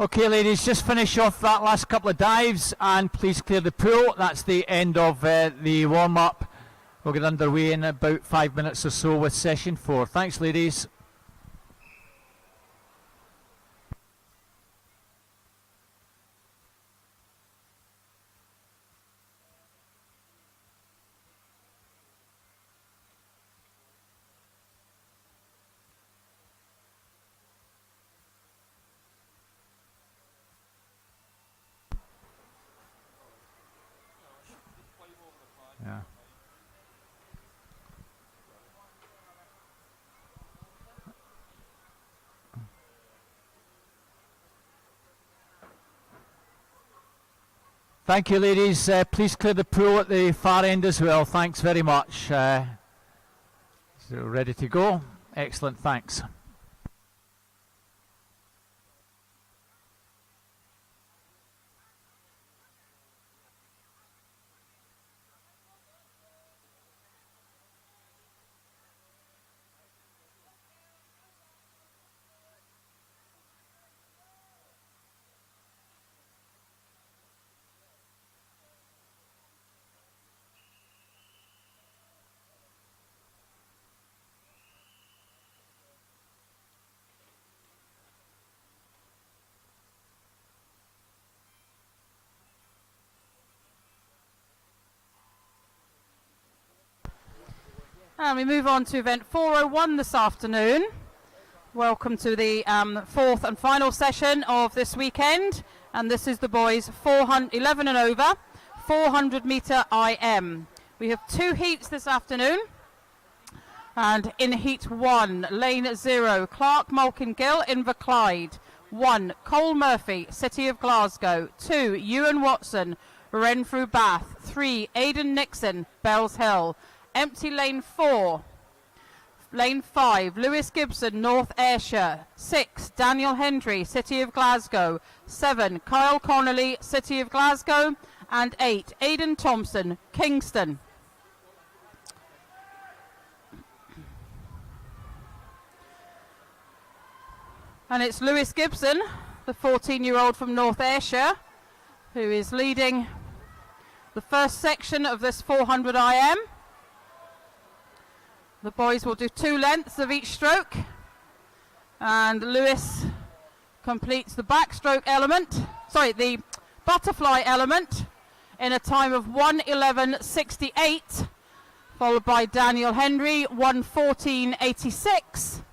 Okay, ladies, just finish off that last couple of dives and please clear the pool. That's the end of the warm-up. We'll get underway in about 5 minutes or so with session 4. Thanks, ladies. Yeah. Thank you, ladies. Please clear the pool at the far end as well. Thanks very much. So ready to go? Excellent, thanks. And we move on to event 401 this afternoon. Welcome to the fourth and final session of this weekend. And this is the boys 11 and over, 400 metre IM. We have 2 heats this afternoon. And in heat 1, lane 0, Clark Malkin-Gill, Inverclyde. 1, Cole Murphy, City of Glasgow. 2, Ewan Watson, Renfrew Bath. 3, Aidan Nixon, Bells Hill. Empty lane 4. Lane 5, Lewis Gibson, North Ayrshire. 6, Daniel Hendry, City of Glasgow. 7, Kyle Connolly, City of Glasgow. And 8, Aidan Thompson, Kingston. And it's Lewis Gibson, the 14-year-old from North Ayrshire, who is leading the first section of this 400 IM. The boys will do 2 lengths of each stroke, and Lewis completes the backstroke element, the butterfly element, in a time of 1:11.68, followed by Daniel Hendry, 1:14.86,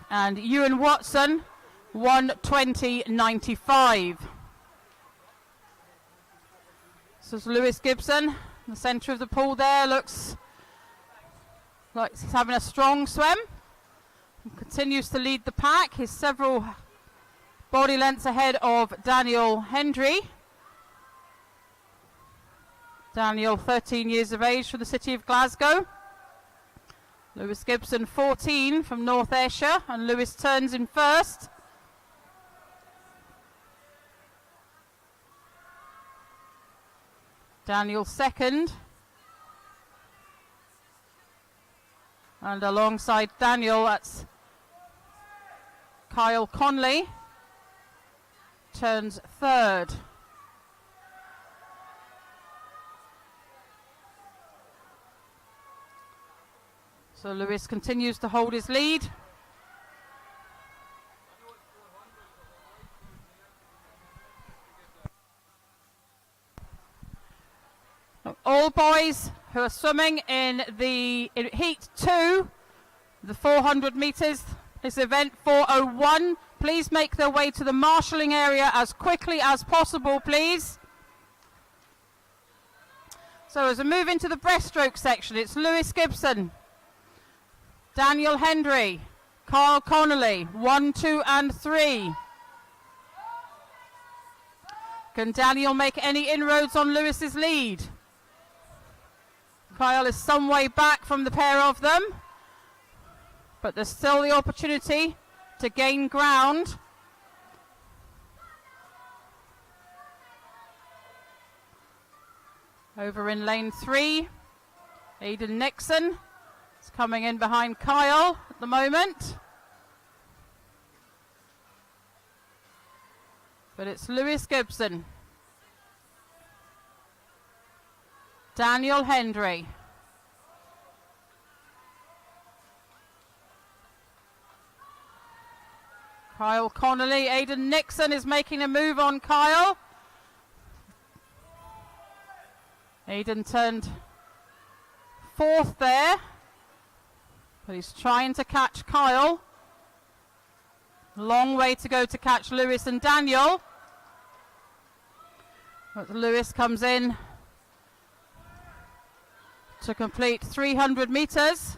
and Ewan Watson, 1:20.95. So it's Lewis Gibson. The centre of the pool there looks like he's having a strong swim. He continues to lead the pack. He's several body lengths ahead of Daniel Hendry. Daniel, 13 years of age, from the City of Glasgow. Lewis Gibson, 14, from North Ayrshire, and Lewis turns in first. Daniel second, and alongside Daniel, that's Kyle Conley, turns third. So Lewis continues to hold his lead. All boys who are swimming in heat 2, the 400 metres, this event 401, please make their way to the marshalling area as quickly as possible, please. So as we move into the breaststroke section, it's Lewis Gibson, Daniel Hendry, Carl Connolly, 1, 2 and 3. Can Daniel make any inroads on Lewis's lead? Kyle is some way back from the pair of them, but there's still the opportunity to gain ground. Over in lane 3, Aidan Nixon is coming in behind Kyle at the moment. But it's Lewis Gibson, Daniel Hendry, Kyle Connolly. Aidan Nixon is making a move on Kyle. Aidan turned fourth there, but he's trying to catch Kyle. Long way to go to catch Lewis and Daniel. But Lewis comes in to complete 300 meters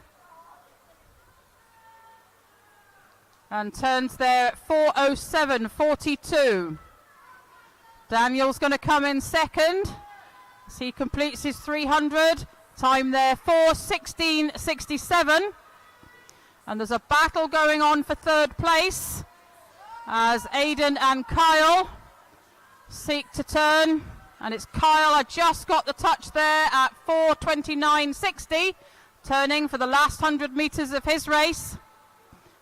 and turns there at 4:07.42. Daniel's going to come in second as he completes his 300. Time there 4:16.67. And there's a battle going on for third place as Aidan and Kyle seek to turn. And it's Kyle, I just got the touch there at 4:29.60, turning for the last 100 meters of his race.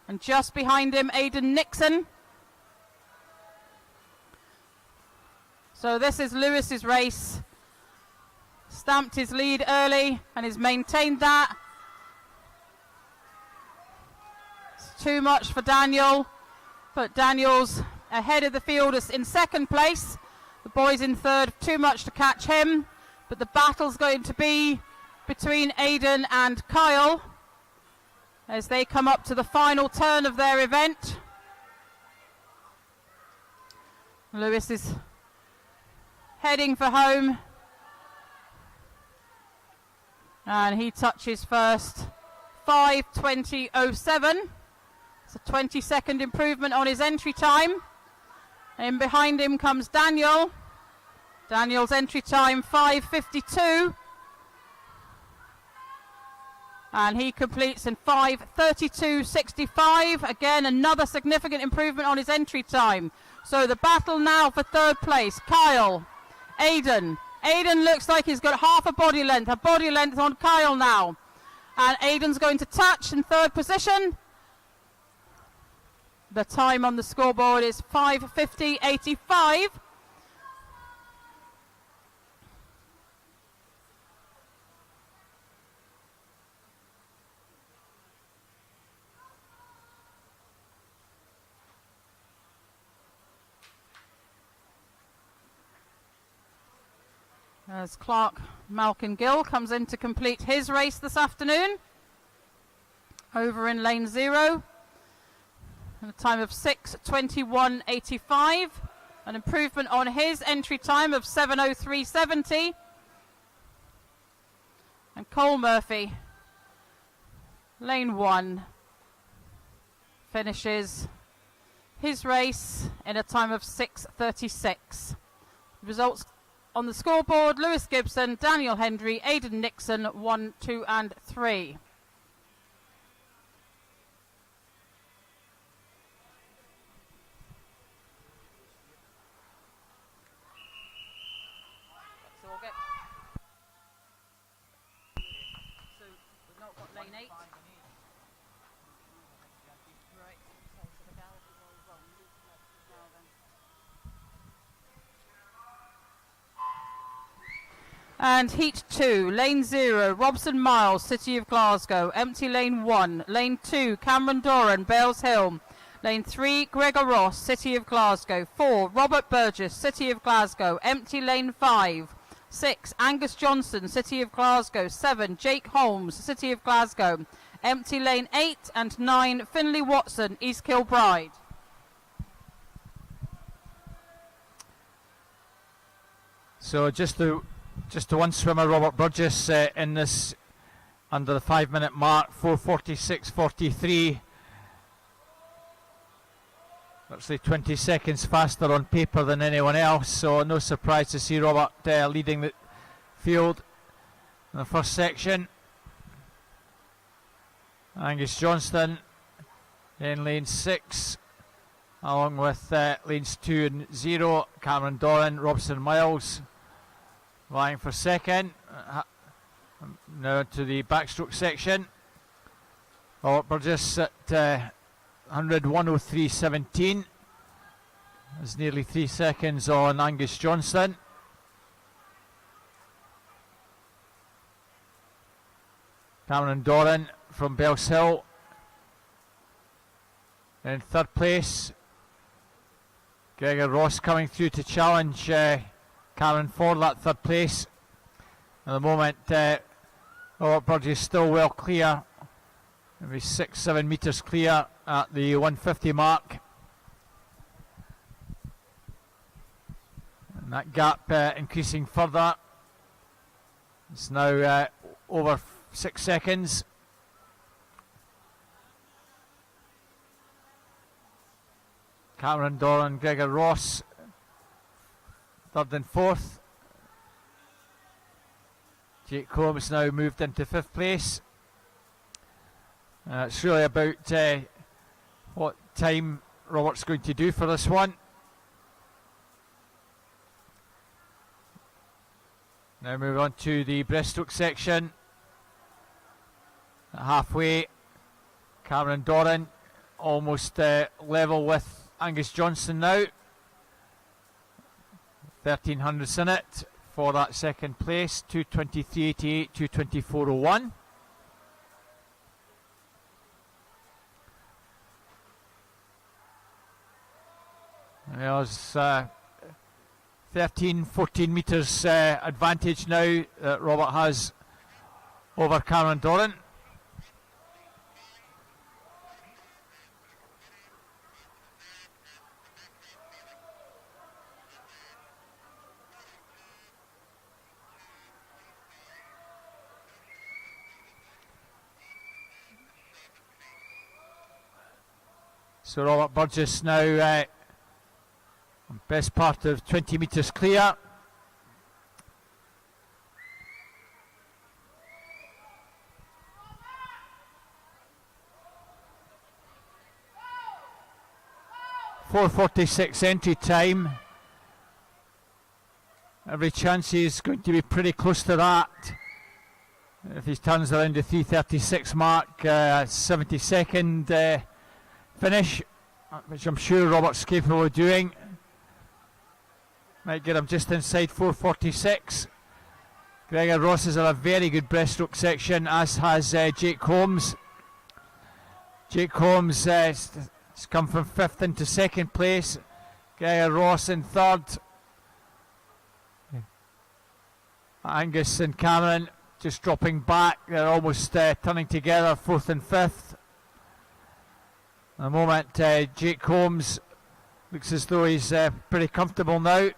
And just behind him, Aidan Nixon. So this is Lewis's race. Stamped his lead early and has maintained that. Too much for Daniel, but Daniel's ahead of the field in second place. The boys in third, too much to catch him, but the battle's going to be between Aidan and Kyle as they come up to the final turn of their event. Lewis is heading for home and he touches first 5:20.07. It's a 20-second improvement on his entry time. And behind him comes Daniel. Daniel's entry time 5:52. And he completes in 5:32.65. Again, another significant improvement on his entry time. So the battle now for third place. Kyle, Aidan. Aidan looks like he's got half a body length on Kyle now. And Aidan's going to touch in third position. The time on the scoreboard is 5:50.85. As Clark Malkin-Gill comes in to complete his race this afternoon. Over in lane 0. And a time of 6:21.85. An improvement on his entry time of 7:03.70. And Cole Murphy, lane 1, finishes his race in a time of 6:36. Results on the scoreboard: Lewis Gibson, Daniel Hendry, Aidan Nixon, 1, 2 and 3. So we've not got lane 8. Right, okay, so the gallop is all wrong. Now then. And heat 2, lane 0, Robson Miles, City of Glasgow. Empty lane 1, lane 2, Cameron Doran, Bales Hill. Lane 3, Gregor Ross, City of Glasgow. 4, Robert Burgess, City of Glasgow. Empty lane 5. 6, Angus Johnson, City of Glasgow. 7, Jake Holmes, City of Glasgow. Empty lane 8 and 9, Finlay Watson, East Kilbride. So just the one swimmer, Robert Burgess, in this under the 5-minute mark, 4:46.43. Actually 20 seconds faster on paper than anyone else, so no surprise to see Robert leading the field in the first section. Angus Johnston in lane 6, along with lanes 2 and 0, Cameron Doran, Robson Miles vying for second. Now to the backstroke section. Robert Burgess at 101.03.17. There's nearly 3 seconds on Angus Johnston. Cameron Doran from Bells Hill in third place. Gregor Ross coming through to challenge Cameron for that third place. At the moment, Robert Burgess still well clear, maybe 6-7 metres clear at the 150 mark. And that gap increasing further. It's now over 6 seconds. Cameron Doran, Gregor Ross, third and fourth. Jake Combs now moved into fifth place. It's really about what time Robert's going to do for this one. Now move on to the breaststroke section. Halfway, Cameron Doran almost level with Angus Johnston now. 1300s in it for that second place. 2:23.88, 2:24.01. There's 13-14 metres advantage now that Robert has over Cameron Doran. So Robert Burgess now best part of 20 metres clear. .446 entry time. Every chance he's going to be pretty close to that. If he turns around the 3:36 mark, 72nd finish, which I'm sure Robert's capable of doing. Might get him just inside 4:46. Gregor Ross is in a very good breaststroke section, as has Jake Holmes. Jake Holmes has come from fifth into second place. Gregor Ross in third. Angus and Cameron just dropping back. They're almost turning together, fourth and fifth. At the moment, Jake Holmes looks as though he's pretty comfortable now.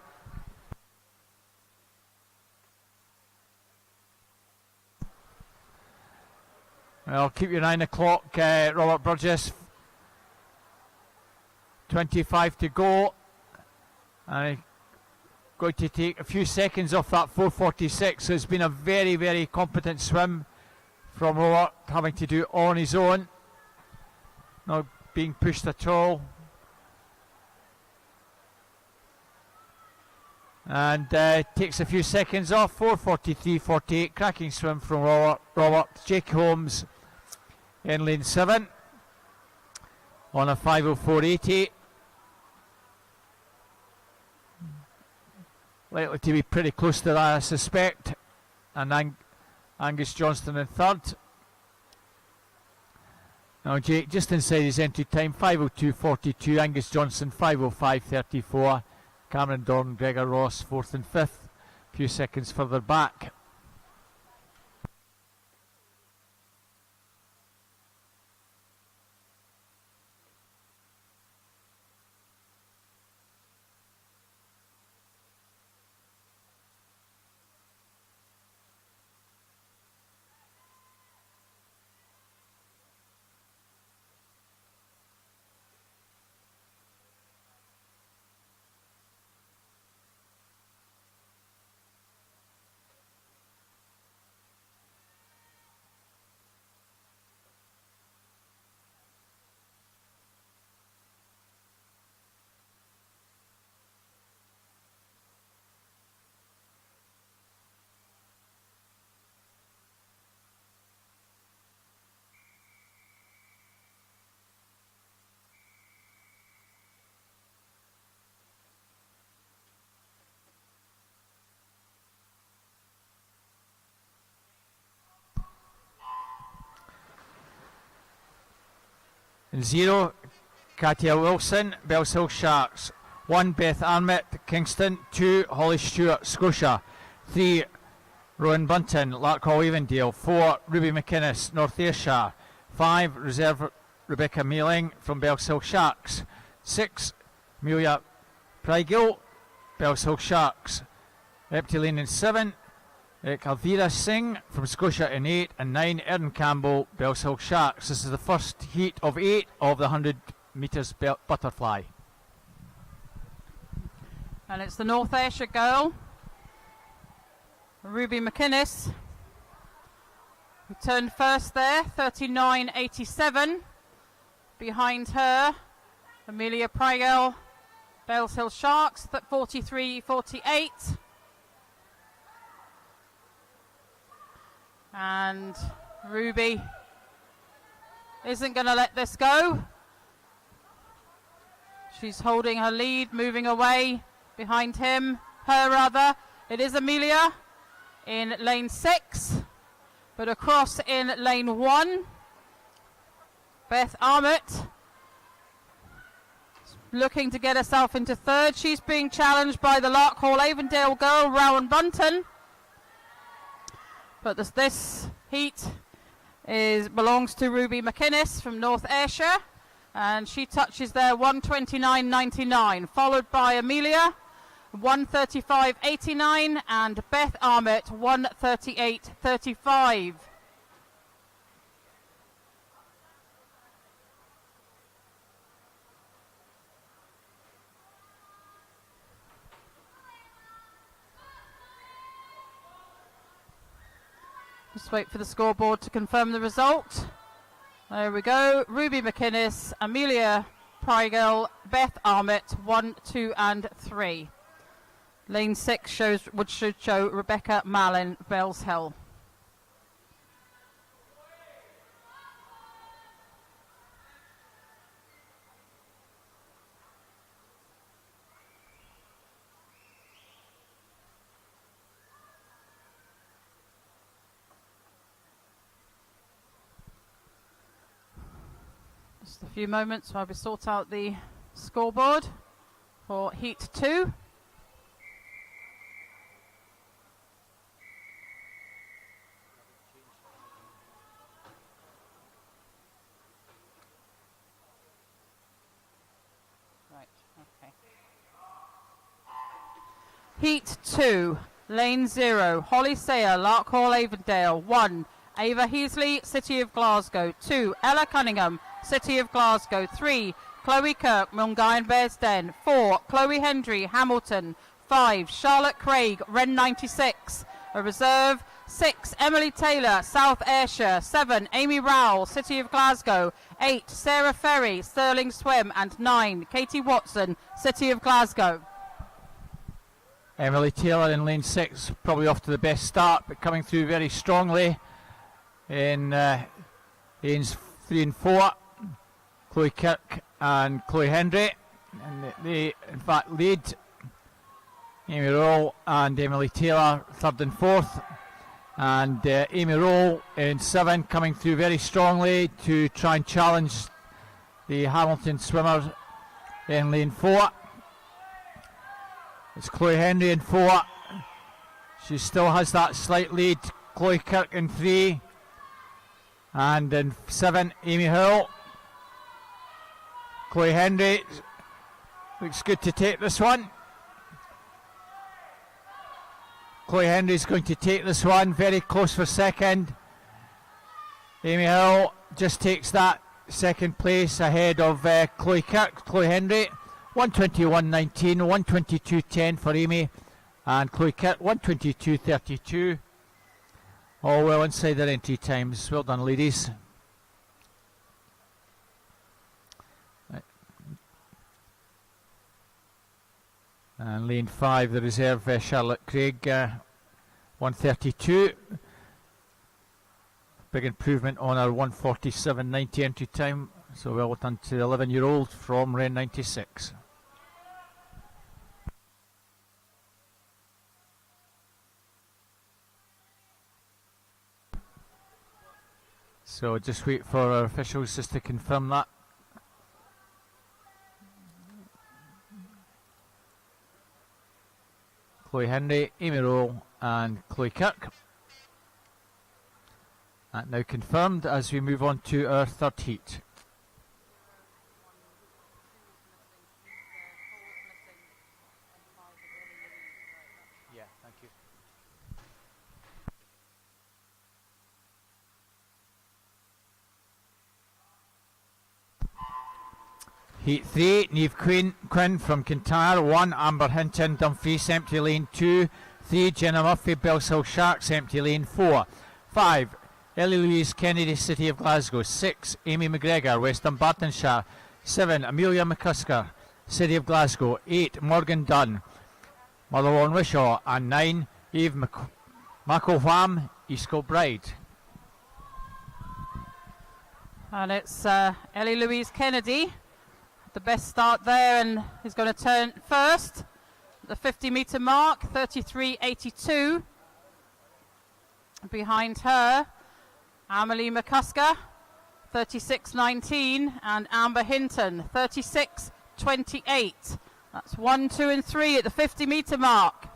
Well, keep your 9 o'clock, Robert Burgess. 25 to go. And going to take a few seconds off that 4:46. So it's been a very, very competent swim from Robert, having to do it on his own. Not being pushed at all. And takes a few seconds off. 4:43.48. Cracking swim from Robert. Jake Holmes in lane 7 on a 5:04.80. Likely to be pretty close to that, I suspect. And Angus Johnston in third. Now Jake just inside his entry time, 5:02.42. Angus Johnston 5:05.34. Cameron Doran, Gregor Ross fourth and fifth. A few seconds further back. 0, Katia Wilson, Bells Hill Sharks. 1, Beth Armit, Kingston. 2, Holly Stewart, Scotia. 3, Rowan Bunton, Larkhall Avondale. 4, Ruby McInnes, North Ayrshire. 5, Reserve Rebecca Mealing from Bells Hill Sharks. 6, Amelia Prygill, Bells Hill Sharks. Eptilene in 7, Kalvira Singh from Scotia in 8, and 9, Erin Campbell, Bells Hill Sharks. This is the first heat of 8 of the 100 metres butterfly. And it's the North Ayrshire girl, Ruby McInnes, who turned first there, 39.87. Behind her, Amelia Prygill, Bells Hill Sharks, 43.48. And Ruby isn't going to let this go. She's holding her lead, moving away behind her rather. It is Amelia in lane 6, but across in lane 1. Beth Armit looking to get herself into 3rd. She's being challenged by the Larkhall Avondale girl, Rowan Bunton. But this heat belongs to Ruby McInnes from North Ayrshire, and she touches there 1:29.99, followed by Amelia 1:35.89 and Beth Armit 1:38.35. Just wait for the scoreboard to confirm the result. There we go. Ruby McInnes, Amelia Prygill, Beth Armit, 1, 2 and 3. Lane 6 should show Rebecca Mallin, Bells Hill. Just a few moments while we sort out the scoreboard for Heat 2. Heat 2, Lane 0, Holly Sayer, Larkhall Avondale. 1, Ava Heasley, City of Glasgow. 2, Ella Cunningham, City of Glasgow. 3, Chloe Kirk, Mulgai and Bearsden. 4, Chloe Hendry, Hamilton. 5, Charlotte Craig, Wren 96, a reserve. 6, Emily Taylor, South Ayrshire. 7, Amy Rowell, City of Glasgow. 8, Sarah Ferry, Stirling Swim. And 9, Katie Watson, City of Glasgow. Emily Taylor in lane 6, probably off to the best start, but coming through very strongly in lanes 3 and 4. Chloe Kirk and Chloe Hendry, and they in fact lead. Amy Rowell and Emily Taylor 3rd and 4th, and Amy Rowell in 7 coming through very strongly to try and challenge the Hamilton swimmers in lane 4. It's Chloe Hendry in 4. She still has that slight lead. Chloe Kirk in 3. And in 7, Amy Hill. Chloe Hendry looks good to take this one. Chloe Hendry's going to take this one. Very close for second. Amy Hill just takes that second place ahead of Chloe Kirk. Chloe Hendry 1:21.19, 1:22.10 for Amy, and Chloe Kirk 1:22.32. All well inside their entry times. Well done, ladies. Right. And lane 5, the reserve, Charlotte Craig, 1:32. Big improvement on our 1:47.90 entry time. So well done to the 11-year-old from Wren 96. So just wait for our officials just to confirm that Chloe Henry, Amy Rowe and Chloe Kirk. That now confirmed as we move on to our third heat. Yeah, thank you. Heat 3, Niamh Quinn from Kintyre, 1, Amber Hinton, Dumfries, empty lane 2, 3, Jenna Murphy, Bellshill Sharks, empty lane 4, 5, Ellie Louise Kennedy, City of Glasgow, 6, Amy McGregor, West Dunbartonshire, 7, Amelia McCusker, City of Glasgow, 8, Morgan Dunn, Motherwell Wishaw, and 9, Eve McElwham, East Kilbride. And it's Ellie Louise Kennedy. The best start there, and is going to turn first at the 50-metre mark, 33.82. Behind her, Amelie McCusker, 36.19, and Amber Hinton, 36.28. That's 1, 2 and 3 at the 50-metre mark.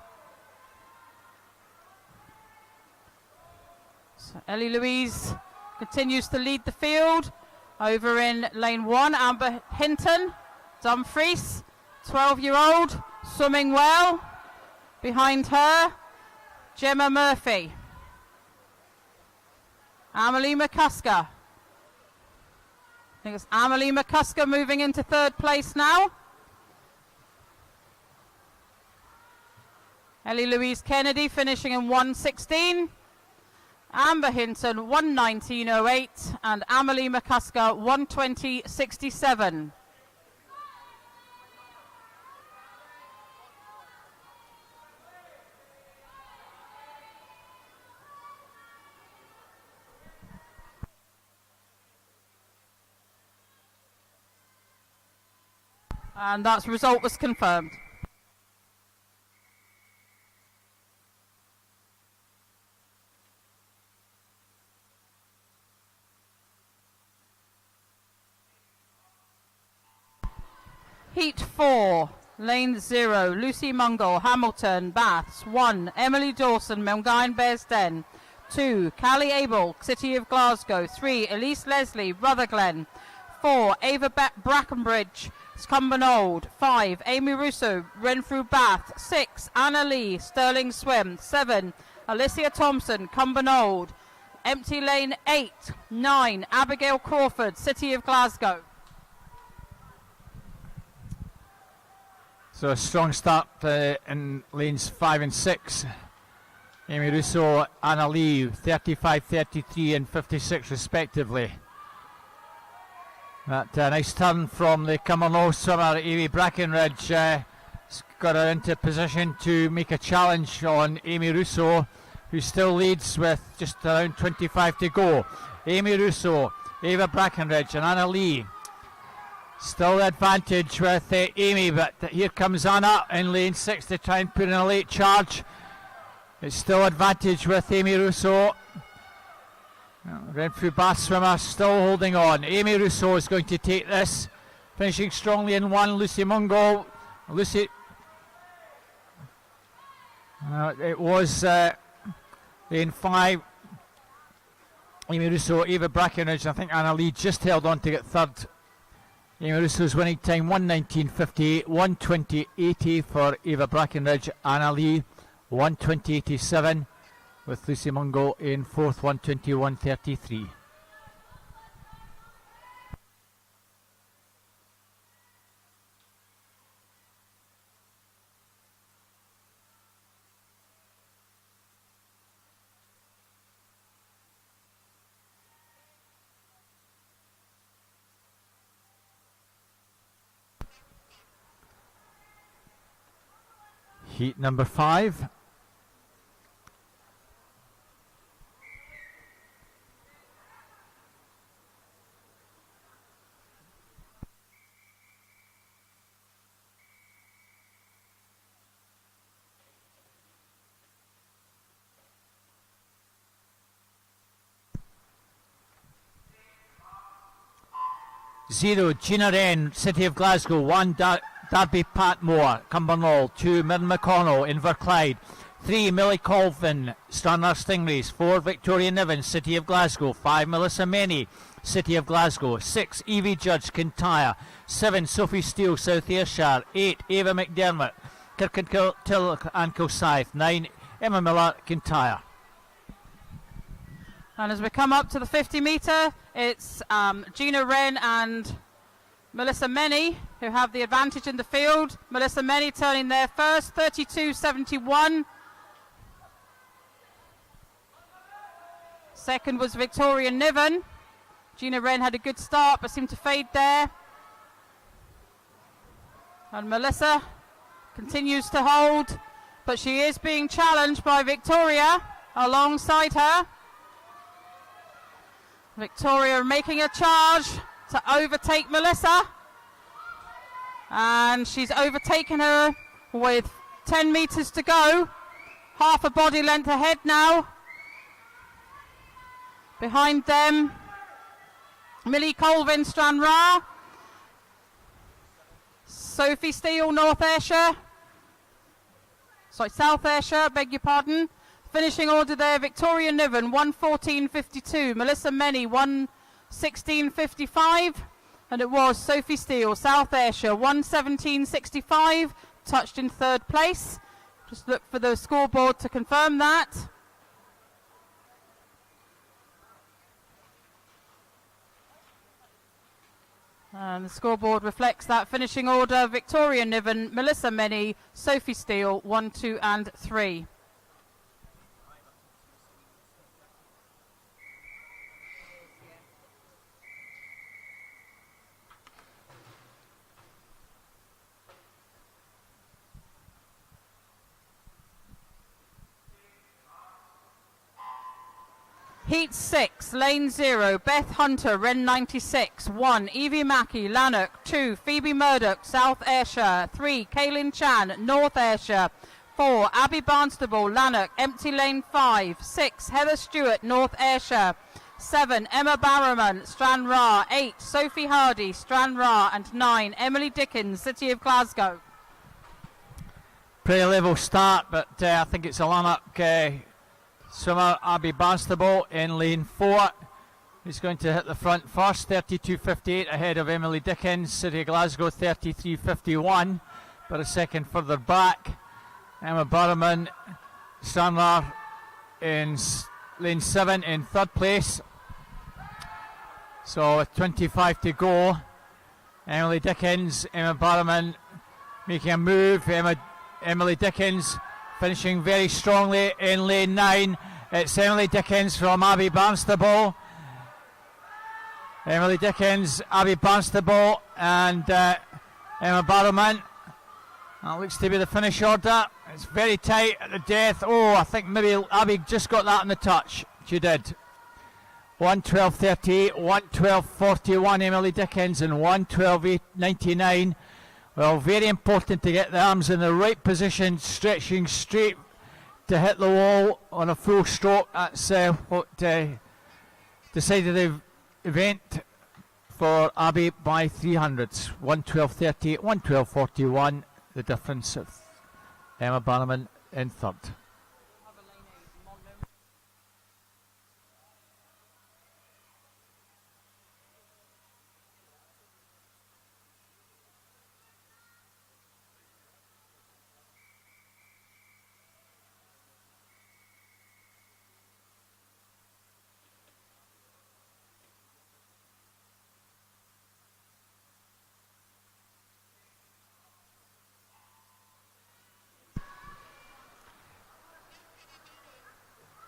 So Ellie Louise continues to lead the field. Over in lane 1, Amber Hinton, Dumfries, 12-year-old, swimming well. Behind her, Gemma Murphy. Amelie McCusker. I think it's Amelie McCusker moving into third place now. Ellie Louise Kennedy finishing in 1:16. Amber Hinton 1:19.08 and Amelie McCusker 1:20.67. And that result was confirmed. Heat 4, lane 0, Lucy Mungle, Hamilton, Baths. 1, Emily Dawson, Milngine Bearsden. 2, Callie Abel, City of Glasgow. 3, Elise Leslie, Rutherglen. 4, Ava Brackenbridge, Cumbernauld. 5, Amy Russo, Renfrew Bath. 6, Anna Lee, Stirling Swim. 7, Alicia Thompson, Cumbernauld. Empty lane 8, 9, Abigail Crawford, City of Glasgow. So a strong start in lanes 5 and 6. Amy Russo, Anna Lee, 35, 33 and 56 respectively. That nice turn from the Cumbernauld swimmer Amy Brackenridge got her into position to make a challenge on Amy Russo, who still leads with just around 25 to go. Amy Russo, Ava Brackenridge and Anna Lee. Still the advantage with Amy, but here comes Anna in lane 6 to try and put in a late charge. It's still advantage with Amy Russo. Renfrew Bath swimmer still holding on. Amy Russo is going to take this, finishing strongly in 1. Lucy Mungo. Lucy. It was lane 5. Amy Russo, Ava Brackenridge. I think Anna Lee just held on to get third. Amy Russo's winning time 1:19.58, 1:20.80 for Ava Brackenridge. Anna Lee 1:20.87 with Lucy Mungo in fourth, 1:21.33. Heat number 5. Zero, Gina Wren, City of Glasgow. 1, Darby Patmore, Cumbernauld. 2, Mirren McConnell, Inverclyde. 3, Millie Colvin, Stranraer Stingrays. 4, Victoria Niven, City of Glasgow. 5, Melissa Meney, City of Glasgow. 6, Evie Judge, Kintyre. 7, Sophie Steele, South Ayrshire. 8, Ava McDermott, Kirkintilloch and Kilsyth. 9, Emma Miller, Kintyre. And as we come up to the 50 metre, it's Gina Wren and Melissa Meney who have the advantage in the field. Melissa Meney turning there first, 32.71. Second was Victoria Niven. Gina Wren had a good start but seemed to fade there. And Melissa continues to hold, but she is being challenged by Victoria alongside her. Victoria making a charge to overtake Melissa, and she's overtaken her with 10 metres to go, half a body length ahead now. Behind them, Millie Colvin, Stranraer. Sophie Steele, North Ayrshire. Sorry, South Ayrshire, beg your pardon. Finishing order there, Victoria Niven, 1:14.52. Melissa Meney, 1:16.55. And it was Sophie Steele, South Ayrshire, 1:17.65. Touched in third place. Just look for the scoreboard to confirm that. And the scoreboard reflects that finishing order. Victoria Niven, Melissa Meney, Sophie Steele, 1, 2 and 3. Heat 6, Lane 0, Beth Hunter, Ren 96. 1, Evie Mackey, Lanark. 2, Phoebe Murdoch, South Ayrshire. 3, Kaylin Chan, North Ayrshire. 4, Abby Barnstable, Lanark, Empty Lane 5. 6, Heather Stewart, North Ayrshire. 7, Emma Barrowman, Stranraer. 8, Sophie Hardy, Stranraer. And 9, Emily Dickens, City of Glasgow. Pretty level start, but I think it's a Lanark swimmer, Abby Barnstable, in lane 4. He's going to hit the front first, 32.58 ahead of Emily Dickens, City of Glasgow, 33.51, but a second further back. Emma Barrowman, Stranraer in lane 7 in third place. So with 25 to go, Emily Dickens, Emma Barrowman making a move. Emily Dickens finishing very strongly in lane 9. It's Emily Dickens from Abby Barnstable. Emily Dickens, Abby Barnstable and Emma Barrowman. That looks to be the finish order. It's very tight at the death. Oh, I think maybe Abby just got that in the touch. She did. 1:12.38, 1:12.41 Emily Dickens and 1:12.99. Well, very important to get the arms in the right position, stretching straight to hit the wall on a full stroke. That's what decided the event for Abby by 300s. 1:12.38, 1:12.41, the difference of Emma Barrowman in third.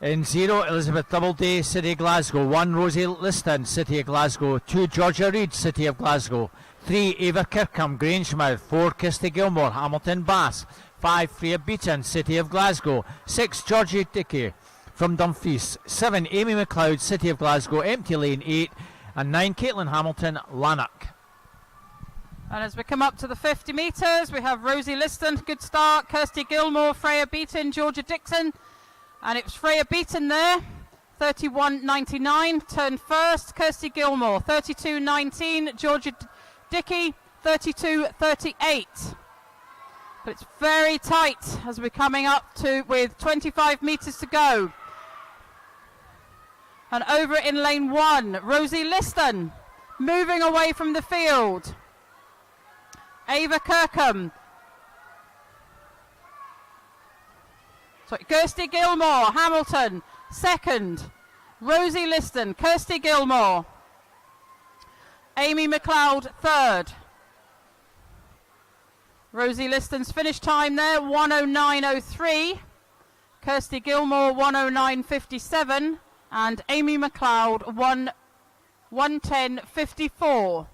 In 0, Elizabeth Doubleday, City of Glasgow. 1, Rosie Liston, City of Glasgow. 2, Georgia Reid, City of Glasgow. 3, Ava Kirkham, Grangemouth. 4, Kirsty Gilmore, Hamilton Bass. 5, Freya Beaton, City of Glasgow. 6, Georgie Dickey from Dumfries. 7, Amy McLeod, City of Glasgow, Empty Lane 8. And 9, Caitlin Hamilton, Lanark. And as we come up to the 50 metres, we have Rosie Liston, good start. Kirsty Gilmore, Freya Beaton, Georgia Dixon. And it was Freya Beaton there, 31.99, turned first. Kirsty Gilmore, 32.19. Georgia Dickey, 32.38. But it's very tight as we're coming up to with 25 metres to go. And over in lane 1, Rosie Liston moving away from the field. Ava Kirkham. Sorry, Kirsty Gilmore, Hamilton, second. Rosie Liston, Kirsty Gilmore. Amy McLeod, third. Rosie Liston's finish time there, 1:09.03. Kirsty Gilmore, 1:09.57. And Amy McLeod, 1:10.54.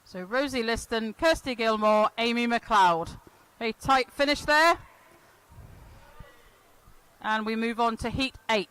So Rosie Liston, Kirsty Gilmore, Amy McLeod. A tight finish there. And we move on to Heat 8.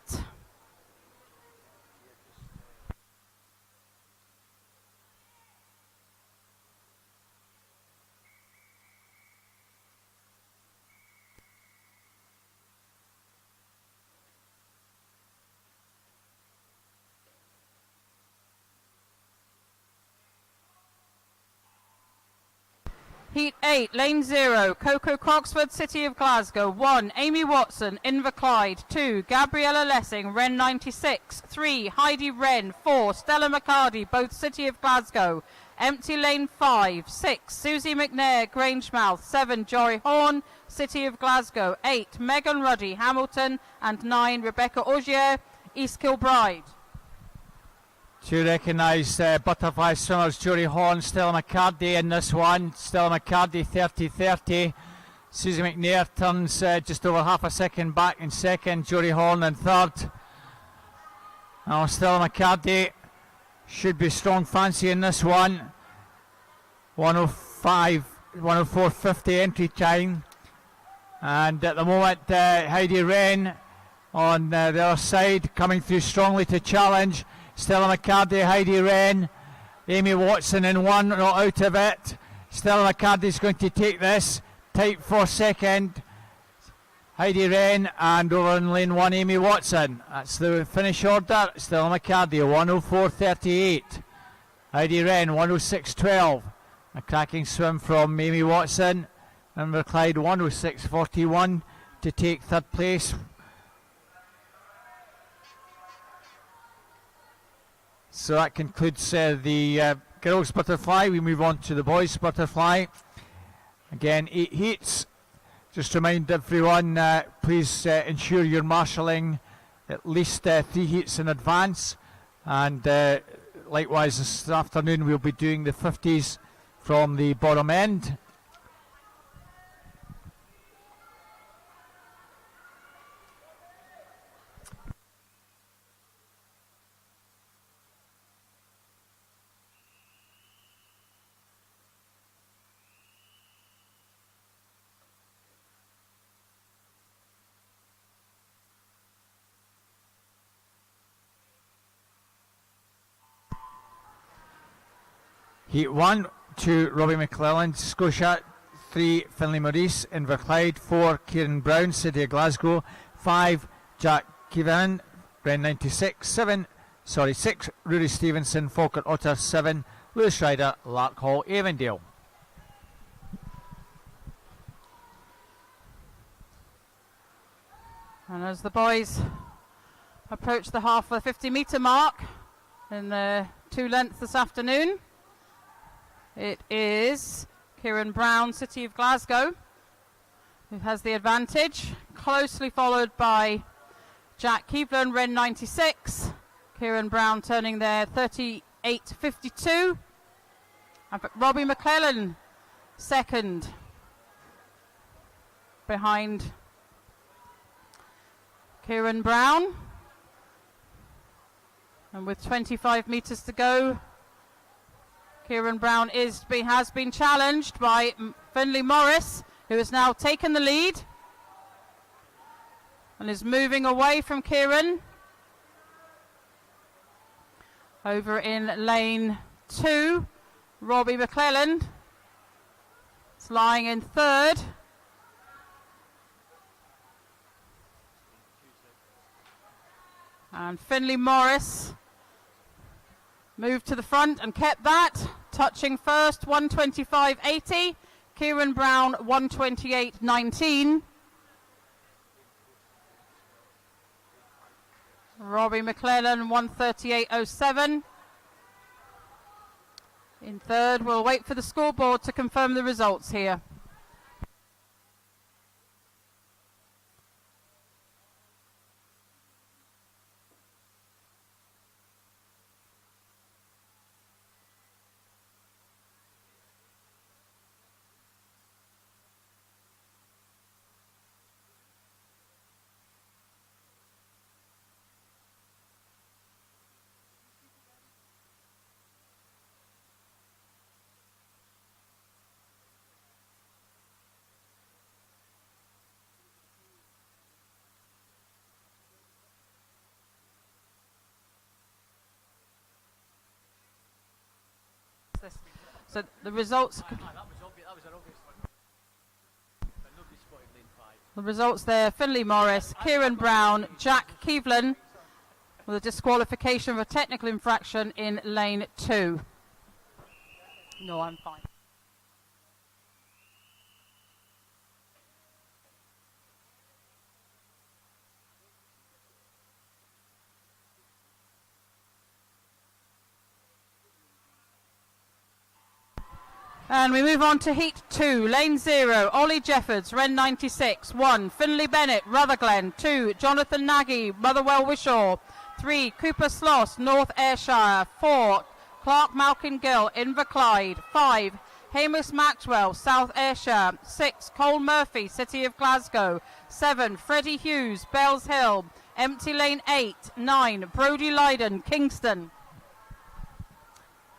Heat 8, lane 0, Coco Croxford, City of Glasgow. 1, Amy Watson, Inverclyde. 2, Gabriella Lessing, Ren 96. 3, Heidi Wren. 4, Stella McCarty, both City of Glasgow. Empty lane 5. 6, Susie McNair, Grangemouth. 7, Jory Horn, City of Glasgow. 8, Megan Ruddy, Hamilton. And 9, Rebecca Augier, East Kilbride. To recognise butterfly swimmers, Jory Horn, Stella McCarty in this one. Stella McCarty 30-30. Susie McNair turns just over half a second back in second. Jory Horn in third. Now Stella McCarty should be strong fancy in this one. 104.50 entry time. And at the moment Heidi Wren on the other side coming through strongly to challenge. Stella McCarty, Heidi Wren, Amy Watson in one, not out of it. Stella McCarty's going to take this, tight for second. Heidi Wren, and over in lane 1, Amy Watson. That's the finish order. Stella McCarty, 104.38. Heidi Wren, 106.12. A cracking swim from Amy Watson. Inverclyde, 106.41 to take third place. So that concludes the girls' butterfly. We move on to the boys' butterfly. Again, 8 heats. Just remind everyone, please ensure you're marshalling at least 3 heats in advance. And likewise, this afternoon we'll be doing the 50s from the bottom end. Heat 1, 2, Robbie McClelland, Scotia. 3, Finlay Maurice, Inverclyde. 4, Kieran Brown, City of Glasgow. 5, Jack Keevan, Ren 96. 6, Rory Stevenson, Falkirk Otter. 7, Lewis Ryder, Larkhall, Avondale. And as the boys approach the half of the 50-metre mark in the 2 lengths this afternoon, it is Kieran Brown, City of Glasgow, who has the advantage, closely followed by Jack Keevlin, Ren 96. Kieran Brown turning there 38.52. And Robbie McClellan second behind Kieran Brown. And with 25 metres to go, Kieran Brown has been challenged by Finlay Morris, who has now taken the lead and is moving away from Kieran. Over in lane 2, Robbie McClelland is lying in third. And Finlay Morris moved to the front and kept that. touching first, 1:25.80. Kieran Brown, 1:28.19. Robbie McClellan, 1:38.07. In third, we'll wait for the scoreboard to confirm the results here. So the results. The results there: Finlay Morris, Kieran Brown, Jack Keevlin, with a disqualification for technical infraction in lane 2. No, I'm fine. And we move on to Heat 2, Lane 0, Ollie Jeffords, Ren 96, 1, Finlay Bennett, Rutherglen, 2, Jonathan Nagy, Motherwell Wishaw, 3, Cooper Sloss, North Ayrshire, 4, Clark Malkin Gill, Inverclyde, 5, Hamish Maxwell, South Ayrshire, 6, Cole Murphy, City of Glasgow, 7, Freddie Hughes, Bells Hill, Empty Lane 8, 9, Brodie Lydon, Kingston.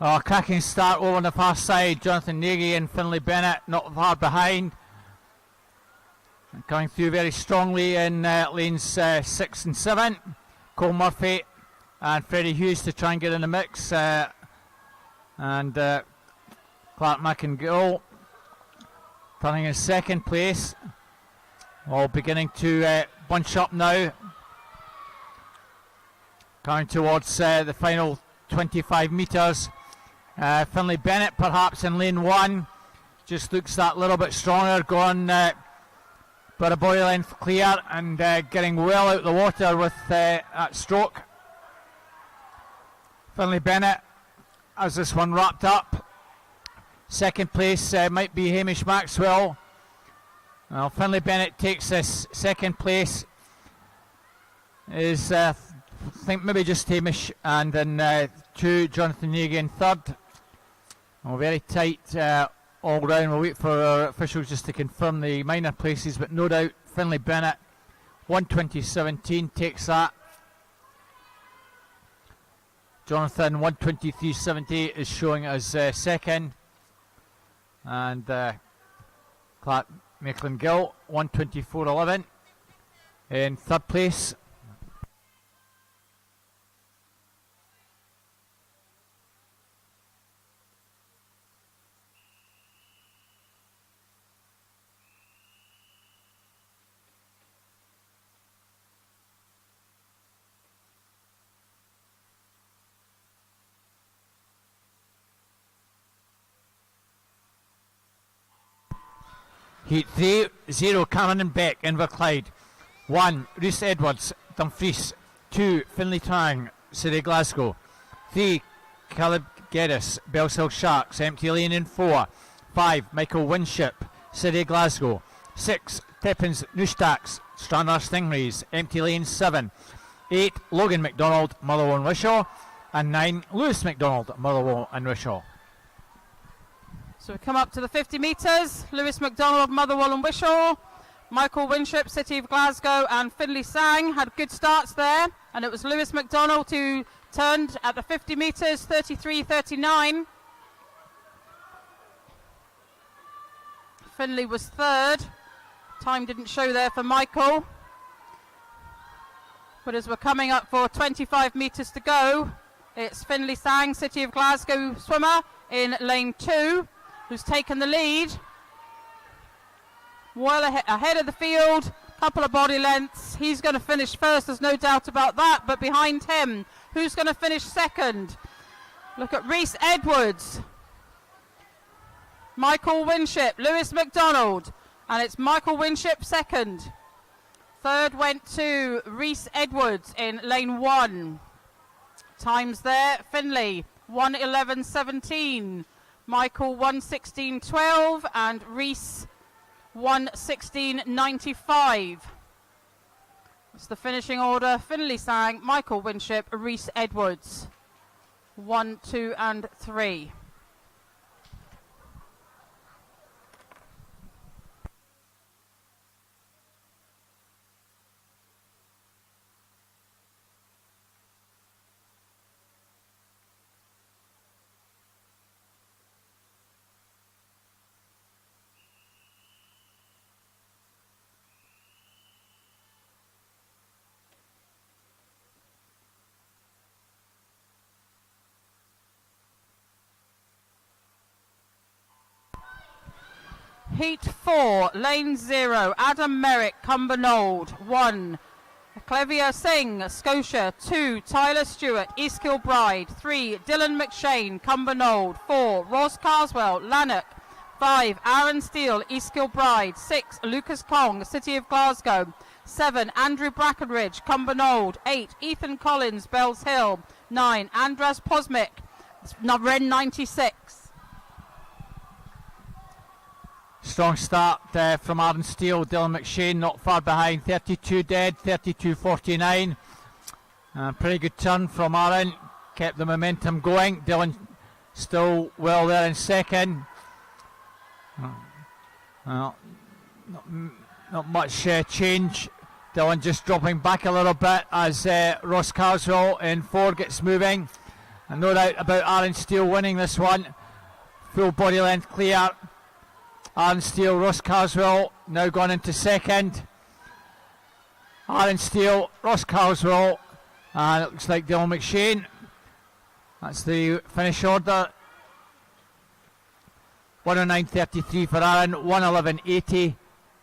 Oh, cracking start over on the far side. Jonathan Nagy and Finlay Bennett not far behind. Coming through very strongly in lanes 6 and 7. Cole Murphy and Freddie Hughes to try and get in the mix. And Clark McIngill turning in second place. All beginning to bunch up now. Coming towards the final 25 metres. Finlay Bennett perhaps in lane 1 just looks that little bit stronger, going but a body length clear and getting well out the water with that stroke. Finlay Bennett has this one wrapped up. Second place might be Hamish Maxwell. Well, Finlay Bennett takes this second place. Is I think maybe just Hamish, and then 2 Jonathan Nagy in third. Oh, very tight all round. We'll wait for our officials just to confirm the minor places, but no doubt Finlay Bennett 1:20.17 takes that. Jonathan 1:23.70 is showing as second, and Clark Maitland Gill 1:24.11 in third place. Heat 3, 0 Cameron and Beck, Inverclyde. 1 Rhys Edwards, Dumfries. 2 Finlay Tang, City Glasgow. 3 Caleb Geddes, Bells Hill Sharks, Empty Lane in 4. 5 Michael Winship, City Glasgow. 6 Tippins Newstacks, Stranraer Stingrays, Empty Lane 7. 8 Logan McDonald, Motherwell and Wishaw. And 9 Lewis McDonald, Motherwell and Wishaw. So we come up to the 50 metres. Lewis McDonald, Motherwell and Wishaw. Michael Winship, City of Glasgow, and Finlay Sang had good starts there. And it was Lewis McDonald who turned at the 50 metres, 33.39. Finlay was third. Time didn't show there for Michael. But as we're coming up for 25 metres to go, it's Finlay Sang, City of Glasgow swimmer in lane 2. Who's taken the lead. Well ahead of the field, couple of body lengths. He's going to finish first, there's no doubt about that, but behind him, who's going to finish second? Look at Rhys Edwards. Michael Winship, Lewis McDonald, and it's Michael Winship second. Third went to Rhys Edwards in lane 1. Times there, Finley 1:11.17, Michael 1:16.12, and Rhys 1:16.95. That's the finishing order. Finley Sang, Michael Winship, Rhys Edwards. 1, 2 and 3. Heat 4, lane 0, Adam Merrick, Cumbernauld, 1. Clevier Singh, Scotia, 2. Tyler Stewart, East Kilbride, 3. Dylan McShane, Cumbernauld, 4. Ross Carswell, Lanark, 5. Aaron Steele, East Kilbride, 6. Lucas Kong, City of Glasgow, 7. Andrew Brackenridge, Cumbernauld, 8. Ethan Collins, Bells Hill, 9. Andras Posmic, Ren 96. Strong start from Aaron Steele. Dylan McShane not far behind, 32 dead, 32.49. Pretty good turn from Aaron, kept the momentum going. Dylan still well there in second. Not much change. Dylan just dropping back a little bit as Ross Carswell in 4 gets moving. And no doubt about Aaron Steele winning this one. Full body length clear. Aaron Steele, Ross Carswell now gone into second. Aaron Steele, Ross Carswell, and it looks like Dylan McShane. That's the finish order. 109.33 for Aaron, 111.80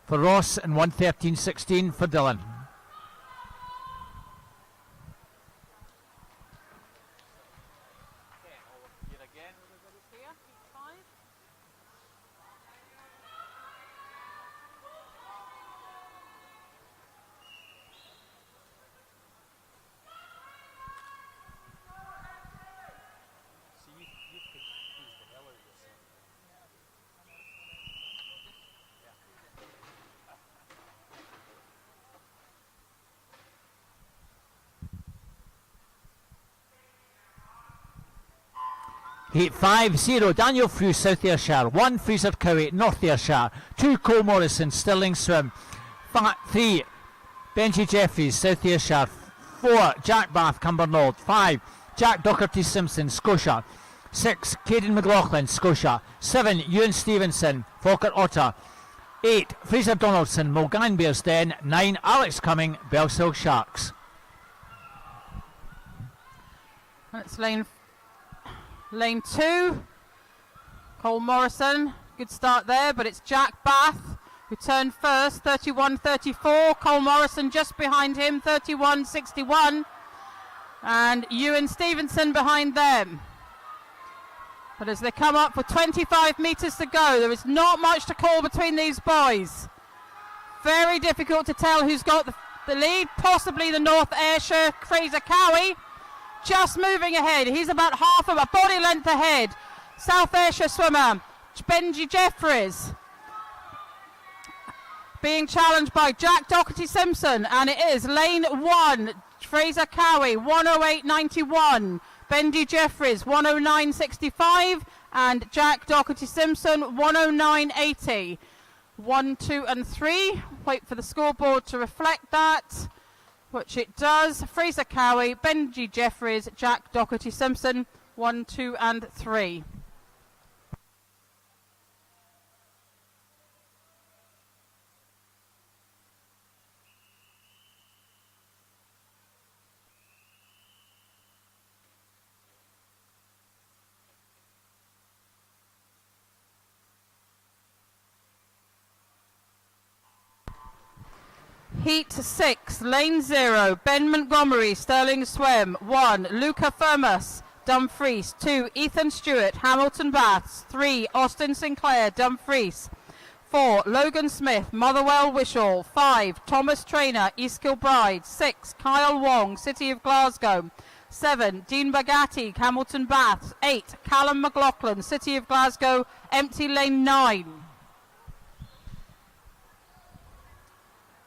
for Ross, and 113.16 for Dylan. Heat 5-0, Daniel Frew, South Ayrshire. 1, Fraser Cowie, North Ayrshire. 2, Cole Morrison, Stirling Swim. 3, Benji Jeffries, South Ayrshire. 4, Jack Bath, Cumbernauld. 5, Jack Docherty Simpson, Scotia. 6, Caden McLaughlin, Scotia. 7, Ewan Stevenson, Falkirk Otter. 8, Fraser Donaldson, Mulgine Bearsden. 9, Alex Cumming, Bellshill Sharks. That's Lane 2, Cole Morrison, good start there, but it's Jack Bath who turned first, 31.34. Cole Morrison just behind him, 31.61. And Ewan Stevenson behind them. But as they come up with 25 metres to go, there is not much to call between these boys. Very difficult to tell who's got the lead, possibly the North Ayrshire Fraser Cowie. Just moving ahead, he's about half of a body length ahead. South Ayrshire swimmer Benji Jeffries being challenged by Jack Docherty Simpson, and it is lane 1, Fraser Cowie 108.91, Benji Jeffries 109.65, and Jack Docherty Simpson 109.80. 1, 2 and 3, wait for the scoreboard to reflect that, which it does. Fraser Cowie, Benji Jeffries, Jack Docherty Simpson, 1, 2 and 3. Heat 6, lane 0, Ben Montgomery, Stirling Swim. 1, Luca Firmus, Dumfries. 2, Ethan Stewart, Hamilton Baths. 3, Austin Sinclair, Dumfries. 4, Logan Smith, Motherwell Wishaw. 5, Thomas Trainer, East Kilbride. 6, Kyle Wong, City of Glasgow. 7, Dean Bagatti, Hamilton Baths. 8, Callum McLaughlin, City of Glasgow, empty lane 9.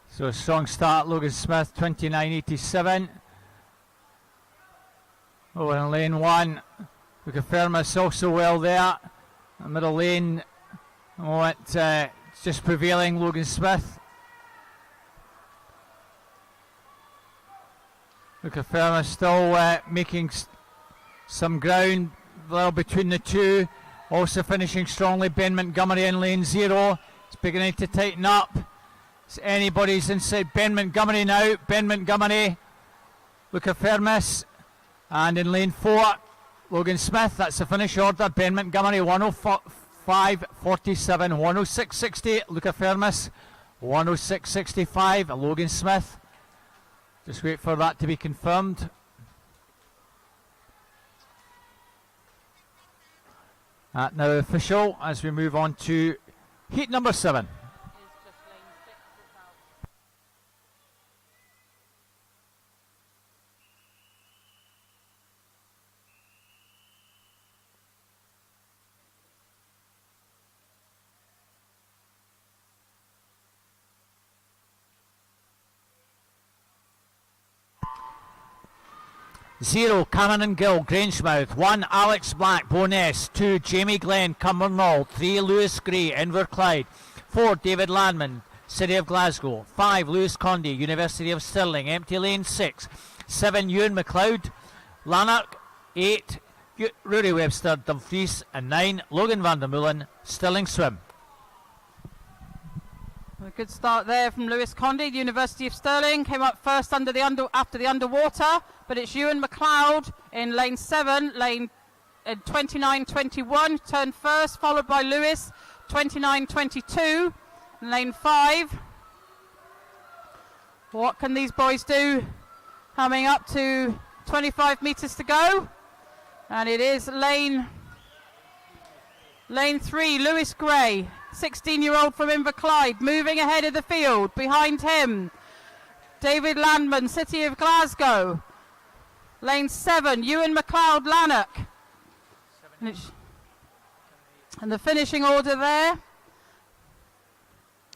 So a strong start, Logan Smith, 29.87. Oh, in lane 1, we confirm us also well there. The middle lane, just prevailing, Logan Smith. We confirm us still making some ground there between the two. Also finishing strongly, Ben Montgomery in lane 0. It's beginning to tighten up. It's anybody's inside Ben Montgomery now. Ben Montgomery, Luca Fermis. And in lane 4, Logan Smith. That's the finish order. Ben Montgomery 105.47, 106.60. Luca Fermis 106.65. Logan Smith. Just wait for that to be confirmed. That now official as we move on to heat number 7. Zero, Cameron and Gill, Grangemouth. 1, Alex Black, Bo'ness. 2, Jamie Glenn, Cumbernauld. 3, Lewis Gray, Inverclyde. 4, David Landman, City of Glasgow. 5, Lewis Condy, University of Stirling, empty lane 6. 7, Ewan McLeod, Lanark. 8, Rory Webster, Dumfries. And 9, Logan van der Meulen, Stirling Swim. A good start there from Lewis Condy, University of Stirling. Came up first after the underwater, but it's Ewan McLeod in lane 7, lane 29.21, turned first, followed by Lewis, 29.22, lane 5. What can these boys do? Coming up to 25 metres to go, and it is lane 3, Lewis Gray, 16-year-old from Inverclyde, moving ahead of the field. Behind him, David Landman, City of Glasgow. Lane 7, Ewan McLeod, Lanark. And the finishing order there,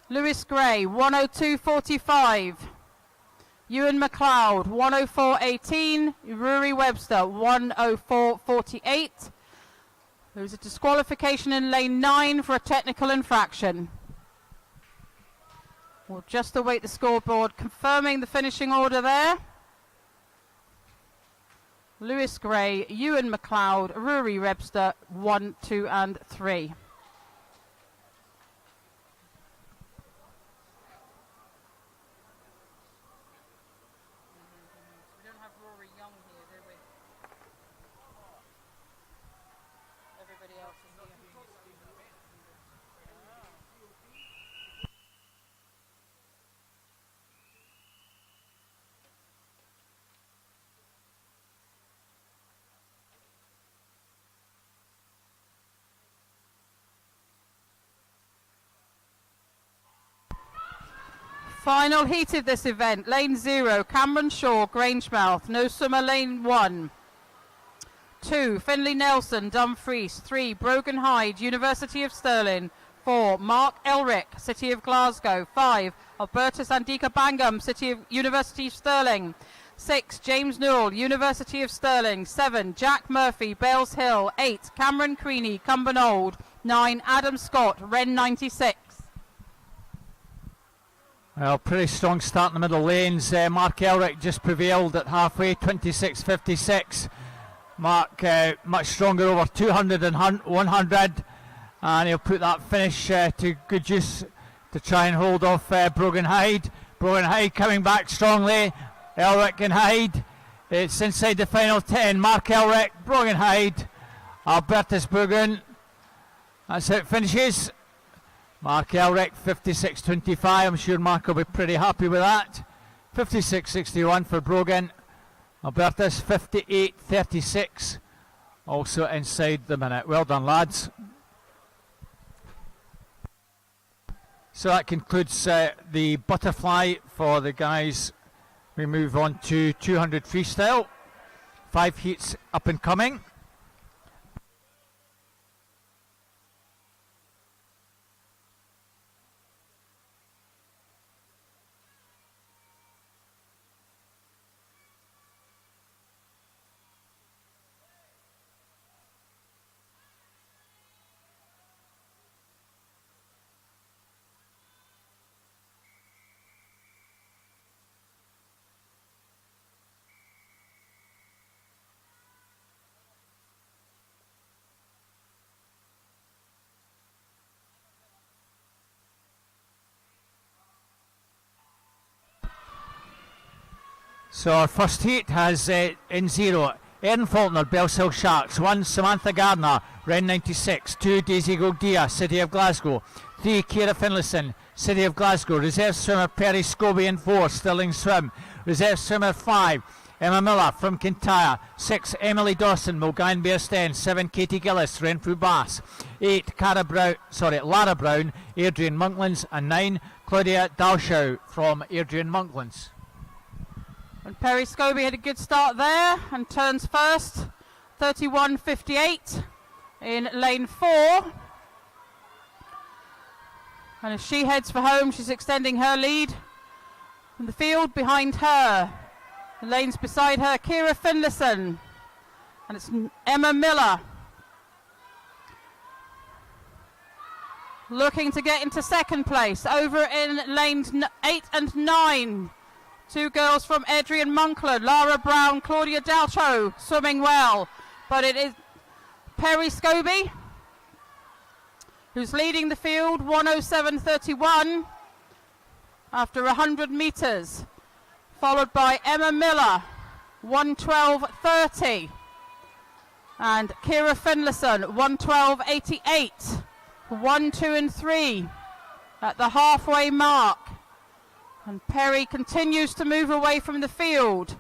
Lewis Gray, 102.45. Ewan McLeod, 104.18. Rory Webster, 104.48. There was a disqualification in lane 9 for a technical infraction. We'll just await the scoreboard confirming the finishing order there. Lewis Gray, Ewan McLeod, Rory Webster, 1, 2 and 3. Final heat of this event, lane 0, Cameron Shaw, Grangemouth. No swimmer, lane 1. 2, Finlay Nelson, Dumfries. 3, Brogan Hyde, University of Stirling. 4, Mark Elric, City of Glasgow. 5, Albertus Andika Bangam, University of Stirling. 6, James Newell, University of Stirling. 7, Jack Murphy, Bales Hill. 8, Cameron Creaney, Cumbernauld. 9, Adam Scott, Wren 96. Well, pretty strong start in the middle lanes. Mark Elric just prevailed at halfway, 26.56. Mark much stronger over 200 and 100, and he'll put that finish to good use to try and hold off Brogan Hyde. Brogan Hyde coming back strongly. Elric and Hyde. It's inside the final 10. Mark Elric, Brogan Hyde, Albertus Brogan. That's how it finishes. Mark Elric, 56.25. I'm sure Mark will be pretty happy with that. 56.61 for Brogan. Albertus, 58.36. also inside the minute. Well done, lads. So that concludes the butterfly for the guys. We move on to 200 freestyle. 5 heats up and coming. So our first heat has in 0 Erin Faulkner, Bellshill Sharks. 1 Samantha Gardner, Ren 96. 2 Daisy Gogdia, City of Glasgow. 3 Ciara Finlayson, City of Glasgow. Reserve swimmer Perry Scobie in 4, Stirling Swim. Reserve swimmer 5 Emma Miller from Kintyre. 6 Emily Dawson, Mulgine Bearsten. 7 Katie Gillis, Renfrew Bass. 8 Lara Brown, Adrian Monklands. And 9 Claudia Dalshaw from Adrian Monklands. And Perry Scobie had a good start there and turns first, 31.58 in lane 4. And as she heads for home, she's extending her lead. In the field behind her, the lanes beside her, Ciara Finlayson. And it's Emma Miller looking to get into second place. Over in lanes 8 and 9. 2 girls from Adrian Monkland, Lara Brown, Claudia Dalshaw, swimming well. But it is Perry Scobie who's leading the field, 1:07.31 after 100 metres. Followed by Emma Miller, 1:12.30. And Ciara Finlayson, 1:12.88. 1, 2 and 3 at the halfway mark. And Perry continues to move away from the field.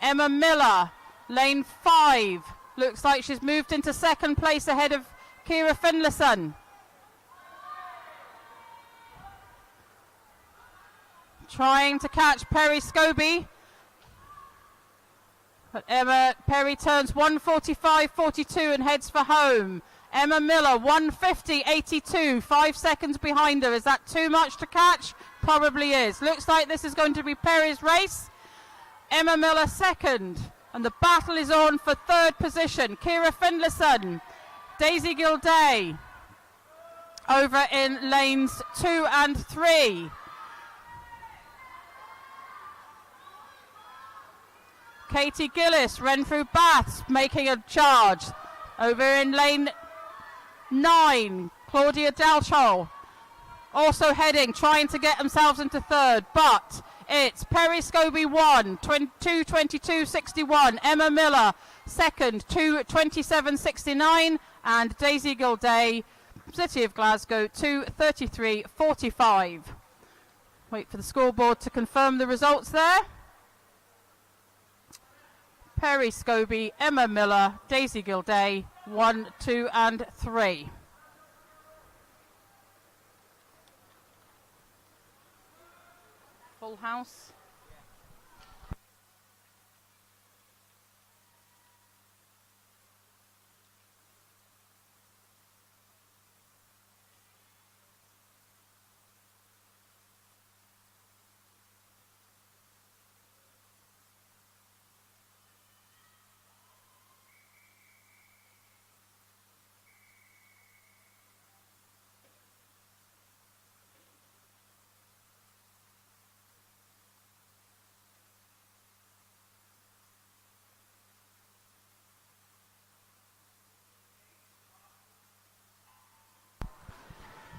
Emma Miller, lane 5. Looks like she's moved into second place ahead of Ciara Finlayson. Trying to catch Perry Scobie. But Perry turns 1:45.42 and heads for home. Emma Miller, 1:50.82, 5 seconds behind her. Is that too much to catch? Probably is. Looks like this is going to be Perry's race. Emma Miller second. And the battle is on for third position. Ciara Finlayson, Daisy Gilday over in lanes 2 and 3. Katie Gillis, Renfrew Baths making a charge. Over in lane 9, Claudia Dalshaw also heading, trying to get themselves into third, but it's Perry Scobie 1, 2:22.61, Emma Miller second, 2:27.69, and Daisy Gilday, City of Glasgow, 2:33.45. Wait for the scoreboard to confirm the results there. Perry Scobie, Emma Miller, Daisy Gilday, 1, 2 and 3. Full house.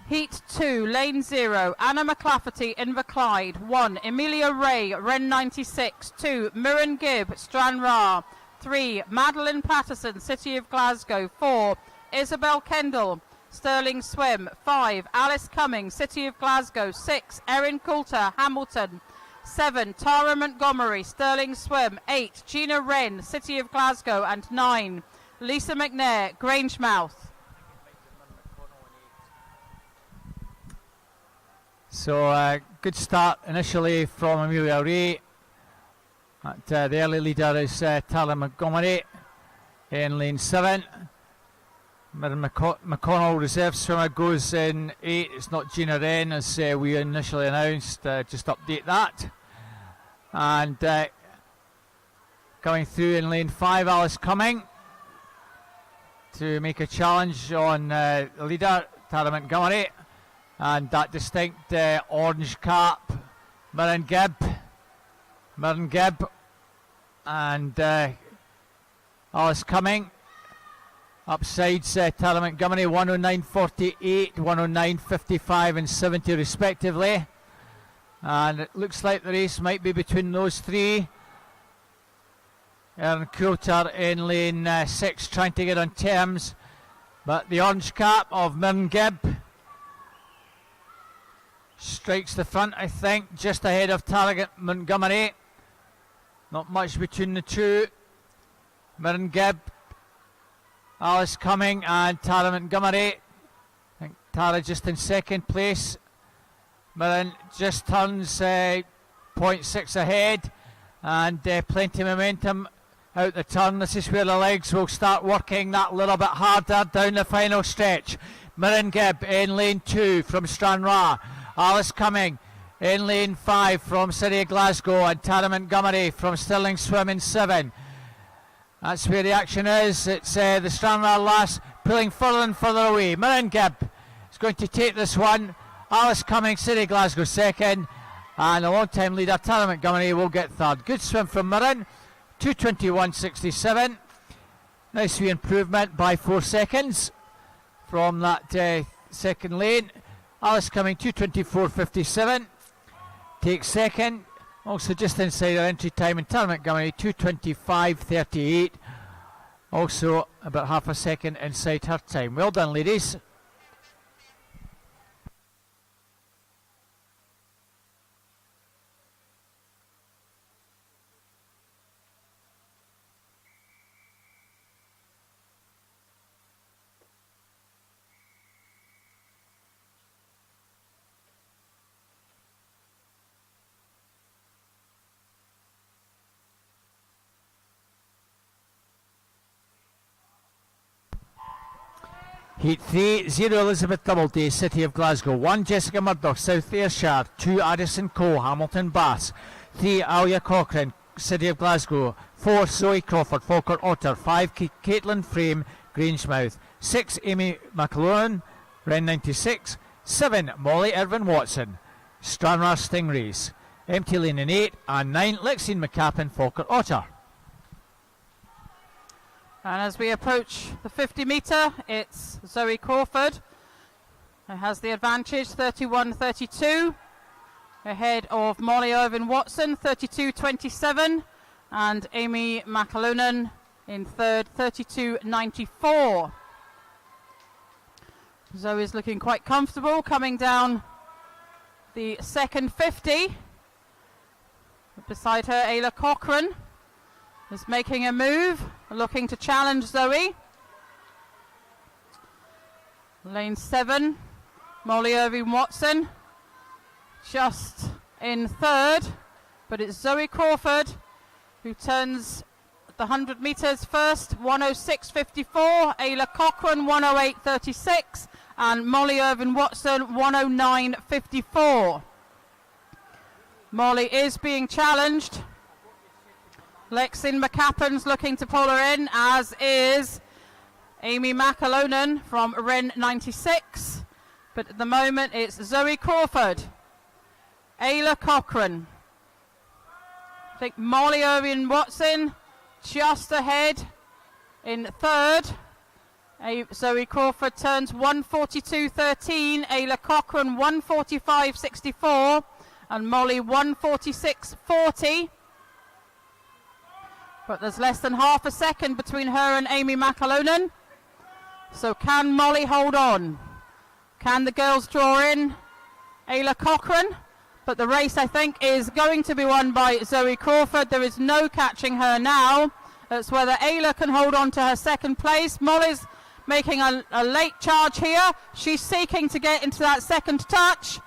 Heat 2, lane 0, Anna McLafferty, Inverclyde. 1, Emilia Ray, Ren 96. 2, Mirren Gibb, Stranraer. 3, Madeline Patterson, City of Glasgow. 4, Isabel Kendall, Stirling Swim. 5, Alice Cumming, City of Glasgow. 6, Erin Coulter, Hamilton. 7, Tara Montgomery, Stirling Swim. 8, Gina Wren, City of Glasgow. And 9, Lisa McNair, Grangemouth. So good start initially from Amelia Ray. The early leader is Tara Montgomery in lane 7. Mirren McConnell, reserve swimmer, goes in 8. It's not Gina Wren as we initially announced. Just update that. And coming through in lane 5, Alice Cumming to make a challenge on the leader, Tara Montgomery. And that distinct orange cap, Mirren Gibb, and Alice Cumming. Upsides Tara Montgomery, 109.48, 109.55 and 70 respectively. And it looks like the race might be between those three. Erin Coulter in lane 6 trying to get on terms. But the orange cap of Mirren Gibb strikes the front, I think, just ahead of Tara Montgomery. Not much between the two. Mirren Gibb, Alice Cumming and Tara Montgomery. I think Tara just in second place. Mirren just turns 0.6 ahead and plenty of momentum out the turn. This is where the legs will start working that little bit harder down the final stretch. Mirren Gibb in lane 2 from Stranraer. Alice Cumming in lane 5 from City of Glasgow, and Tara Montgomery from Stirling Swim in 7. That's where the action is. It's the Stranraer lass pulling further and further away. Mirren Gibb is going to take this one. Alice Cumming, City of Glasgow second, and a long time leader Tara Montgomery will get third. Good swim from Mirren, 2:21.67. Nice wee improvement by 4 seconds from that second lane. Alice Cumming 2:24.57 takes second, also just inside her entry time, and Tara Montgomery 2:25.38, also about half a second inside her time. Well done, ladies. Heat 3, 0 Elizabeth Doubleday, City of Glasgow, 1 Jessica Murdoch, South Ayrshire, 2 Addison Cole, Hamilton Bass, 3 Alia Cochrane, City of Glasgow, 4 Zoe Crawford, Falkirk Otter, 5 Caitlin Frame, Grangemouth, 6 Amy McAloon, Ren 96, 7 Molly Irvin Watson, Stranraer Stingrays, Empty Lane in 8, and 9 Lexine McCappin, Falkirk Otter. And as we approach the 50 metre, it's Zoe Crawford who has the advantage, 31.32, ahead of Molly Irvin Watson, 32.27, and Amy McAloonan in third, 32.94. Zoe's looking quite comfortable coming down the second 50. Beside her, Ayla Cochrane is making a move, looking to challenge Zoe. Lane 7, Molly Irving Watson just in third, but it's Zoe Crawford who turns the 100 metres first, 106.54, Ayla Cochrane 108.36, and Molly Irvin Watson 109.54. Molly is being challenged. Lexine McCappin's looking to pull her in, as is Amy McAloonan from Ren 96. But at the moment it's Zoe Crawford, Ayla Cochrane. I think Molly Irvin Watson just ahead in third. Zoe Crawford turns 142.13, Ayla Cochrane 145.64, and Molly 146.40. But there's less than half a second between her and Amy McAloonan. So can Molly hold on? Can the girls draw in Ayla Cochrane? But the race, I think, is going to be won by Zoe Crawford. There is no catching her now. It's whether Ayla can hold on to her second place. Molly's making a late charge here. She's seeking to get into that second touch.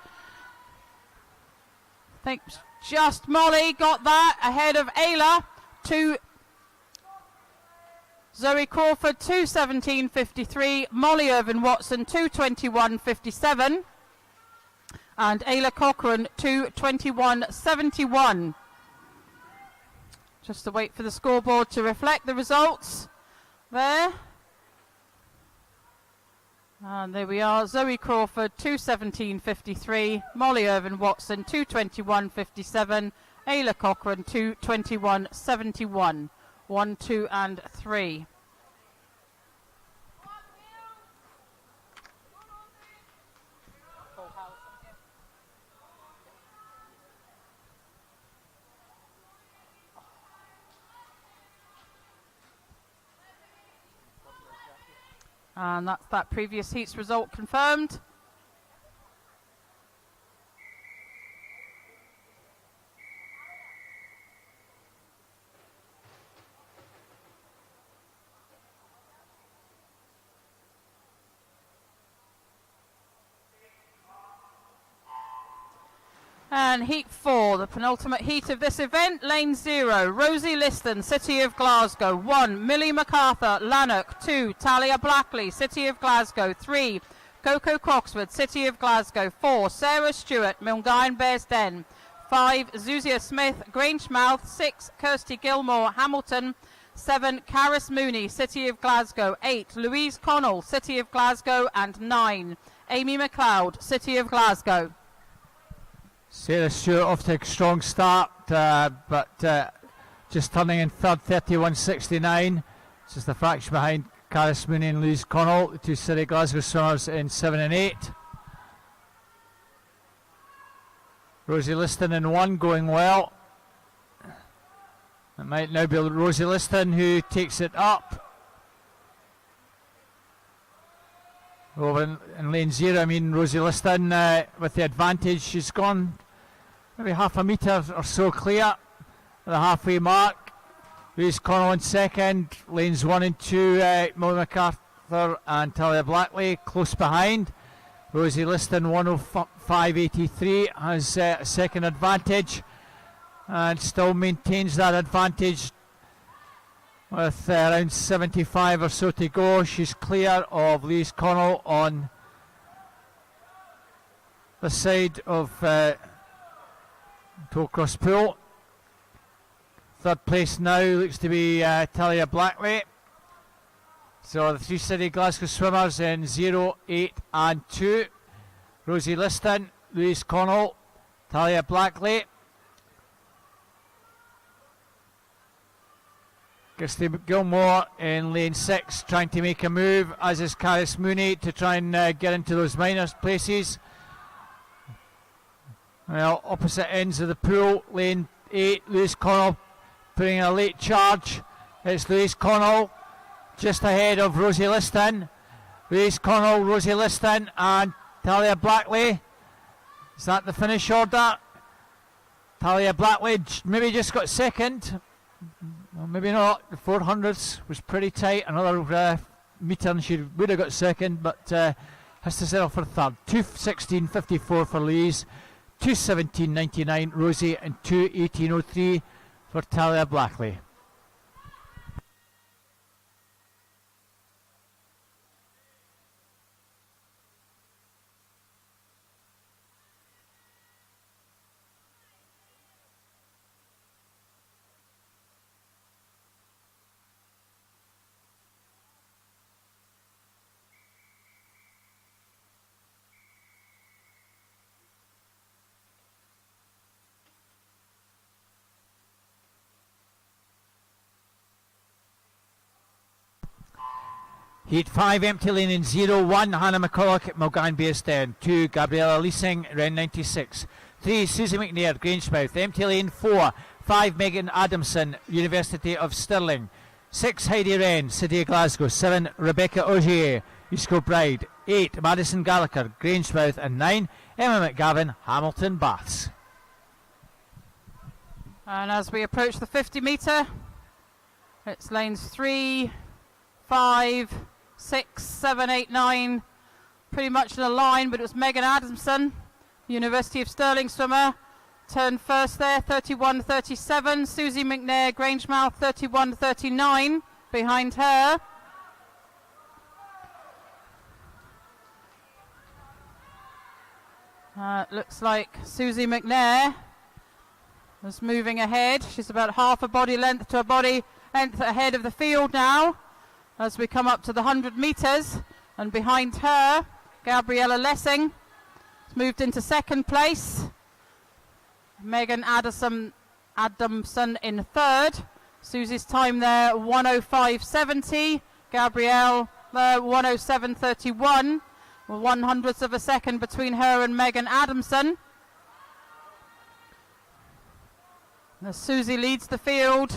I think just Molly got that ahead of Ayla. To Zoe Crawford 2:17.53, Molly Irvin-Watson 2:21.57, and Ayla Cochrane 2:21.71. Just to wait for the scoreboard to reflect the results there. And there we are, Zoe Crawford 2:17.53, Molly Irvin-Watson 2:21.57, Ayla Cochrane 2:21.71, 1, 2 and 3. And that's that previous heat's result confirmed. And heat 4, the penultimate heat of this event, lane 0, Rosie Liston, City of Glasgow, 1, Millie MacArthur, Lanark, 2, Talia Blackley, City of Glasgow, 3, Coco Croxford, City of Glasgow, 4, Sarah Stewart, Milngavin Bearsden, 5, Zuzia Smith, Grangemouth, 6, Kirsty Gilmore, Hamilton, 7, Caris Mooney, City of Glasgow, 8, Louise Connell, City of Glasgow, and 9, Amy McLeod, City of Glasgow. Sarah Stewart off to a strong start, but just turning in third, 31.69. Just a fraction behind Caris Mooney and Louise Connell, the two City Glasgow swimmers in 7 and 8. Rosie Liston in 1, going well. It might now be Rosie Liston who takes it up. Over in lane 0, I mean Rosie Liston with the advantage. She's gone maybe half a metre or so clear at the halfway mark. Louise Connell in second, lanes 1 and 2, Molly MacArthur and Talia Blackley close behind. Rosie Liston 1:05.83 has a second advantage and still maintains that advantage with around 75 or so to go. She's clear of Louise Connell on the side of Tollcross Pool. Third place now looks to be Talia Blackley. So the three City Glasgow swimmers in 0, 8 and 2. Rosie Liston, Louise Connell, Talia Blackley. Kirsty Gilmore in lane 6 trying to make a move, as is Caris Mooney, to try and get into those minor places. Well, opposite ends of the pool, lane 8, Louise Connell putting a late charge. It's Louise Connell just ahead of Rosie Liston. Louise Connell, Rosie Liston and Talia Blackley. Is that the finish order? Talia Blackley maybe just got second. Well, maybe not. The 400s was pretty tight. Another metre and she would have got second, but has to settle for third. 2:16.54 for Louise, 2:17.99 Rosie, and 2:18.03 for Talia Blackley. Heat 5, empty lane in 0, 1, Hannah McCulloch at Milngavin Bearsden, 2, Gabriella Leasing, Ren 96, 3, Susie McNair, Grangemouth, empty lane 4, 5, Megan Adamson, University of Stirling, 6, Heidi Wren, City of Glasgow, 7, Rebecca Ogier, East Kilbride, 8, Madison Gallagher, Grangemouth, and 9, Emma McGavin, Hamilton Baths. And as we approach the 50 metre, It's lanes 3, 5, 6, 7, 8, 9, pretty much in a line, but it was Megan Adamson, University of Stirling swimmer, turned first there, 31.37. Susie McNair, Grangemouth, 31.39 behind her. Looks like Susie McNair is moving ahead. She's about half a body length to a body length ahead of the field now as we come up to the 100 metres. And behind her, Gabriella Lessing has moved into second place. Megan Adamson in third. Susie's time there, 1:05.70. Gabrielle 1:07.31. 1/100th of a second between her and Megan Adamson. As Susie leads the field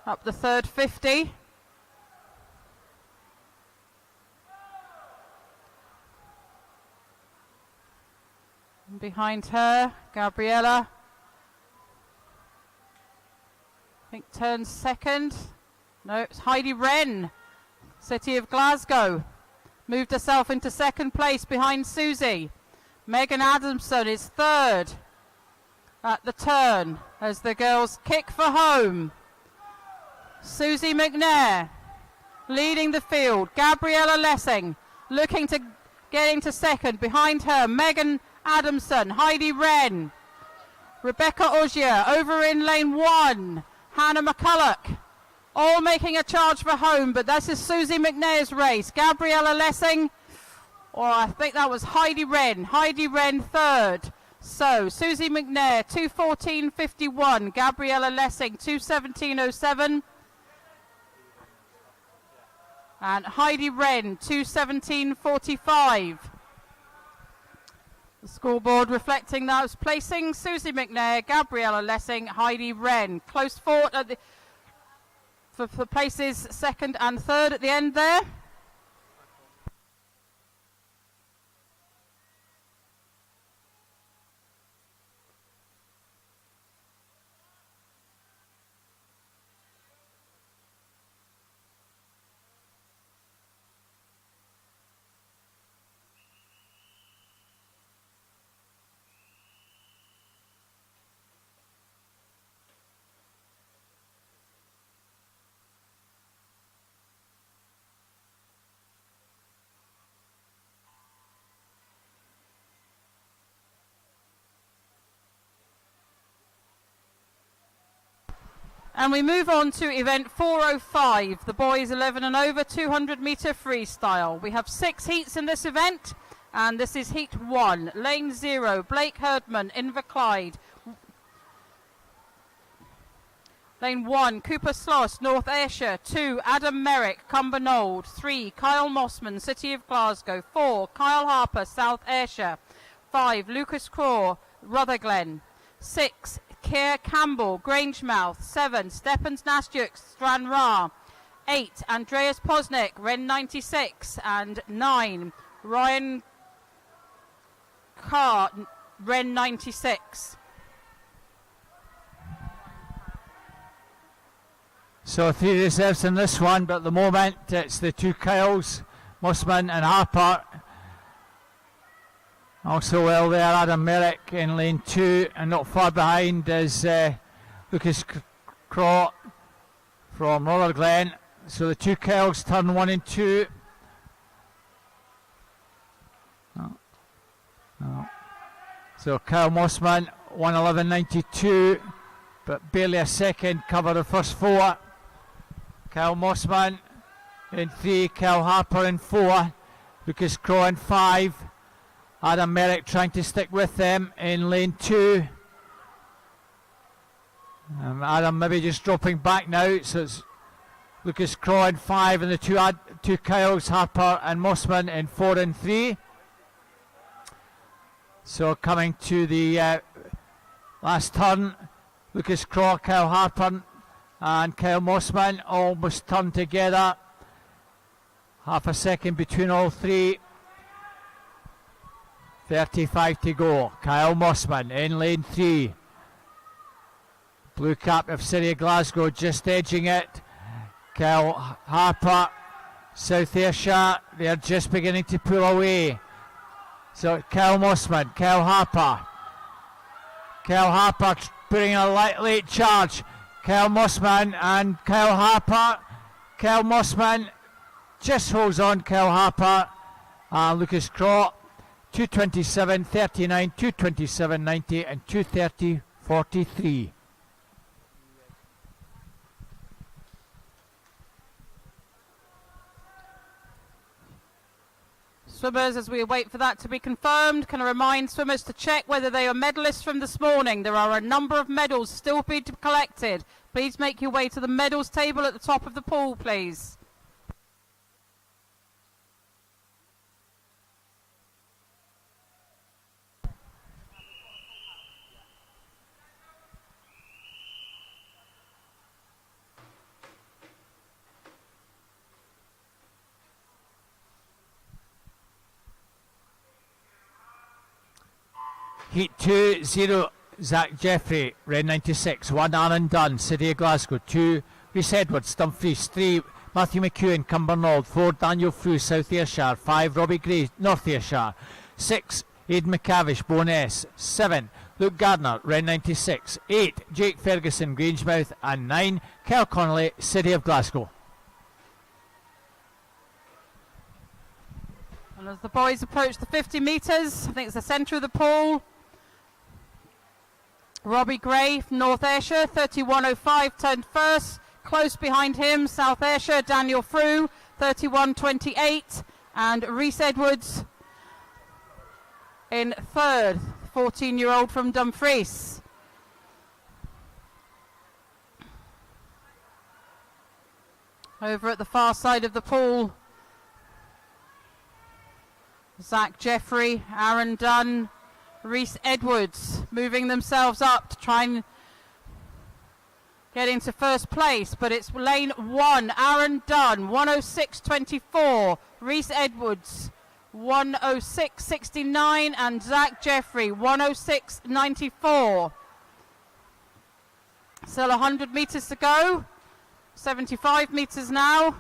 up the third 50. And behind her, Gabriella, I think turns second. No, it's Heidi Wren, City of Glasgow. Moved herself into second place behind Susie. Megan Adamson is third at the turn as the girls kick for home. Susie McNair leading the field. Gabriella Lessing looking to get into second. Behind her, Megan Adamson, Heidi Wren, Rebecca Ogier over in lane 1. Hannah McCulloch, all making a charge for home, but this is Susie McNair's race. Gabriella Lessing, or I think that was Heidi Wren. Heidi Wren third. So Susie McNair 2:14.51, Gabriella Lessing 2:17.07, and Heidi Wren 2:17.45. The scoreboard reflecting those placing: Susie McNair, Gabriella Lessing, Heidi Wren. Close fought at the for places second and third at the end there. And we move on to event 405, the boys 11 and over 200 metre freestyle. We have 6 heats in this event, and this is heat 1. Lane 0, Blake Herdman, Inverclyde. Lane 1, Cooper Sloss, North Ayrshire. 2, Adam Merrick, Cumbernauld. 3, Kyle Mossman, City of Glasgow. 4, Kyle Harper, South Ayrshire. 5, Lucas Craw, Rutherglen. 6, Keir Campbell, Grangemouth. 7, Stepans Nastjuk, Stranraer. 8, Andreas Posnick, Ren 96. And 9, Ryan Carr, Ren 96. So 3 reserves in this one, but at the moment it's the 2 Kyles, Mossman and Harper. Also well there, Adam Merrick in lane 2, and not far behind is Lucas Craw from Rotherglen. So the 2 Kyles turn 1 and 2. So Kyle Mossman 1:11.92, but barely a second cover the first 4. Kyle Mossman in 3, Kyle Harper in 4, Lucas Craw in 5. Adam Merrick trying to stick with them in lane 2. Adam maybe just dropping back now, so it's Lucas Craw in 5 and the 2 Kyles, Harper and Mossman in 4 and 3. So coming to the last turn, Lucas Craw, Kyle Harper and Kyle Mossman almost turned together. Half a second between all 3. 35 to go. Kyle Mossman in lane 3. Blue cap of City of Glasgow just edging it. Kyle Harper, South Ayrshire, they're just beginning to pull away. So Kyle Mossman, Kyle Harper putting a late charge. Kyle Mossman and Kyle Harper. Kyle Mossman just holds on. Kyle Harper and Lucas Craw, 2:27.39, 2:27.90 and 2:30.43. Swimmers, as we wait for that to be confirmed, can I remind swimmers to check whether they are medalists from this morning. There are a number of medals still being collected. Please make your way to the medals table at the top of the pool, please. Heat 2-0, Zach Jeffrey, Red 96. 1, Aaron Dunn, City of Glasgow. 2, Rhys Edwards, Dumfries. 3, Matthew McEwen, Cumbernauld. 4, Daniel Frew, South Ayrshire. 5, Robbie Gray, North Ayrshire. 6, Aidan McCavish, Bo'ness. 7, Luke Gardner, Red 96. 8, Jake Ferguson, Grangemouth. And 9, Kel Connolly, City of Glasgow. And as the boys approach the 50 metres, I think it's the centre of the pool. Robbie Gray from North Ayrshire, 31.05, turned first. Close behind him, South Ayrshire, Daniel Frew, 31.28. And Rhys Edwards in third, 14-year-old from Dumfries. Over at the far side of the pool, Zach Jeffrey, Aaron Dunn, Rhys Edwards moving themselves up to try and get into first place, but it's lane 1, Aaron Dunn, 1:06.24, Rhys Edwards, 1:06.69, and Zach Jeffrey, 1:06.94. Still 100 metres to go, 75 metres now.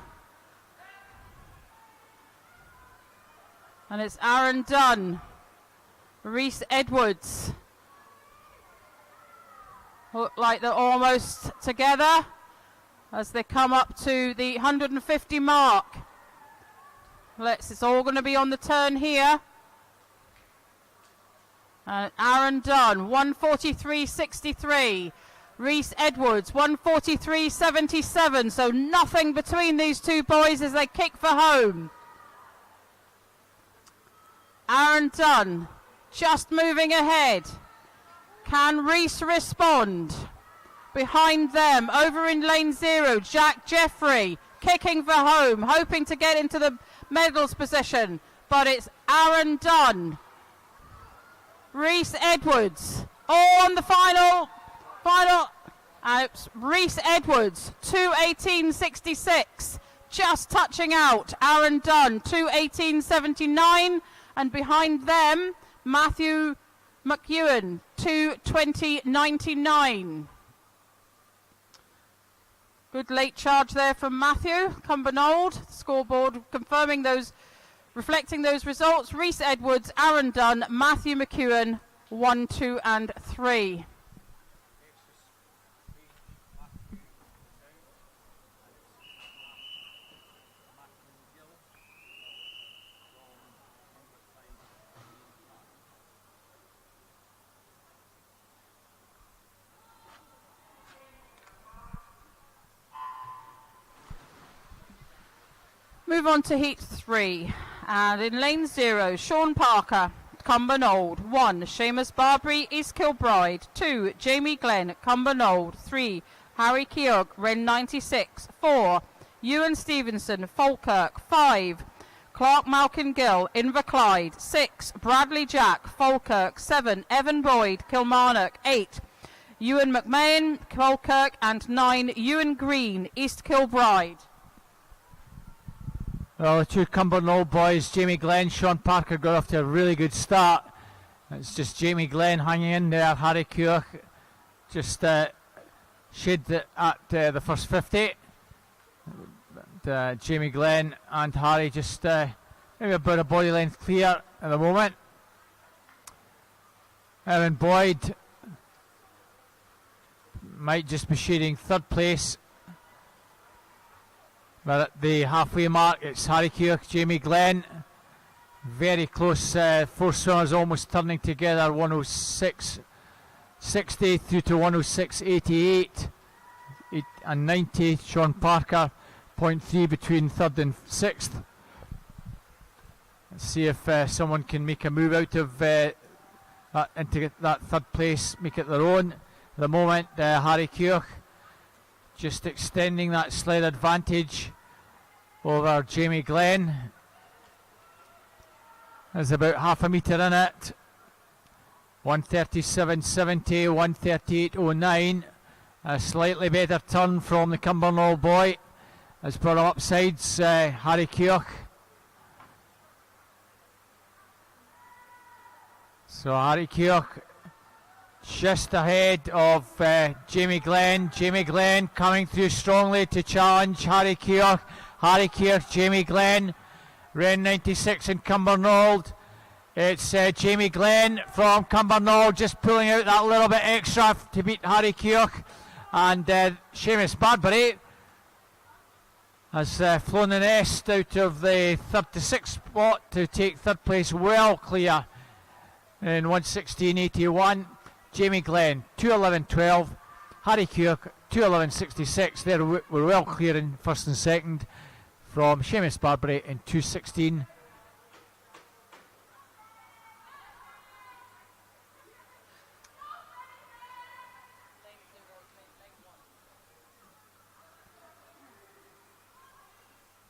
And it's Aaron Dunn, Rhys Edwards. Look like they're almost together as they come up to the 150 mark. It's all going to be on the turn here. Aaron Dunn, 1:43.63. Rhys Edwards, 1:43.77. So nothing between these two boys as they kick for home. Aaron Dunn just moving ahead. Can Rhys respond? Behind them, over in lane 0, Jack Jeffrey kicking for home, hoping to get into the medals position. But it's Aaron Dunn, Rhys Edwards, all on the final. It's Rhys Edwards, 2:18.66, just touching out. Aaron Dunn, 2:18.79. And behind them, Matthew McEwen, 2:20.99. Good late charge there from Matthew. Cumbernauld, scoreboard confirming those, reflecting those results. Rhys Edwards, Aaron Dunn, Matthew McEwen, 1, 2 and 3. Move on to heat 3, and in lane 0, Sean Parker, Cumbernauld. 1, Seamus Barbary, East Kilbride. 2, Jamie Glenn, Cumbernauld. 3, Harry Keogh, Ren 96. 4, Ewan Stevenson, Falkirk. 5, Clark Malkin Gill, Inverclyde. 6, Bradley Jack, Falkirk. 7, Evan Boyd, Kilmarnock. 8, Ewan McMahon, Falkirk. And 9, Ewan Green, East Kilbride. Well, the two Cumbernauld boys, Jamie Glenn, Sean Parker, got off to a really good start. It's just Jamie Glenn hanging in there. Harry Keogh just shade at the first 50. Jamie Glenn and Harry just maybe about a body length clear at the moment. Aaron Boyd might just be shading third place. But at the halfway mark, it's Harry Keogh, Jamie Glenn. Very close, four swimmers almost turning together. 106.60 through to 106.88 and 90. Sean Parker, 0.3 between third and sixth. Let's see if someone can make a move out of that into that third place, make it their own. At the moment, Harry Keogh just extending that slight advantage over Jamie Glenn. There's about half a metre in it. 137.70, 138.09. A slightly better turn from the Cumbernauld boy. Has brought him upsides, Harry Keogh. So Harry Keogh just ahead of Jamie Glenn. Jamie Glenn coming through strongly to challenge Harry Keogh. Harry Keogh, Jamie Glenn. Ren 96 in Cumbernauld. It's Jamie Glenn from Cumbernauld just pulling out that little bit extra to beat Harry Keogh. And Seamus Bradbury has flown the nest out of the 36th spot to take third place well clear in 116.81. Jamie Glenn 2:11.12. Harry Keogh 2:11.66. They were well clear in first and second from Seamus Bradbury in 2:16.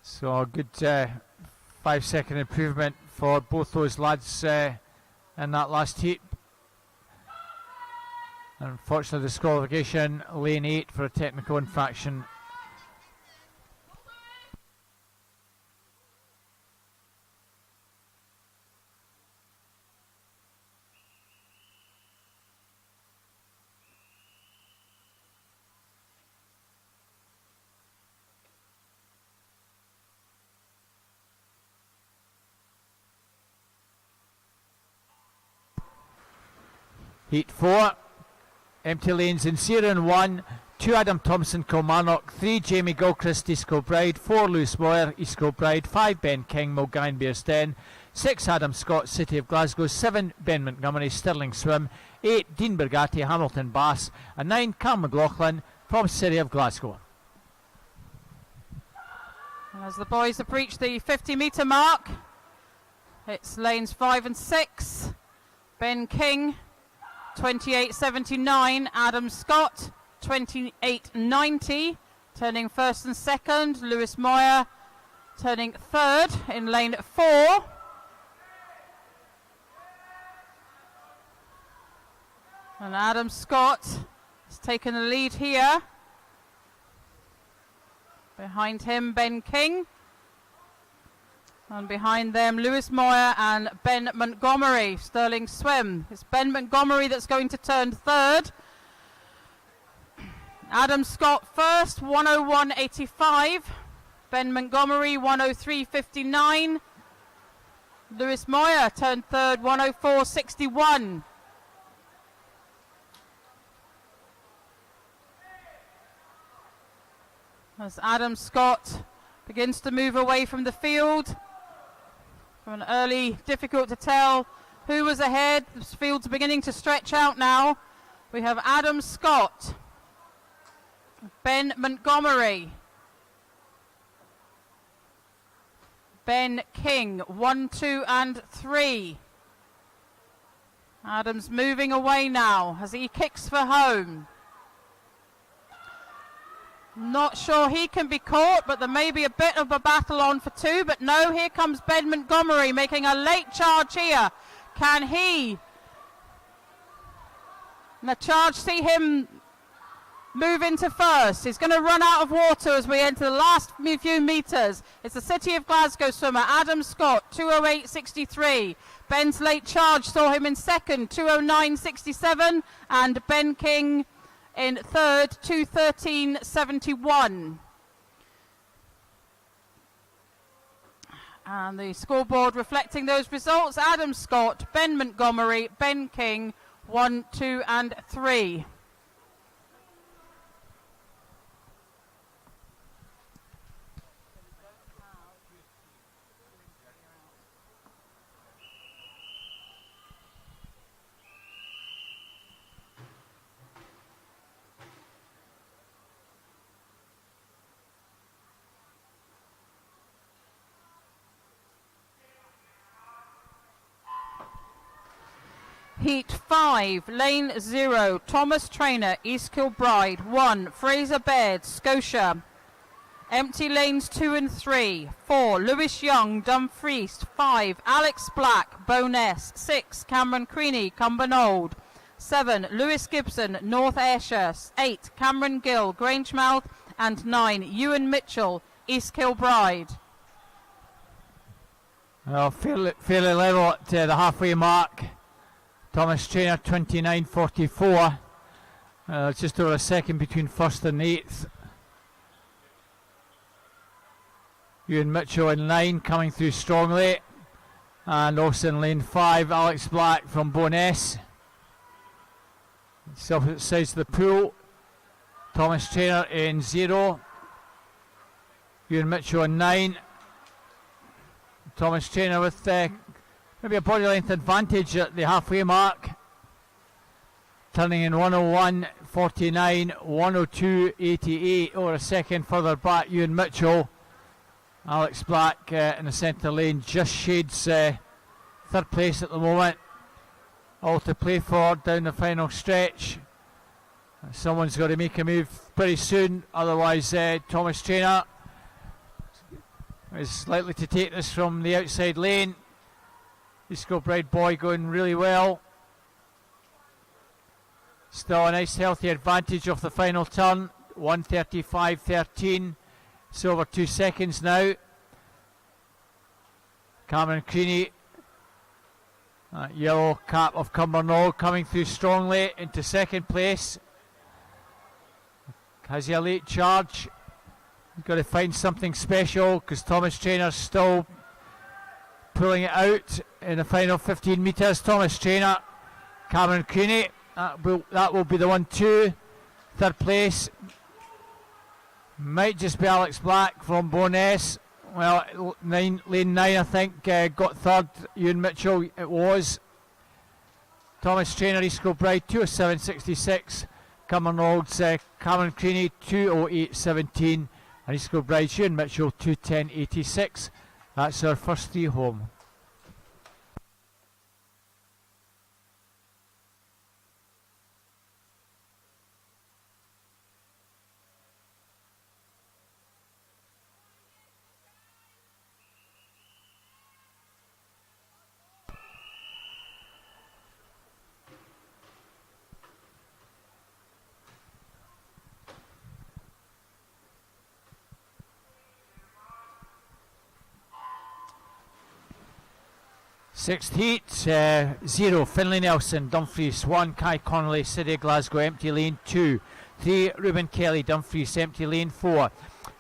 So a good 5-second improvement for both those lads in that last heat. Unfortunately, disqualification, lane 8 for a technical infraction. Heat 4, empty lanes in Sierra in 1, 2 Adam Thompson, Kilmarnock, 3 Jamie Gilchrist, East Kilbride, 4 Lewis Moyer, East Kilbride, 5 Ben King, Mulgine Bearsten, 6 Adam Scott, City of Glasgow, 7 Ben Montgomery, Stirling Swim, 8 Dean Bergatti, Hamilton Bass, and 9 Cam McLaughlin from City of Glasgow. As the boys have reached the 50-metre mark, it's lanes 5 and 6. Ben King 28.79, Adam Scott 28.90, turning first and second. Lewis Moyer turning third in lane 4. And Adam Scott has taken the lead here. Behind him, Ben King. And behind them, Lewis Moyer and Ben Montgomery, Stirling Swim. It's Ben Montgomery that's going to turn third. Adam Scott first, 101.85. Ben Montgomery, 103.59. Lewis Moyer turned third, 104.61. As Adam Scott begins to move away from the field. From an early, difficult to tell who was ahead. The field's beginning to stretch out now. We have Adam Scott, Ben Montgomery, Ben King, 1, 2 and 3. Adam's moving away now as he kicks for home. Not sure he can be caught, but there may be a bit of a battle on for 2. But no, here comes Ben Montgomery making a late charge here. Can he? And the charge, see him move into first. He's going to run out of water as we enter the last few metres. It's the City of Glasgow swimmer, Adam Scott, 2:08.63. Ben's late charge saw him in second, 2:09.67. And Ben King in third, 2:13.71. And the scoreboard reflecting those results: Adam Scott, Ben Montgomery, Ben King, 1, 2 and 3. Heat 5, Lane 0, Thomas Traynor, East Kilbride. 1, Fraser Baird, Scotia. Empty lanes 2 and 3. 4, Lewis Young, Dumfries. 5, Alex Black, Bowness. 6, Cameron Creaney, Cumbernauld. 7, Lewis Gibson, North Ayrshire. 8, Cameron Gill, Grangemouth. And 9, Ewan Mitchell, East Kilbride. Well, fairly level at the halfway mark. Thomas Traynor 29.44. Just over a second between first and eighth. Ewan Mitchell in 9, coming through strongly. And also in lane 5, Alex Black from Bowness. Opposite sides of the pool. Thomas Traynor in 0. Ewan Mitchell in 9. Thomas Traynor with maybe a body length advantage at the halfway mark. Turning in 101.49, 102.88 over a second further back. Ewan Mitchell. Alex Black in the centre lane just shades third place at the moment. All to play for down the final stretch. Someone's got to make a move pretty soon, otherwise Thomas Traynor is likely to take this from the outside lane. East Kilbride boy going really well. Still a nice healthy advantage off the final turn. 1:35.13. It's over 2 seconds now. Cameron Creaney, yellow cap of Cumbernauld, coming through strongly into second place. Has he a late charge? He's got to find something special because Thomas Traynor's still pulling it out in the final 15 metres. Thomas Traynor, Cameron Creaney, that will be the 1-2. Third place might just be Alex Black from Bowness. Well, lane 9 I think got third. Ewan Mitchell it was. Thomas Traynor, East Kilbride 2:07.66. Cumbernauld, Cameron Creaney 2:08.17. And East Kilbride, Ewan Mitchell 2:10.86. That's our first three home. Sixth heat, 0, Finlay Nelson, Dumfries. 1, Kai Connolly, City of Glasgow, empty lane 2. 3, Reuben Kelly, Dumfries, empty lane 4.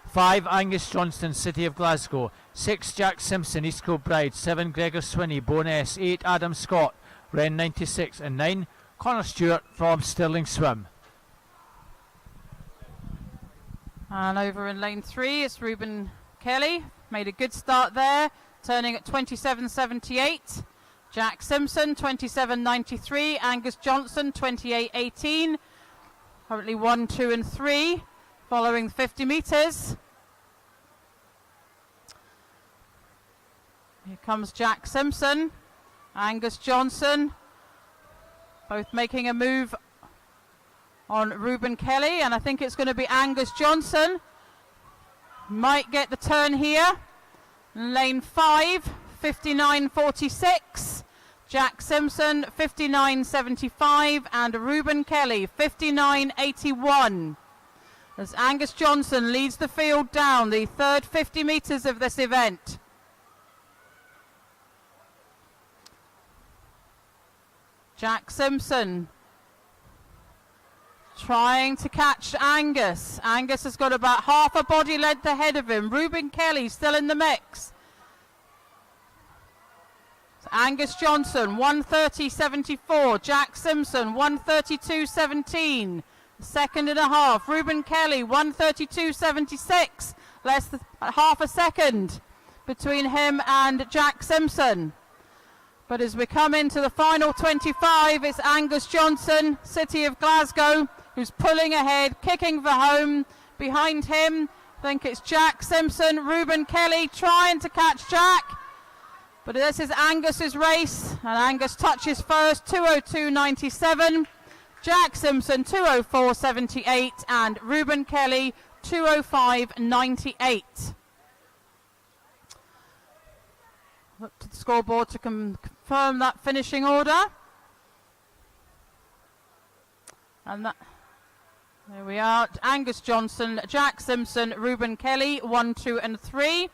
5, Angus Johnston, City of Glasgow. 6, Jack Simpson, East Kilbride. 7, Gregor Swinney, Bowness. 8, Adam Scott, Wren 96. And 9, Connor Stewart from Stirling Swim. And over in lane 3, it's Reuben Kelly. Made a good start there. Turning at 27.78. Jack Simpson 27.93. Angus Johnson 28.18. Currently 1, 2 and 3 following 50 metres. Here comes Jack Simpson, Angus Johnson, both making a move on Reuben Kelly, and I think it's going to be Angus Johnson. Might get the turn here. Lane 5, 59.46. Jack Simpson, 59.75. And Reuben Kelly, 59.81. As Angus Johnson leads the field down the third 50 metres of this event. Jack Simpson trying to catch Angus. Angus has got about half a body length ahead of him. Ruben Kelly still in the mix. So Angus Johnson, 1:30.74. Jack Simpson, 1:32.17. Second and a half. Ruben Kelly, 1:32.76. Less than half a second between him and Jack Simpson. But as we come into the final 25, it's Angus Johnson, City of Glasgow, who's pulling ahead, kicking for home. Behind him, I think it's Jack Simpson. Ruben Kelly trying to catch Jack. But this is Angus's race, and Angus touches first, 2:02.97. Jack Simpson, 2:04.78, and Ruben Kelly, 2:05.98. Look to the scoreboard to confirm that finishing order. And that, there we are. Angus Johnson, Jack Simpson, Ruben Kelly, 1, 2 and 3.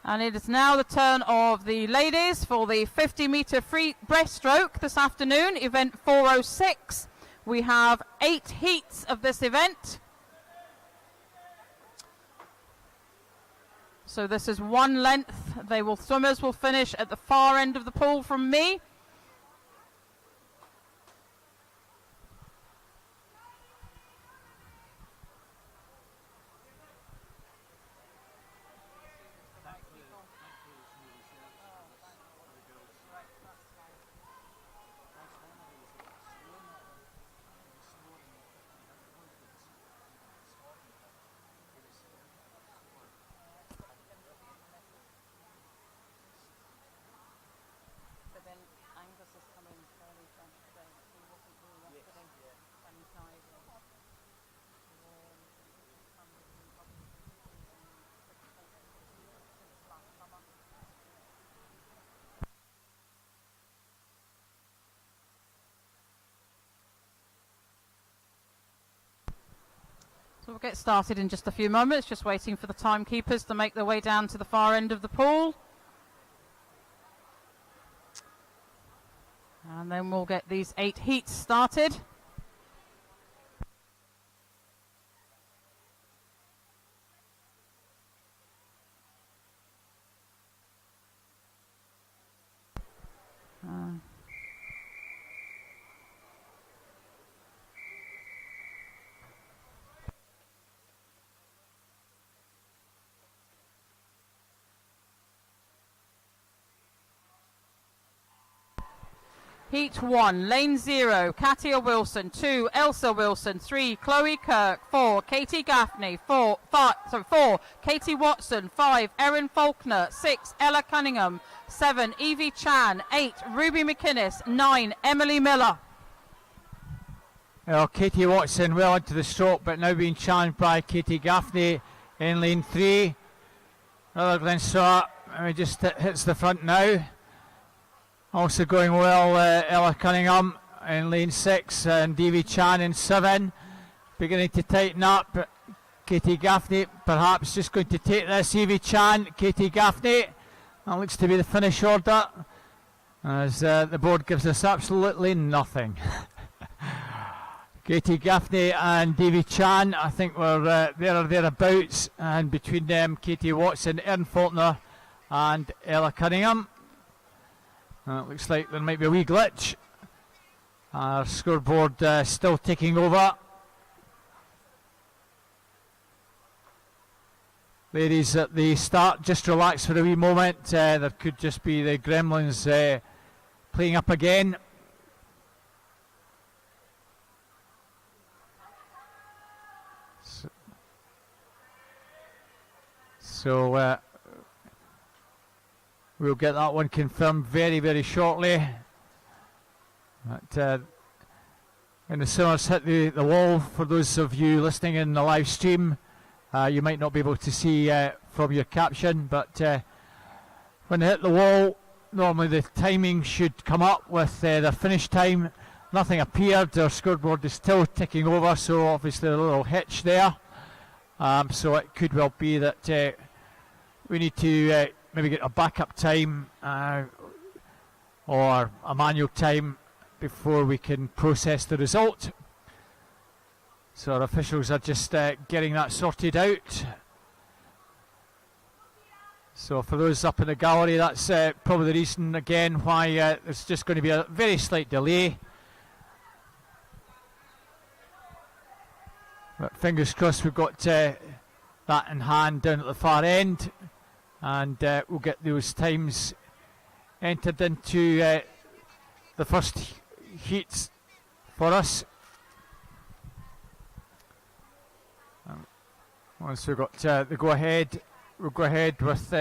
And it is now the turn of the ladies for the 50-metre free breaststroke this afternoon, event 406. We have 8 heats of this event. So this is one length. Swimmers will finish at the far end of the pool from me. We'll get started in just a few moments, just waiting for the timekeepers to make their way down to the far end of the pool. And then we'll get these 8 heats started. Heat 1, lane 0, Katia Wilson. 2, Elsa Wilson. 3, Chloe Kirk. 4, Katie Gaffney. 4, Katie Watson. 5, Erin Faulkner. 6, Ella Cunningham. 7, Evie Chan. 8, Ruby McInnes. 9, Emily Miller. Well, Katie Watson well into the stroke, but now being challenged by Katie Gaffney in lane 3. Another Glensaw, just hits the front now. Also going well, Ella Cunningham in lane 6 and Davy Chan in 7. Beginning to tighten up. Katie Gaffney perhaps just going to take this. Evie Chan, Katie Gaffney. That looks to be the finish order, as the board gives us absolutely nothing. Katie Gaffney and Davy Chan, I think we're there or thereabouts, and between them Katie Watson, Erin Faulkner and Ella Cunningham. It looks like there might be a wee glitch. Our scoreboard still ticking over. Ladies at the start, just relax for a wee moment. There could just be the gremlins playing up again. So we'll get that one confirmed very, very shortly. But when the swimmers hit the wall, for those of you listening in the live stream, you might not be able to see from your caption, but when they hit the wall, normally the timing should come up with their finish time. Nothing appeared. Our scoreboard is still ticking over, so obviously a little hitch there. So it could well be that we need to maybe get a backup time or a manual time before we can process the result. So our officials are just getting that sorted out. So for those up in the gallery, that's probably the reason again why there's just going to be a very slight delay. But fingers crossed we've got that in hand down at the far end, and we'll get those times entered into the first heats for us. Once we've got the go-ahead, we'll go ahead with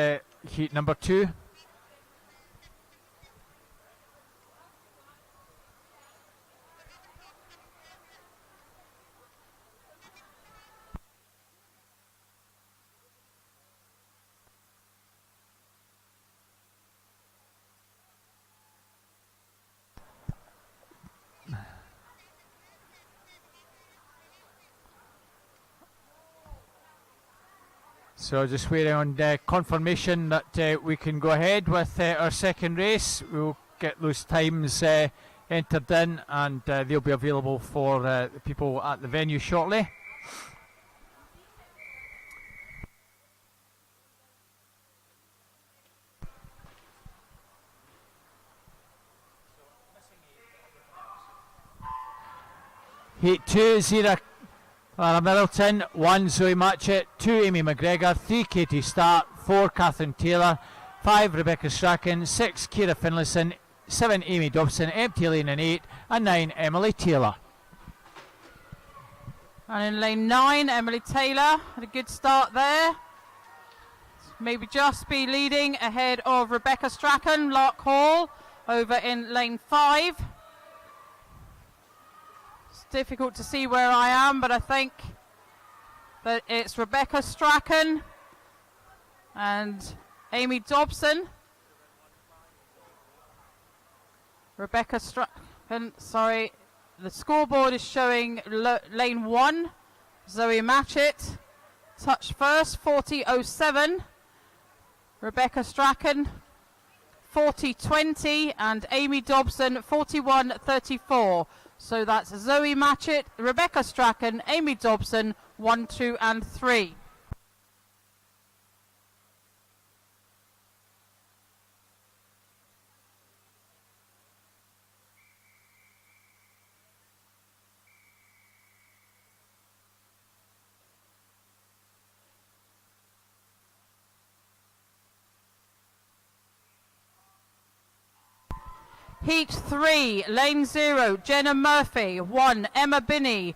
heat number 2. So just waiting on confirmation that we can go ahead with our second race. We'll get those times entered in, and they'll be available for the people at the venue shortly. Heat 2, 0 Clara Middleton, 1 Zoe Matchett, 2 Amy McGregor, 3 Katie Stark, 4 Catherine Taylor, 5 Rebecca Strachan, 6 Ciara Finlayson, 7 Amy Dobson, empty lane in 8, and 9 Emily Taylor. And in lane 9, Emily Taylor had a good start there. Maybe just be leading ahead of Rebecca Strachan, Lark Hall, over in lane 5. Difficult to see where I am, but I think that it's Rebecca Strachan and Amy Dobson. Rebecca Strachan, sorry, the scoreboard is showing lane 1, Zoe Matchett, touch first, 40.07. Rebecca Strachan, 40.20, and Amy Dobson, 41.34. So that's Zoe Matchett, Rebecca Strachan, Amy Dobson, 1, 2, and 3. Heat 3, lane 0, Jenna Murphy, 1, Emma Binney,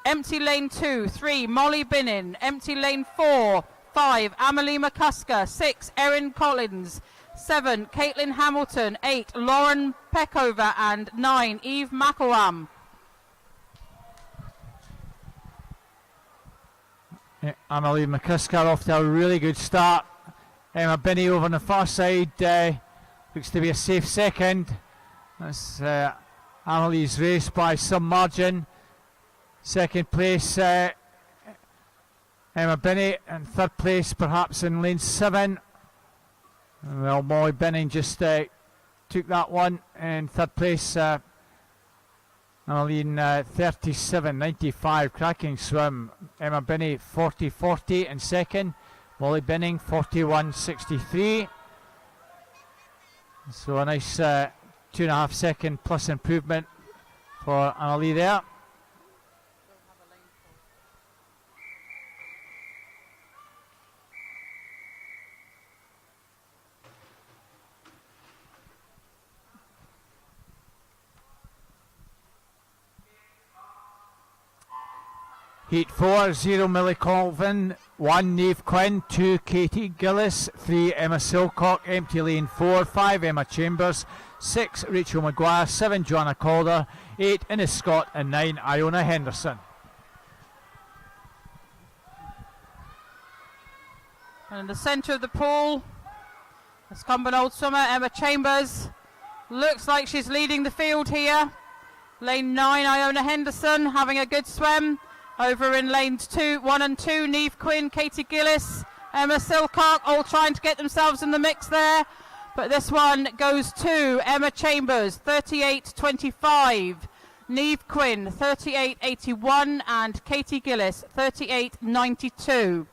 empty lane 2, 3, Molly Binnin, empty lane 4, 5, Amelie McCusker, 6, Erin Collins, 7, Caitlin Hamilton, 8, Lauren Peckover, and 9, Eve McElham. Amelie McCusker off to a really good start. Emma Binney over on the far side. Looks to be a safe second. That's Amelie's race by some margin. Second place, Emma Binney, and third place perhaps in lane 7. Well, Molly Binning just took that one. And third place, Amelie in 37.95, cracking swim. Emma Binney 40.40 in second. Molly Binning 41.63. So a nice 2.5 second plus improvement for Annalie there. Heat 4, 0 Millie Colvin, 1 Neve Quinn, 2 Katie Gillis, 3 Emma Silcock, empty lane 4, 5 Emma Chambers, 6 Rachel Maguire, 7 Joanna Calder, 8 Innes Scott, and 9 Iona Henderson. And in the centre of the pool, it's Cumberland Old Swimmer Emma Chambers. Looks like she's leading the field here. Lane 9, Iona Henderson having a good swim. Over in lanes 1 and 2, Neve Quinn, Katie Gillis, Emma Silcock, all trying to get themselves in the mix there. But this one goes to Emma Chambers, 38.25. Neve Quinn 38.81 and Katie Gillis 38.92.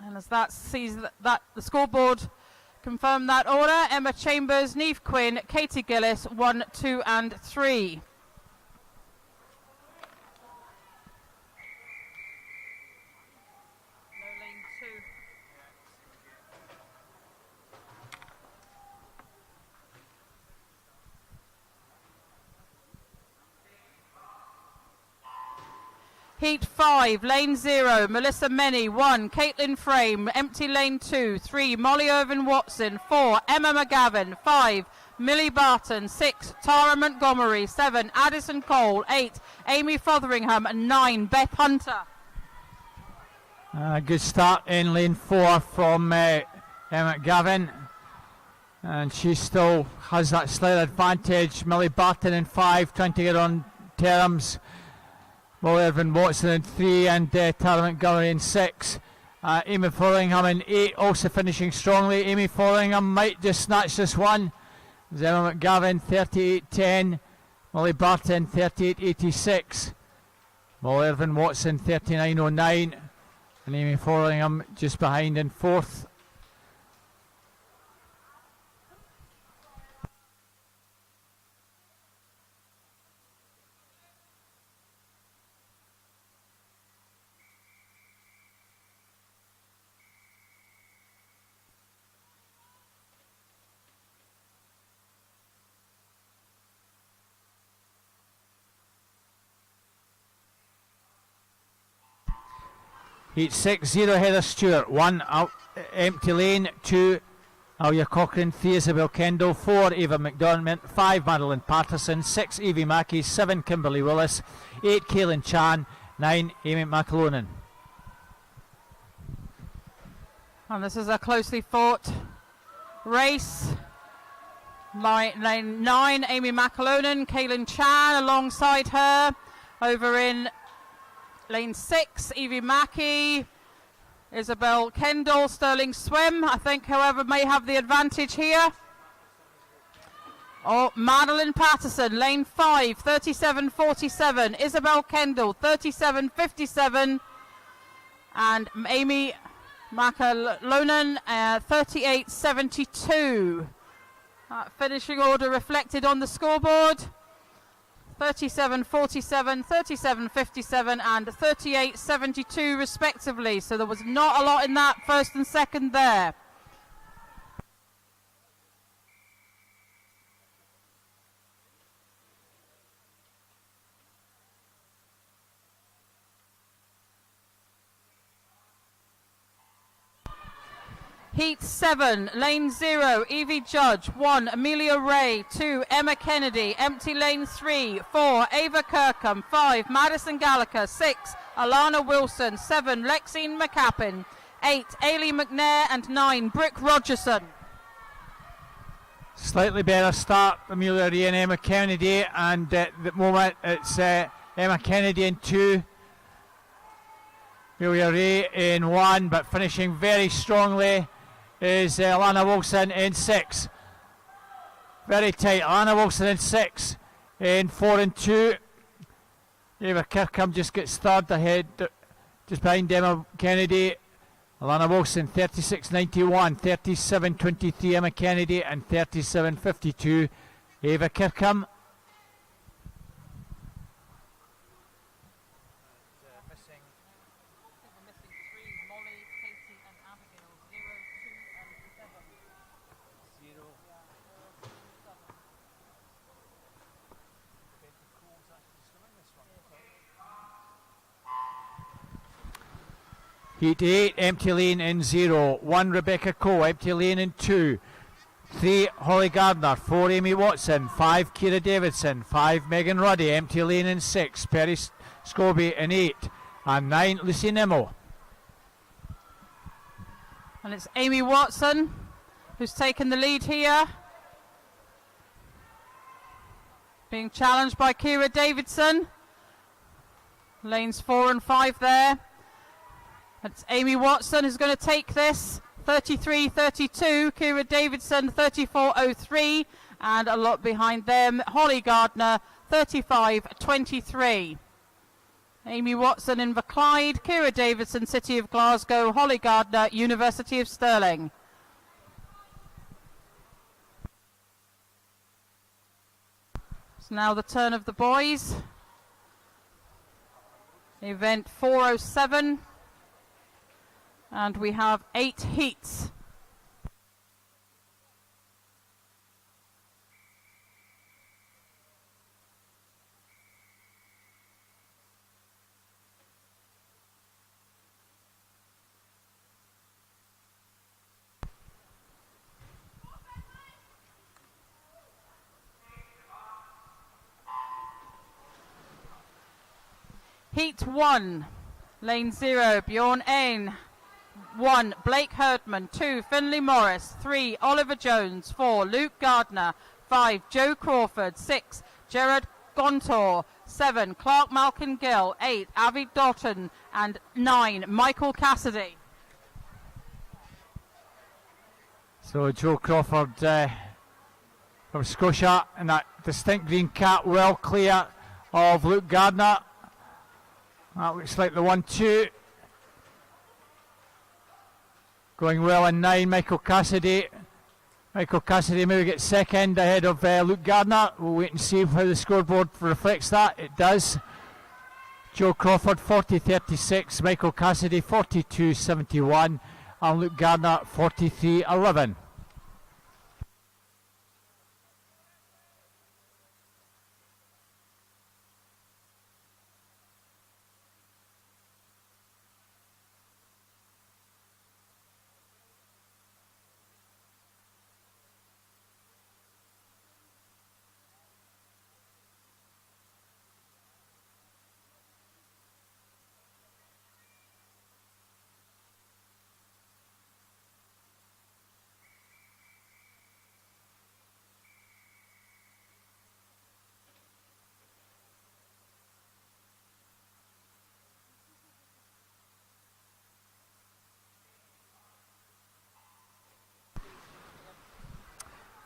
And as that sees that the scoreboard confirm that order, Emma Chambers, Neve Quinn, Katie Gillis 1, 2 and 3. Heat 5, lane 0, Melissa Menny 1, Caitlin Frame, empty lane 2, 3, Molly Irvin Watson, 4, Emma McGavin, 5, Millie Barton, 6, Tara Montgomery, 7, Addison Cole, 8, Amy Fotheringham, and 9, Beth Hunter. Good start in lane 4 from Emma McGavin, and she still has that slight advantage. Millie Barton in 5, trying to get on terms. Molly Irvin Watson in 3 and Tara Montgomery in 6. Amy Fotheringham in 8, also finishing strongly. Amy Fotheringham might just snatch this one. Emma McGavin 38.10, Molly Barton 38.86, Molly Irvin Watson 39.09, and Amy Fotheringham just behind in 4th. Heat 6, 0 Heather Stewart, 1 out, empty lane, 2 Alia Cochrane, 3 Isabel Kendall, 4 Eva McDermott, 5 Madeline Patterson, 6 Evie Mackey, 7 Kimberly Willis, 8 Kaylin Chan, 9 Amy McAlonan. And this is a closely fought race. Lane 9, Amy McAlonan, Kaylin Chan alongside her. Over in lane 6, Evie Mackey, Isabel Kendall, Sterling Swim, I think, however, may have the advantage here. Oh, Madeline Patterson, lane 5, 37.47, Isabel Kendall, 37.57, and Amy McAlonan, 38.72. Finishing order reflected on the scoreboard. 37.47, 37.57 and 38.72 respectively. So there was not a lot in that first and second there. Heat 7, lane 0, Evie Judge, 1, Amelia Ray, 2, Emma Kennedy, empty lane 3, 4, Ava Kirkham, 5, Madison Gallagher, 6, Alana Wilson, 7, Lexine McCappin, 8, Ailey McNair, and 9, Brooke Rogerson. Slightly better start, Amelia Ray and Emma Kennedy, and at the moment it's Emma Kennedy in 2, Amelia Ray in 1, but finishing very strongly is Alana Wilson in 6. Very tight. Alana Wilson in 6. In 4 and 2. Eva Kirkham just gets third ahead, just behind Emma Kennedy. Alana Wilson 36.91, 37.23 Emma Kennedy, and 37.52 Eva Kirkham. Heat 8, empty lane in 0. 1 Rebecca Coe, empty lane in 2. 3 Holly Gardner, 4 Amy Watson, 5 Kira Davidson, 5 Megan Ruddy, empty lane in 6. Perry Scobie in 8. And 9 Lucy Nimmo. And it's Amy Watson who's taken the lead here. Being challenged by Kira Davidson. Lanes 4 and 5 there. It's Amy Watson who's going to take this. 33.32. Kira Davidson 34.03. and a lot behind them. Holly Gardner, 35.23. Amy Watson in the Clyde, Kira Davidson, City of Glasgow, Holly Gardner, University of Stirling. It's now the turn of the boys. Event 407, and we have 8 heats. Heat 1, lane 0, Bjorn Ain. 1, Blake Herdman. 2, Finlay Morris. 3, Oliver Jones. 4, Luke Gardner. 5, Joe Crawford. 6, Gerard Gontor. 7, Clark Malkin Gill. 8, Avi Dalton. And 9, Michael Cassidy. So Joe Crawford from Scotia and that distinct green cap well clear of Luke Gardner. That looks like the 1-2. Going well in 9, Michael Cassidy. Michael Cassidy maybe gets second ahead of Luke Gardner. We'll wait and see how the scoreboard reflects that. It does. Joe Crawford 40.36, Michael Cassidy 42.71, and Luke Gardner 43.11.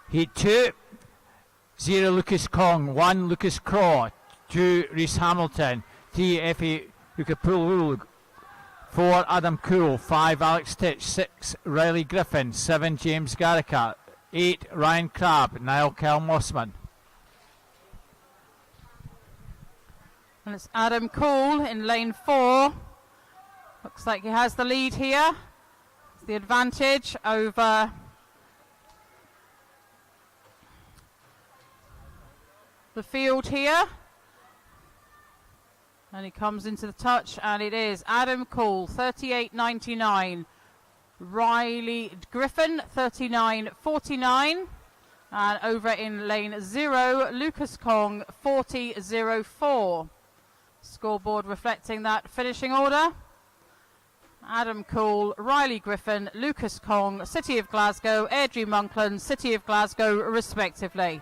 Heat 2, 0 Lucas Kong, 1 Lucas Craw, 2 Rhys Hamilton, 3 Effie Ukapulu, 4 Adam Cool, 5 Alex Titch, 6 Riley Griffin, 7 James Garrica, 8 Ryan Crabb, Niall Kelmossman. And it's Adam Cool in lane 4. Looks like he has the lead here. It's the advantage over the field here, and he comes into the touch, and it is Adam Cole 38.99, Riley Griffin 39.49, and over in lane 0 Lucas Kong 40.04. Scoreboard reflecting that finishing order. Adam Cole, Riley Griffin, Lucas Kong, City of Glasgow, Airdrie Monkland, City of Glasgow respectively.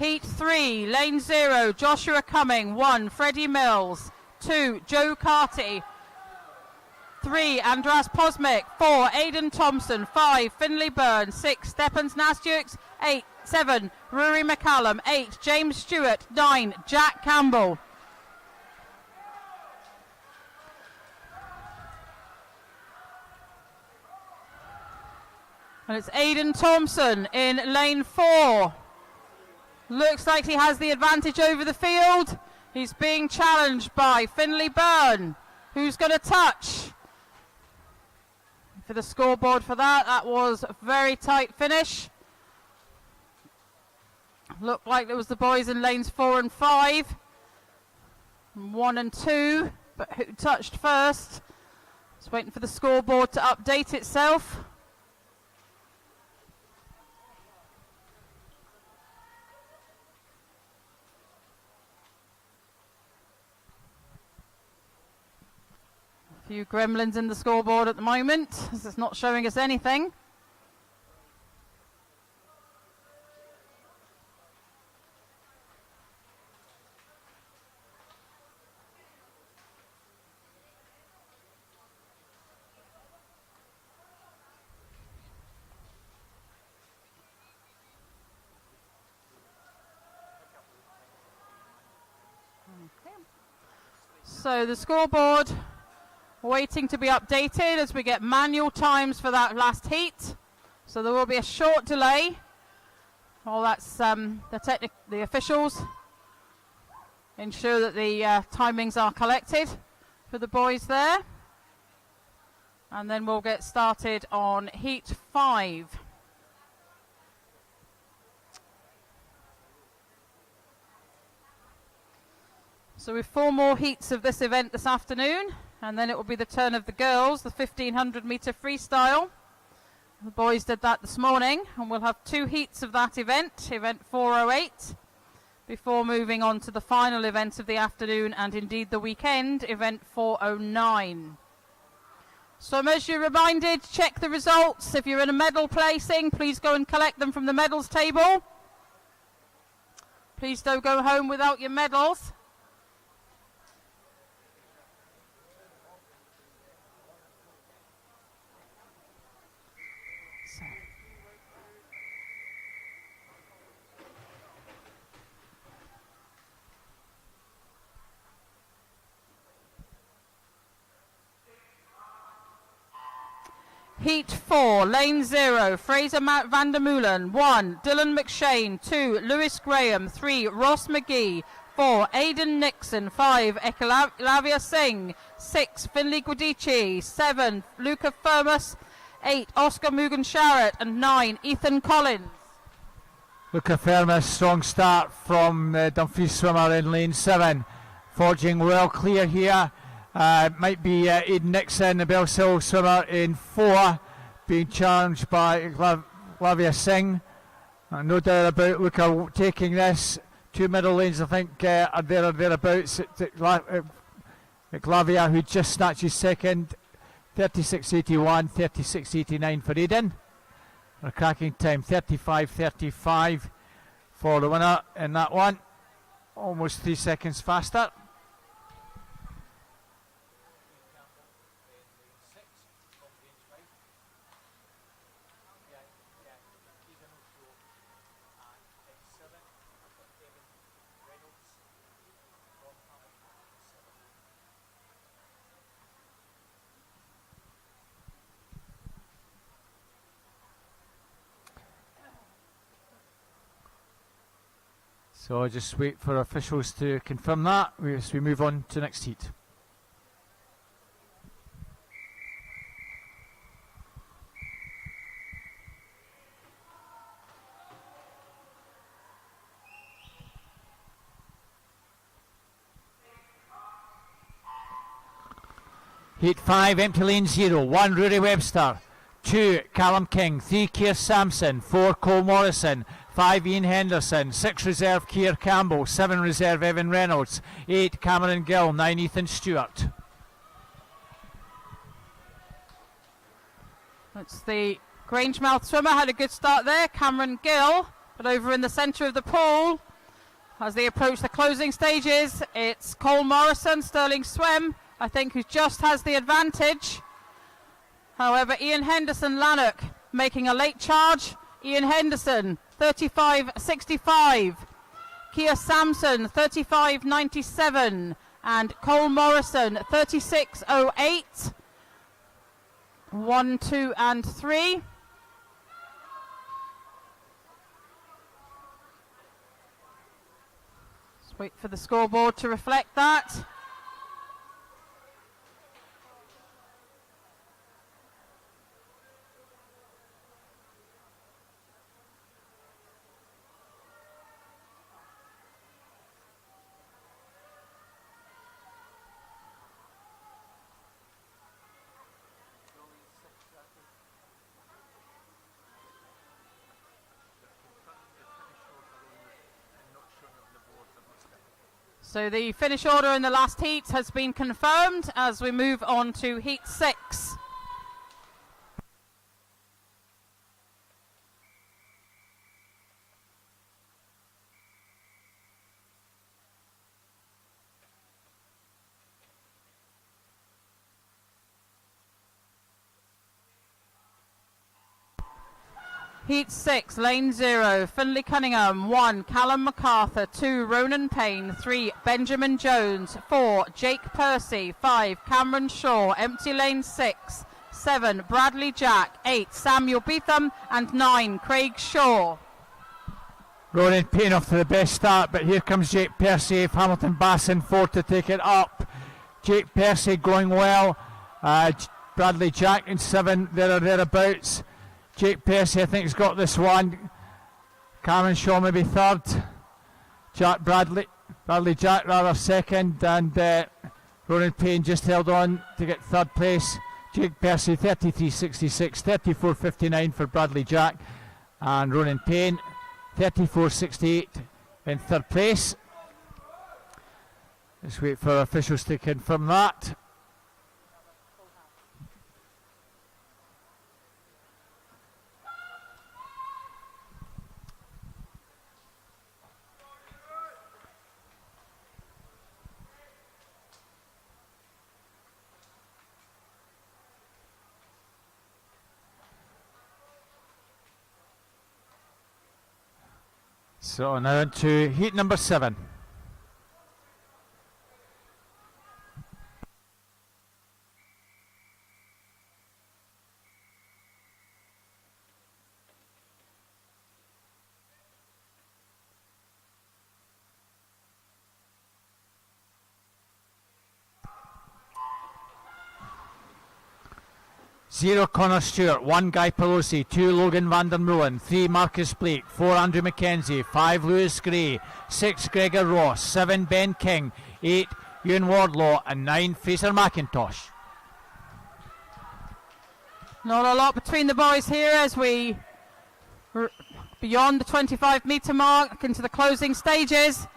Heat 3, lane 0, Joshua Cumming. 1, Freddie Mills. 2, Joe Carty. 3, Andras Posmic. 4, Aidan Thompson. 5, Finley Byrne. 6, Stephens Nastjukes. 8, 7, Rory McCallum. 8, James Stewart. 9, Jack Campbell. And it's Aidan Thompson in lane 4. Looks like he has the advantage over the field. He's being challenged by Finley Byrne, who's going to touch. For the scoreboard for that, that was a very tight finish. Looked like it was the boys in lanes 4 and 5. 1 and 2, but who touched first? Just waiting for the scoreboard to update itself. A few gremlins in the scoreboard at the moment, as it's not showing us anything. So the scoreboard waiting to be updated as we get manual times for that last heat. So there will be a short delay. Well, that's the officials ensure that the timings are collected for the boys there. And then we'll get started on heat 5. So we've 4 more heats of this event this afternoon, and then it will be the turn of the girls, the 1500 metre freestyle. The boys did that this morning, and we'll have 2 heats of that event, event 408, before moving on to the final event of the afternoon and indeed the weekend, event 409. So as you're reminded, check the results. If you're in a medal placing, please go and collect them from the medals table. Please don't go home without your medals. Heat 4, lane 0, Fraser van der Meulen. 1, Dylan McShane. 2, Lewis Graham. 3, Ross McGee. 4, Aidan Nixon. 5, Ekalavia Singh. 6, Finley Gudici. 7, Luca Firmus. 8, Oscar Mugan Sharrett. And 9, Ethan Collins. Luca Firmus, strong start from Dumfries swimmer in lane 7. Forging well clear here. Might be Aidan Nixon, the Bellsill swimmer in 4, being challenged by Lavia Singh. No doubt about Luca taking this. 2 middle lanes, I think, are there or thereabouts. Lavia, who just snatched his second, 36.81, 36.89 for Aidan. A cracking time, 35.35 for the winner in that one. Almost 3 seconds faster. So I'll just wait for officials to confirm that as we move on to next heat. Heat 5, empty lane 0. 1, Rory Webster. 2, Callum King. 3, Keir Sampson. 4, Cole Morrison. 5, Ian Henderson. 6, reserve Keir Campbell. 7, reserve Evan Reynolds. 8, Cameron Gill. 9, Ethan Stewart. That's the Grangemouth swimmer, had a good start there. Cameron Gill, but over in the centre of the pool, As they approach the closing stages, it's Cole Morrison, Sterling Swem, I think, who just has the advantage. However, Ian Henderson Lanark making a late charge. Ian Henderson, 35.65. Kia Sampson, 35.97. And Cole Morrison, 36.08. 1, 2, and 3. Let's wait for the scoreboard to reflect that. So the finish order in the last heat has been confirmed as we move on to Heat 6. Heat 6, lane 0, Finlay Cunningham, 1, Callum MacArthur, 2, Ronan Payne, 3, Benjamin Jones, 4, Jake Percy, 5, Cameron Shaw, empty lane 6, 7, Bradley Jack, 8, Samuel Beetham, and 9, Craig Shaw. Ronan Payne off to the best start, but here comes Jake Percy, Hamilton Bass in 4 to take it up. Jake Percy going well, Bradley Jack in 7, there or thereabouts. Jake Percy, I think, has got this one. Cameron Shaw maybe third. Bradley Jack rather second, and Ronan Payne just held on to get third place. Jake Percy 33.66, 34.59 for Bradley Jack, and Ronan Payne 34.68 in third place. Let's wait for officials to confirm that. So now into heat number 7. Zero Connor Stewart, 1 Guy Pelosi, 2 Logan van der Molen, 3 Marcus Blake, 4 Andrew McKenzie, 5 Lewis Gray, 6 Gregor Ross, 7 Ben King, 8 Ewan Wardlaw, and 9 Fraser McIntosh. Not a lot between the boys here as we beyond the 25 metre mark into the closing stages.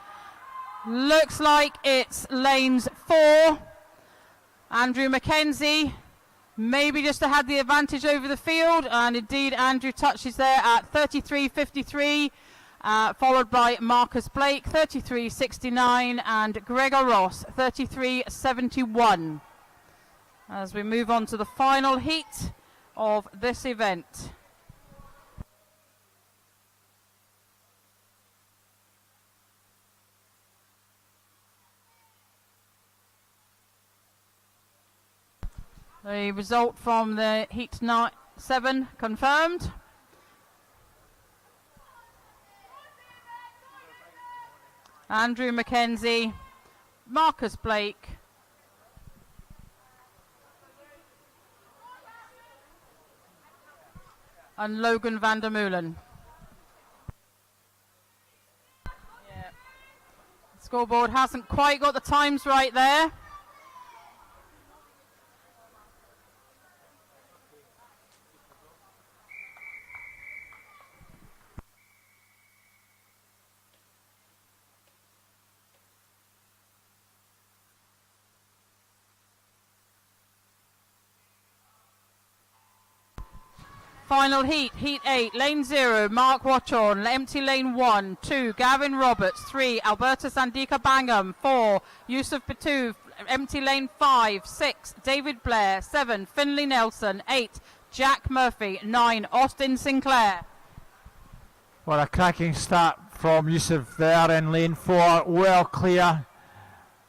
Looks like it's lanes 4. Andrew McKenzie maybe just had the advantage over the field, and indeed Andrew touches there at 33.53, followed by Marcus Blake 33.69 and Gregor Ross 33.71. As we move on to the final heat of this event. The result from the Heat 7 confirmed. Andrew McKenzie, Marcus Blake, and Logan van der Molen. Yeah. The scoreboard hasn't quite got the times right there. Final heat, heat 8, lane 0, Mark Watchorn, empty lane 1, 2, Gavin Roberts, 3, Alberta Sandika Bangham, 4, Yusuf Batu, empty lane 5, 6, David Blair, 7, Finley Nelson, 8, Jack Murphy, 9, Austin Sinclair. What a cracking start from Yusuf there in lane 4, well clear.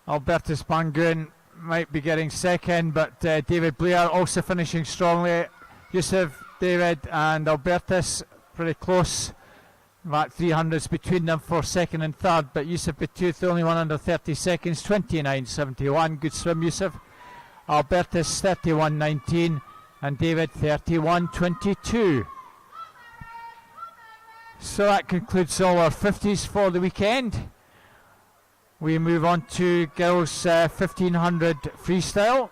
Albertus Bangun might be getting second, but David Blair also finishing strongly. Yusuf, David and Albertus pretty close. About 300s between them for second and third, but Yusuf Batouf the only one under 30 seconds, 29.71. Good swim, Yusuf. Albertus 31.19 and David 31.22. So that concludes all our 50s for the weekend. We move on to girls 1500 freestyle.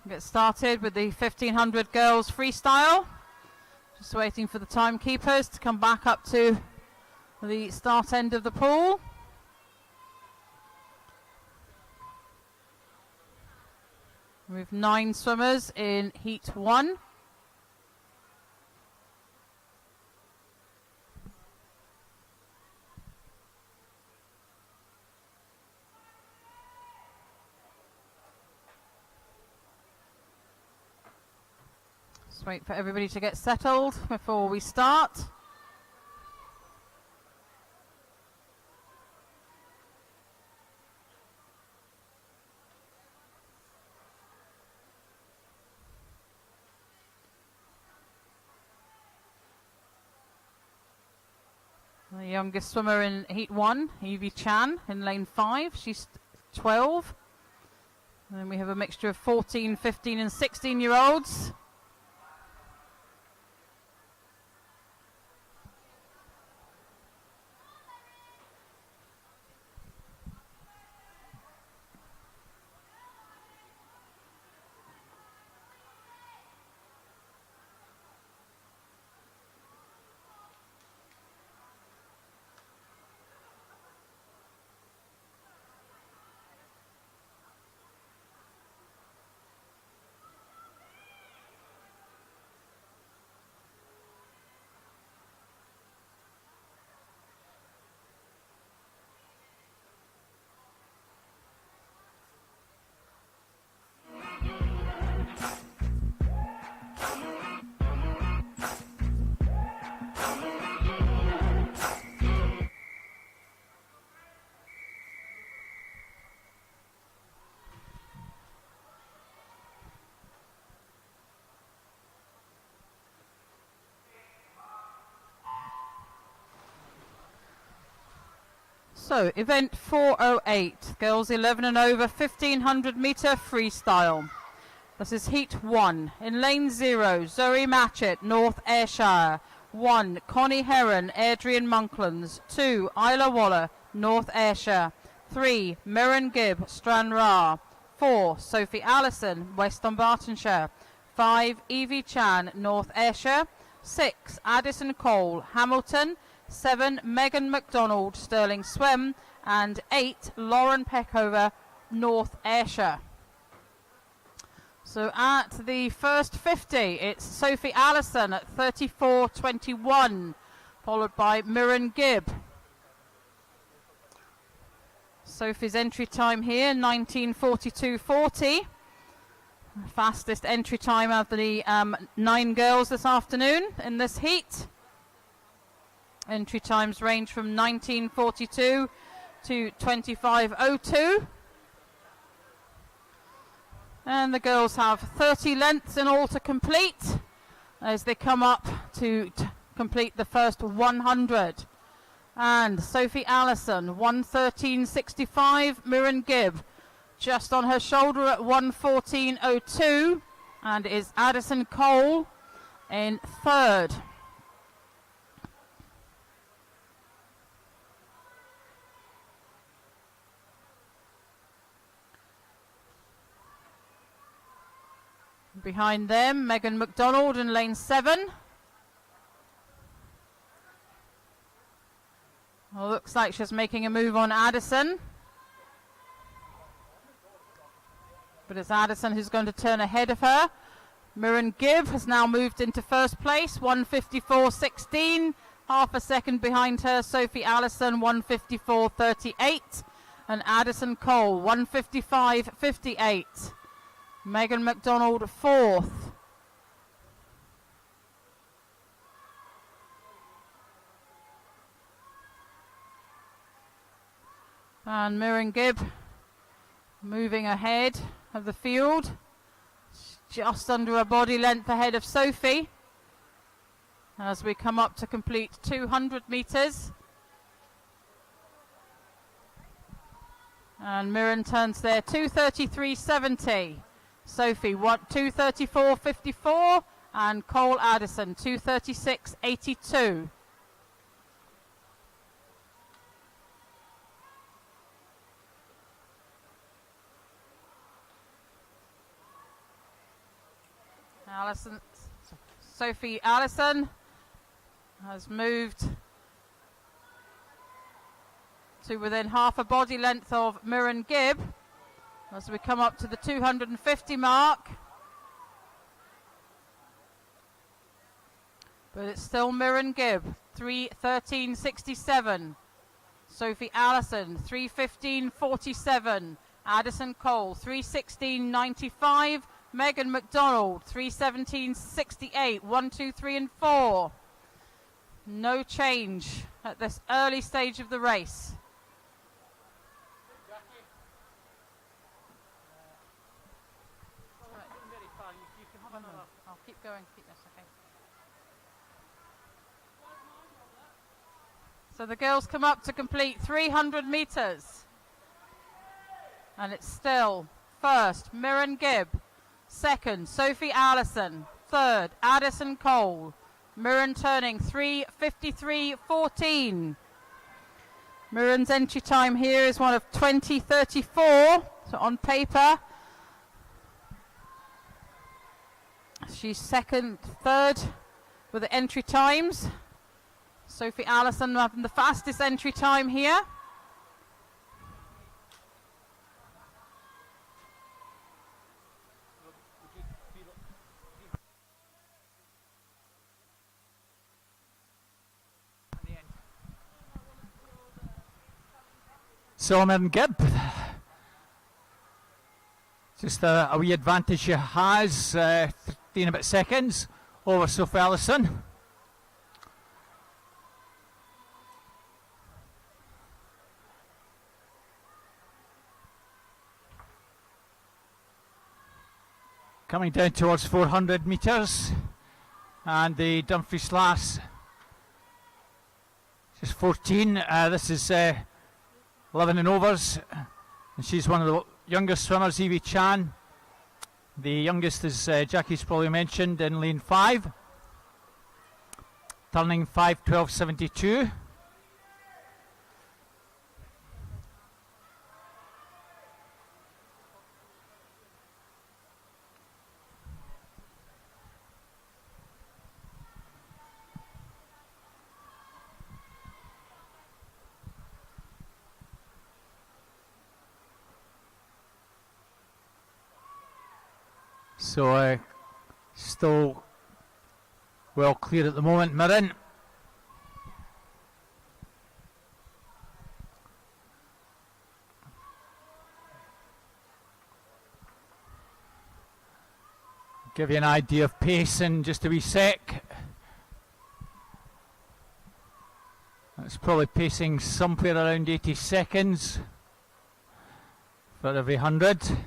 Get started with the 1500 girls freestyle. Just waiting for the timekeepers to come back up to the start end of the pool. We have 9 swimmers in heat 1. Just wait for everybody to get settled before we start. The youngest swimmer in heat 1, Evie Chan in lane 5. She's 12. And then we have a mixture of 14, 15 and 16-year-olds. So, event 408, girls 11 and over, 1500 metre freestyle. This is heat 1. In lane 0, Zoe Matchett, North Ayrshire. 1, Connie Heron, Adrian Monklands. 2, Isla Waller, North Ayrshire. 3, Mirren Gibb, Stranraer. 4, Sophie Allison, West Dunbartonshire. 5, Evie Chan, North Ayrshire. 6, Addison Cole, Hamilton. 7, Megan MacDonald, Stirling Swim, and 8, Lauren Peckover, North Ayrshire. So at the first 50, it's Sophie Allison at 34.21, followed by Mirren Gibb. Sophie's entry time here, 19:42.40. Fastest entry time of the 9 girls this afternoon in this heat. Entry times range from 19:42 to 25:02. And the girls have 30 lengths in all to complete. as they come up to complete the first 100. And Sophie Allison, 1:13.65. Mirren Gibb just on her shoulder at 1:14.02. And is Addison Cole in third. Behind them, Megan McDonald in lane 7. Well, looks like she's making a move on Addison. But it's Addison who's going to turn ahead of her. Mirren Gibb has now moved into first place, 1:54.16. Half a second behind her, Sophie Allison, 1:54.38. And Addison Cole, 1:55.58. Megan McDonald, fourth. And Mirren Gibb moving ahead of the field. Just under a body length ahead of Sophie. As we come up to complete 200 metres. And Mirren turns there, 2:33.70. Sophie, 2:34.54, and Cole Addison, 2:36.82. Sophie Allison has moved to within half a body length of Mirren Gibb. As we come up to the 250 mark. But it's still Mirren Gibb, 3:13.67. Sophie Allison, 3:15.47. Addison Cole, 3:16.95. Megan McDonald, 3:17.68. 1, 2, 3 and 4. No change at this early stage of the race. I'll keep going. Keep this, okay. So the girls come up to complete 300 metres. And it's still first, Mirren Gibb. Second, Sophie Allison. Third, Addison Cole. Mirren turning 3:53.14. Mirren's entry time here is one of 20:34. So on paper, she's second, third with the entry times. Sophie Allison having the fastest entry time here. Mirren Gibb. Just a wee advantage she has, 13 a bit seconds over Sophie Allison. Coming down towards 400 metres, and the Dumfries Lass just 14. This is 11 and overs, and she's one of the youngest swimmers, Evie Chan. The youngest is Jackie's probably mentioned in lane 5, turning 5:12.72. So still well clear at the moment, Mirren. Give you an idea of pace in just a wee sec. That's probably pacing somewhere around 80 seconds for every 100.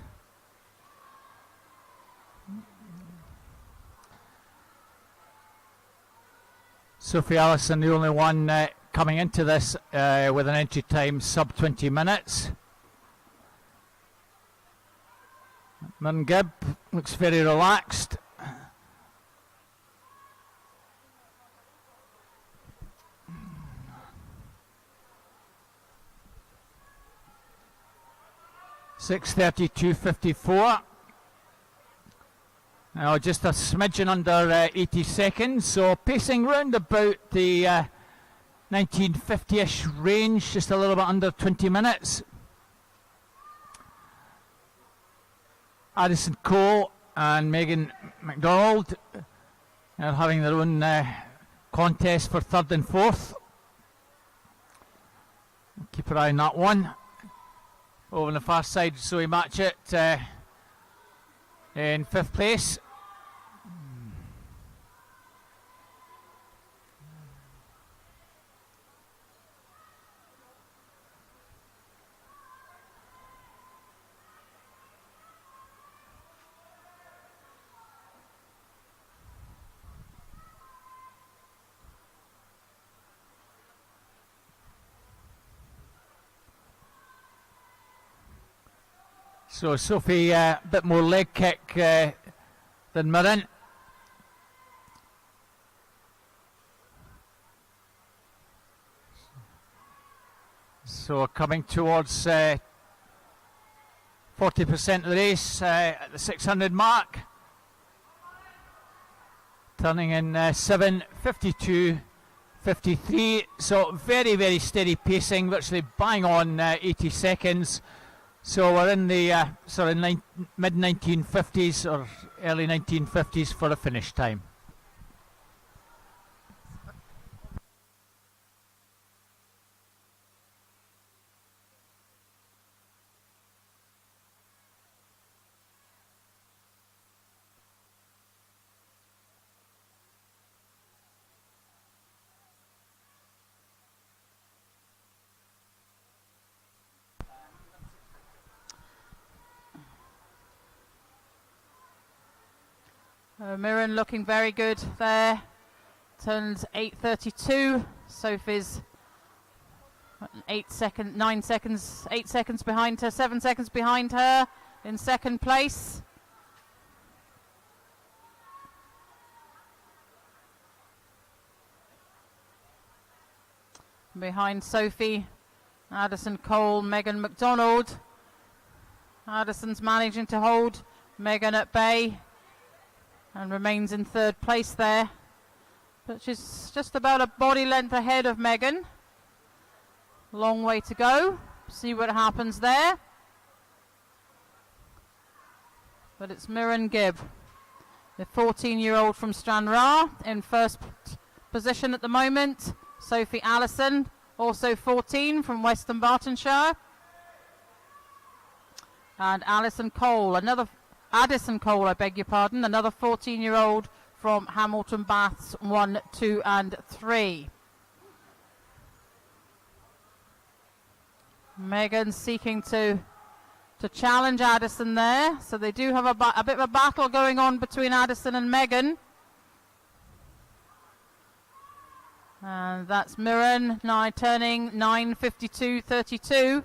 Sophie Allison, the only one coming into this with an entry time sub 20 minutes. Myrne Gibb looks very relaxed. (6:32.54). Now just a smidgen under 80 seconds, so pacing round about the 1950-ish range, just a little bit under 20 minutes. Addison Cole and Megan McDonald are having their own contest for third and fourth. Keep an eye on that one. Over on the far side, Zoe Matchett in fifth place. So Sophie, a bit more leg kick than Myrne. So coming towards 40% of the race at the 600 mark. Turning in 7:52.53. So very, very steady pacing, virtually bang on 80 seconds. So we're in the sort of mid 1950s or early 1950s for a finish time. Myrne looking very good there. Turns 8:32. Sophie's 8 seconds behind her, 7 seconds behind her in second place. Behind Sophie, Addison Cole, Megan McDonald. Addison's managing to hold Megan at bay and remains in third place there, but she's just about a body length ahead of Megan. Long way to go, see what happens there. But it's Myrne Gibb, the 14-year-old from Stranraer, in first position at the moment. Sophie Allison, also 14, from Western Bartonshire. And Addison Cole, another 14-year-old from Hamilton Baths 1, 2 and 3. Megan seeking to challenge Addison there, so they do have a bit of a battle going on between Addison and Megan. And that's Myrne now turning 9:52.32.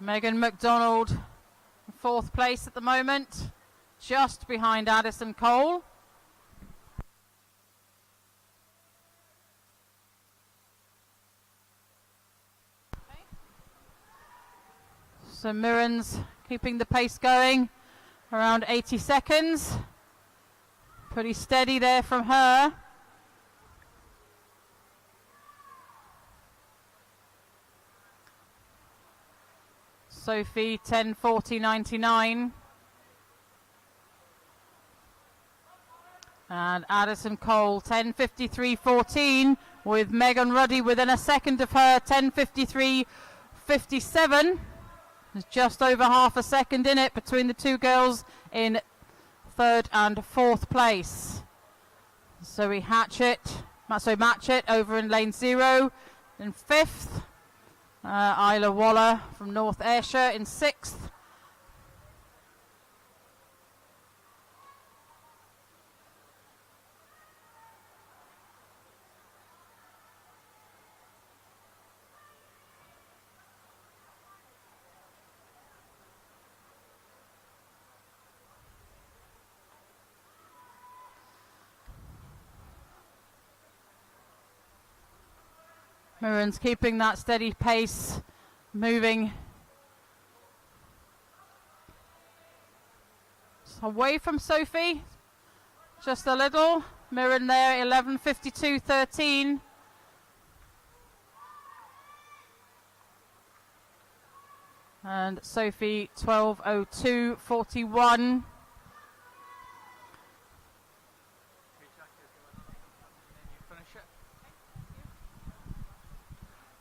Megan McDonald, fourth place at the moment, just behind Addison Cole. So Myrne's keeping the pace going, around 80 seconds. Pretty steady there from her. Sophie 10:40.99. And Addison Cole 10:53.14, with Megan Ruddy within a second of her, 10:53.57. There's just over half a second in it between the two girls in third and fourth place. Zoe Hatchett Match It over in lane 0 in 5th. Isla Waller from North Ayrshire in 6th. Mirren's keeping that steady pace, moving away from Sophie, just a little. Mirren there, 11:52.13. And Sophie, 12:02.41.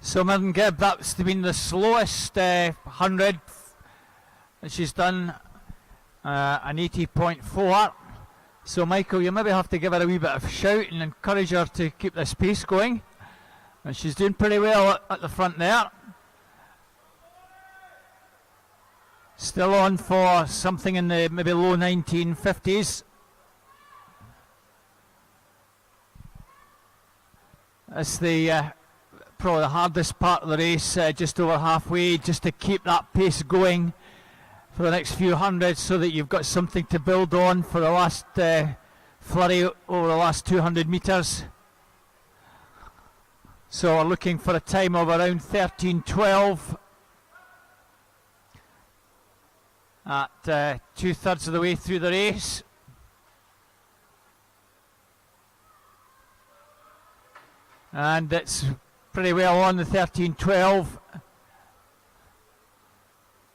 So Mirren Gibb, that's been the slowest 100 that she's done, an 80.4. So Michael, you maybe have to give her a wee bit of a shout and encourage her to keep this pace going. And she's doing pretty well at the front there. Still on for something in the maybe low 1950s. That's the probably the hardest part of the race, just over halfway, just to keep that pace going for the next few hundreds so that you've got something to build on for the last flurry over the last 200 metres. So we're looking for a time of around 13:12 at 2/3 of the way through the race. And it's pretty well on the 13:12.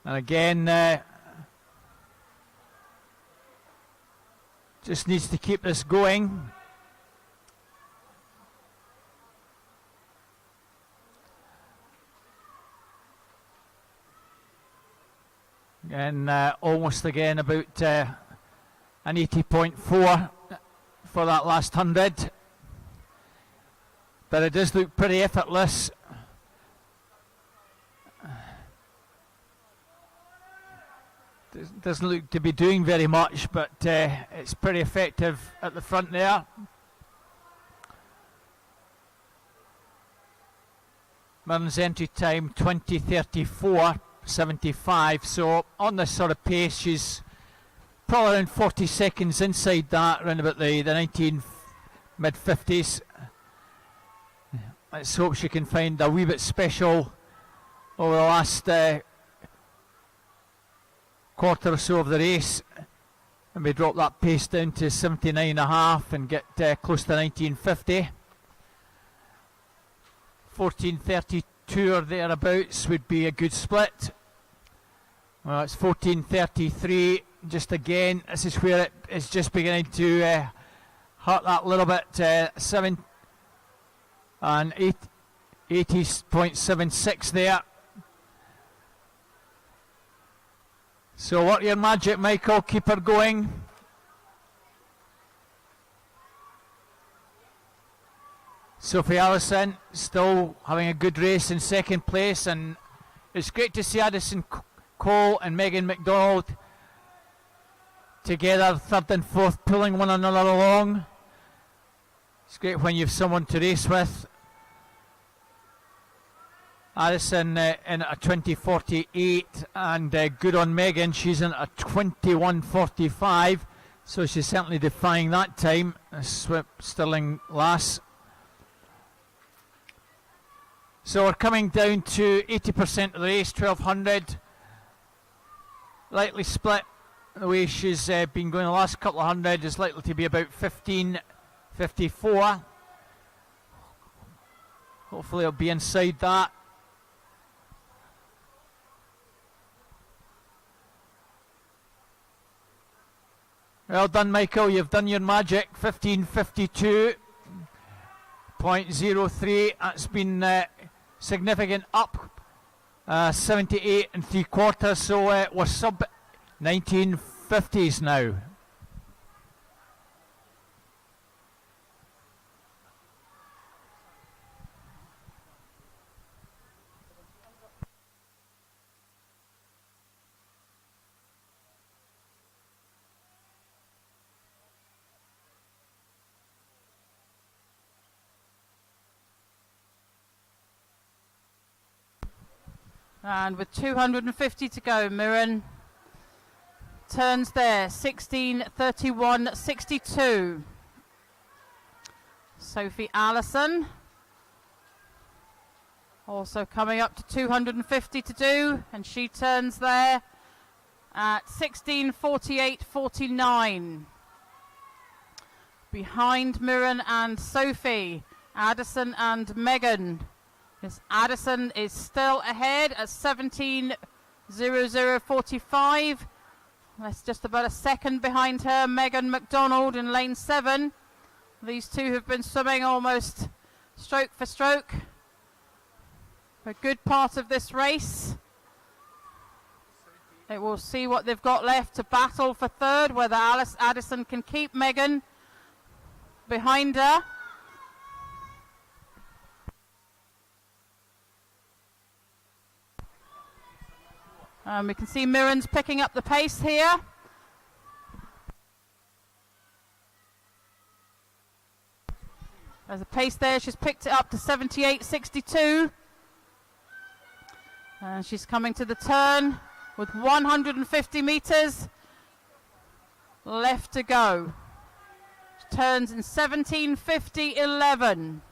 And again, just needs to keep this going. And almost again about an 80.4 for that last 100. But it does look pretty effortless. Doesn't look to be doing very much, but it's pretty effective at the front there. Mirren's entry time 20:34.75. So on this sort of pace, she's probably around 40 seconds inside that, around about the mid-50s. Let's hope she can find a wee bit special over the last quarter or so of the race, and we drop that pace down to 79.5 and get close to 1950. 14:32 or thereabouts would be a good split. Well, it's 14:33. Just again, this is where it's just beginning to hurt that little bit. 7 and 80.76 there. So work your magic, Michael, keep her going. Sophie Allison still having a good race in second place, and it's great to see Addison Cole and Megan McDonald together, third and fourth, pulling one another along. It's great when you've someone to race with. Addison in a 20:48, and good on Megan, she's in a 21:45, so she's certainly defying that time. Stirling lass. So we're coming down to 80% of the race, 1200. Lightly split. The way she's been going the last couple of hundred is likely to be about 15:54. Hopefully it'll be inside that. Well done, Michael, you've done your magic. 15:52.03. That's been significant up, 78 3/4, so we're sub 1950s now. And with 250 to go, Mirren turns there, 16:31.62. Sophie Allison also coming up to 250 to do, and she turns there at 16:48.49. Behind Mirren and Sophie, Addison and Megan. Yes, Addison is still ahead at 17:00.45. That's just about a second behind her. Megan McDonald in lane 7. These two have been swimming almost stroke for stroke for a good part of this race. They will see what they've got left to battle for third, whether Addison can keep Megan behind her. We can see Mirren's picking up the pace here. There's a pace there, she's picked it up to 78.62. And she's coming to the turn with 150 metres left to go. She turns in 17:50.11.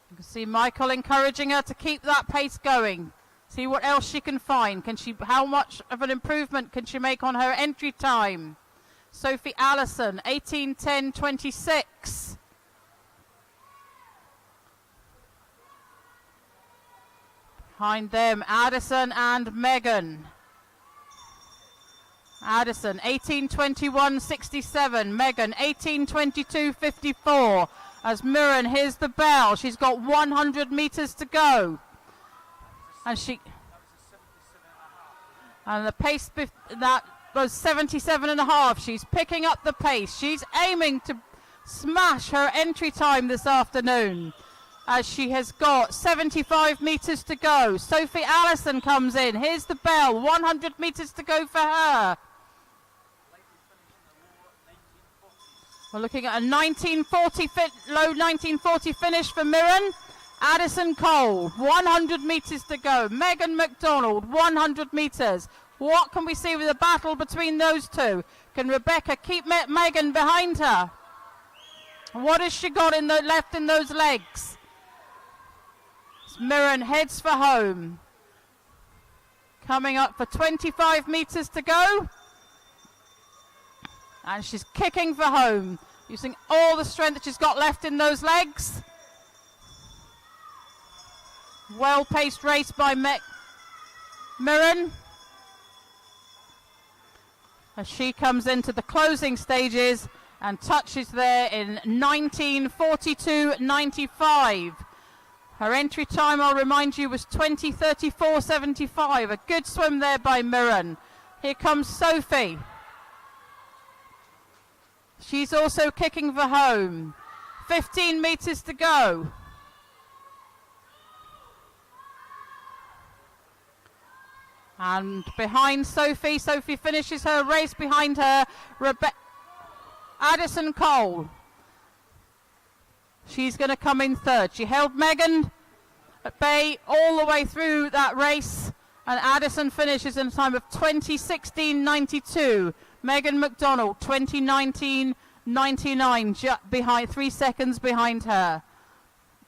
You can see Michael encouraging her to keep that pace going. See what else she can find. How much of an improvement can she make on her entry time? Sophie Allison, 18:10.26. Behind them, Addison and Megan. Addison, 18:21.67. Megan, 18:22.54. As Mirren hears the bell, she's got 100 metres to go. And the pace that was 77.5. She's picking up the pace. She's aiming to smash her entry time this afternoon, as she has got 75 metres to go. Sophie Allison comes in. Here's the bell. 100 metres to go for her. We're looking at a low 1940 finish for Mirren. Addison Cole, 100 metres to go. Megan McDonald, 100 metres. What can we see with the battle between those two? Can Rebecca keep Megan behind her? What has she got left in those legs? Mirren heads for home. Coming up for 25 metres to go. And she's kicking for home, using all the strength that she's got left in those legs. Well-paced race by Mirren, as she comes into the closing stages and touches there in 19:42.95. Her entry time, I'll remind you, was 20:34.75. A good swim there by Mirren. Here comes Sophie. She's also kicking for home. 15 metres to go. And behind Sophie finishes her race behind her, Addison Cole. She's going to come in third. She held Megan at bay all the way through that race, and Addison finishes in a time of 20:16.92. Megan McDonald, 20:19.99, behind, 3 seconds behind her.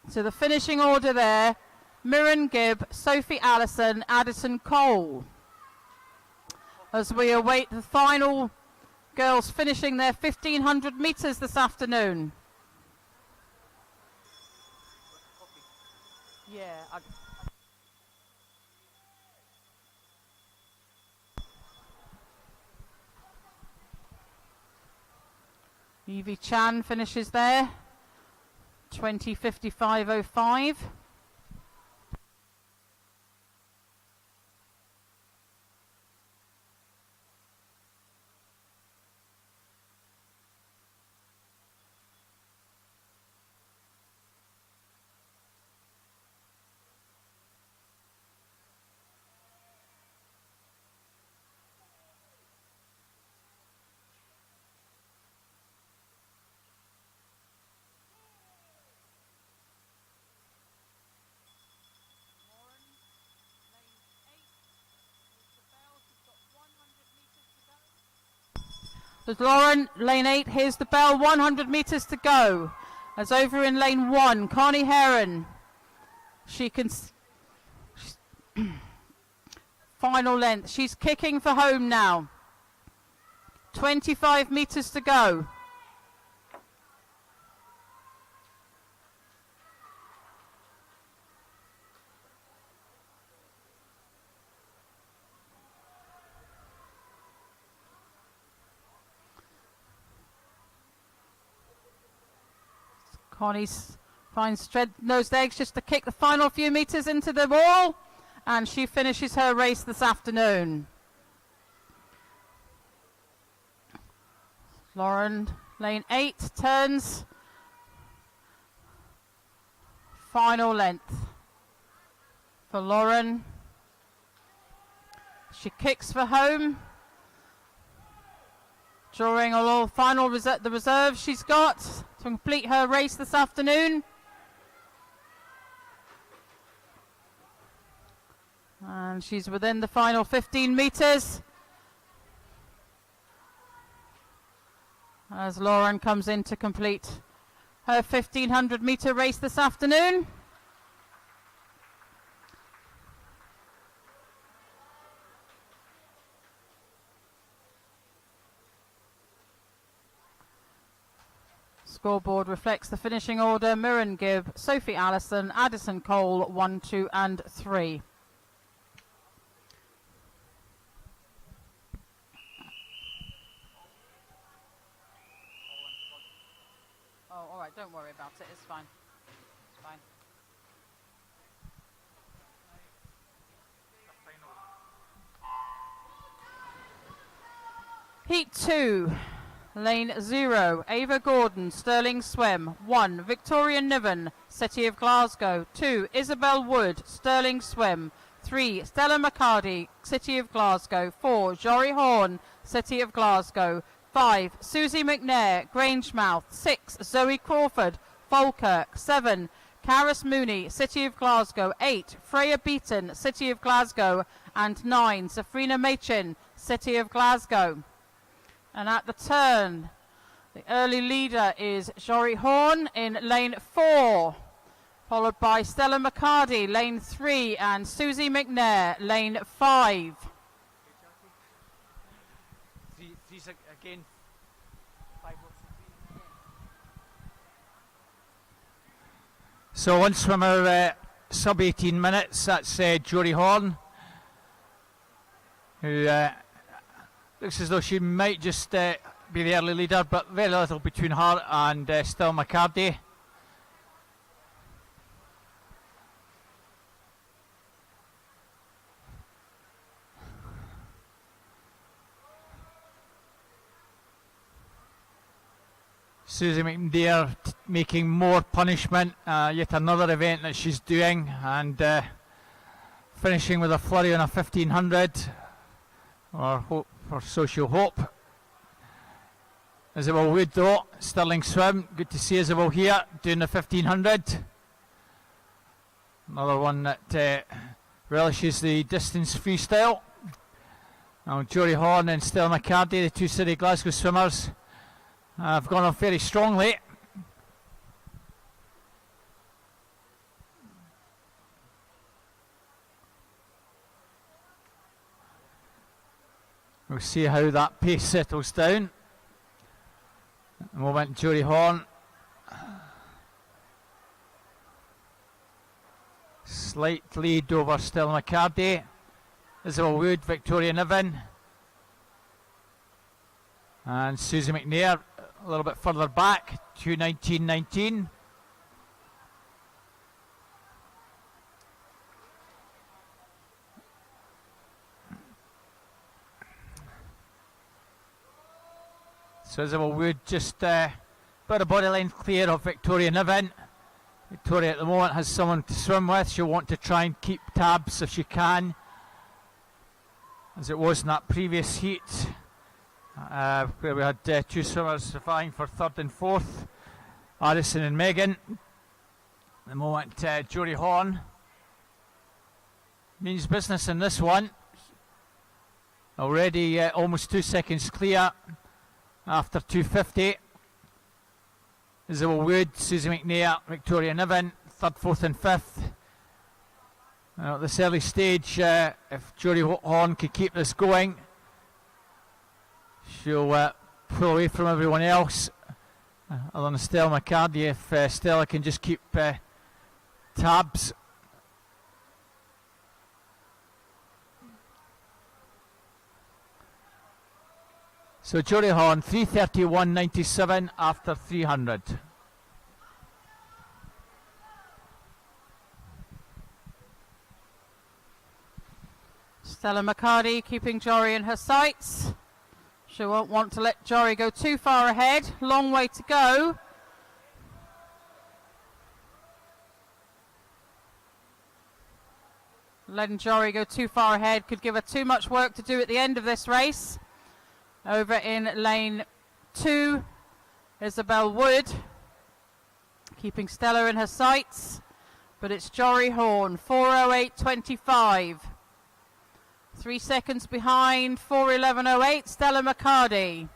So the finishing order there: Mirren Gibb, Sophie Allison, Addison Cole. As we await the final girls finishing their 1,500 metres this afternoon. Yeah. Evie Chan finishes there, 20:55.05. There's Lauren, lane 8, here's the bell, 100 metres to go. As over in lane 1, Connie Heron. She can... final length, she's kicking for home now. 25 metres to go. Connie finds straight-nosed eggs just to kick the final few metres into the wall, and she finishes her race this afternoon. Lauren, lane 8, turns. Final length for Lauren. She kicks for home. Drawing all final the reserves she's got to complete her race this afternoon. And she's within the final 15 metres. As Lauren comes in to complete her 1500 metre race this afternoon. Scoreboard reflects the finishing order. Mirren Gibb, Sophie Allison, Addison Cole, 1, 2 and 3. Oh, all right, don't worry about it, it's fine. It's fine. Heat 2. Lane 0, Ava Gordon, Stirling Swim. 1, Victoria Niven, City of Glasgow. 2, Isabel Wood, Stirling Swim. 3, Stella McCarty, City of Glasgow. 4, Jory Horn, City of Glasgow. 5, Susie McNair, Grangemouth. 6, Zoe Crawford, Falkirk. 7, Caris Mooney, City of Glasgow. 8, Freya Beaton, City of Glasgow. And 9, Safrina Machin, City of Glasgow. And at the turn, the early leader is Jory Horn in lane 4, followed by Stella McCarty, lane 3, and Susie McNair, lane 5. Again. So one swimmer sub 18 minutes, that's Jory Horn, who looks as though she might just be the early leader, but very little between her and Stella McCarty. Susie McNair making more punishment, yet another event that she's doing, and finishing with a flurry on a 1500, or hope. For social hope. Isabel Wood though, Stirling Swim, good to see Isabel here doing the 1500. Another one that relishes the distance freestyle. Now Jory Horn and Stella McCarty, the two City Glasgow swimmers, have gone off very strongly. We'll see how that pace settles down. At the moment, Jory Horn. Slight lead over Stella McCarty. Isabel Wood, Victoria Niven. And Susie McNair a little bit further back, 2:19.19. So Isabel Wood just about a body length clear of Victoria Niven. Victoria at the moment has someone to swim with. She'll want to try and keep tabs if she can, as it was in that previous heat, where we had two swimmers vying for third and fourth, Addison and Megan. At the moment, Jory Horn means business in this one. Already almost 2 seconds clear after 250. Isabel Wood, Susie McNair, Victoria Niven, 3rd, 4th and 5th. At this early stage, if Jory Horn could keep this going, she'll pull away from everyone else. Other than Stella McCarty, if Stella can just keep tabs. So Jory Horn, 3:31.97 after 300. Stella McCarty keeping Jory in her sights. She won't want to let Jory go too far ahead. Long way to go. Letting Jory go too far ahead could give her too much work to do at the end of this race. Over in lane 2, Isabel Wood keeping Stella in her sights, but it's Jory Horn, 4:08.25. 3 seconds behind, 4:11.08, Stella McCarty.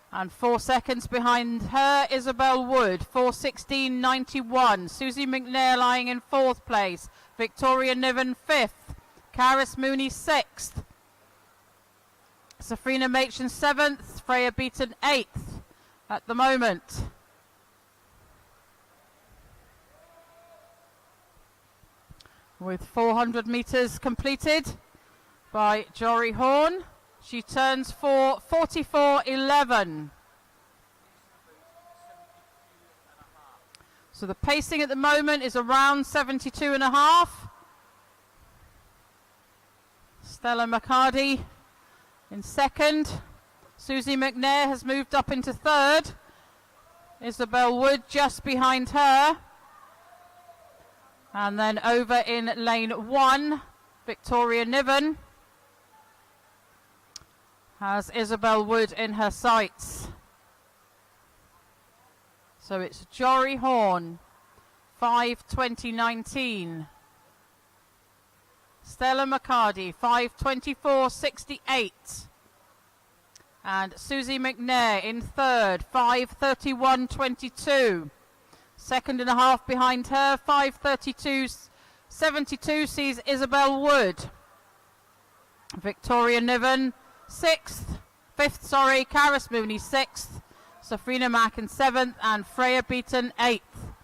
And 4 seconds behind her, Isabel Wood, 4:16.91. Susie McNair lying in 4th place. Victoria Niven 5th. Caris Mooney 6th. Safrina Machen 7th. Freya Beaton 8th at the moment. With 400 metres completed by Jory Horn. She turns for 44.11. So the pacing at the moment is around 72.5. Stella McCarty in 2nd. Susie McNair has moved up into 3rd. Isabel Wood just behind her. And then over in lane 1, Victoria Niven has Isabel Wood in her sights. So it's Jory Horn, 5:20.19. Stella McCarty, 5:24.68. And Susie McNair in 3rd, 5:31.22. 2.5 behind her, 5:32.72 sees Isabel Wood. Victoria Niven 5th, Caris Mooney 6th, Safrina Machen 7th, and Freya Beaton 8th.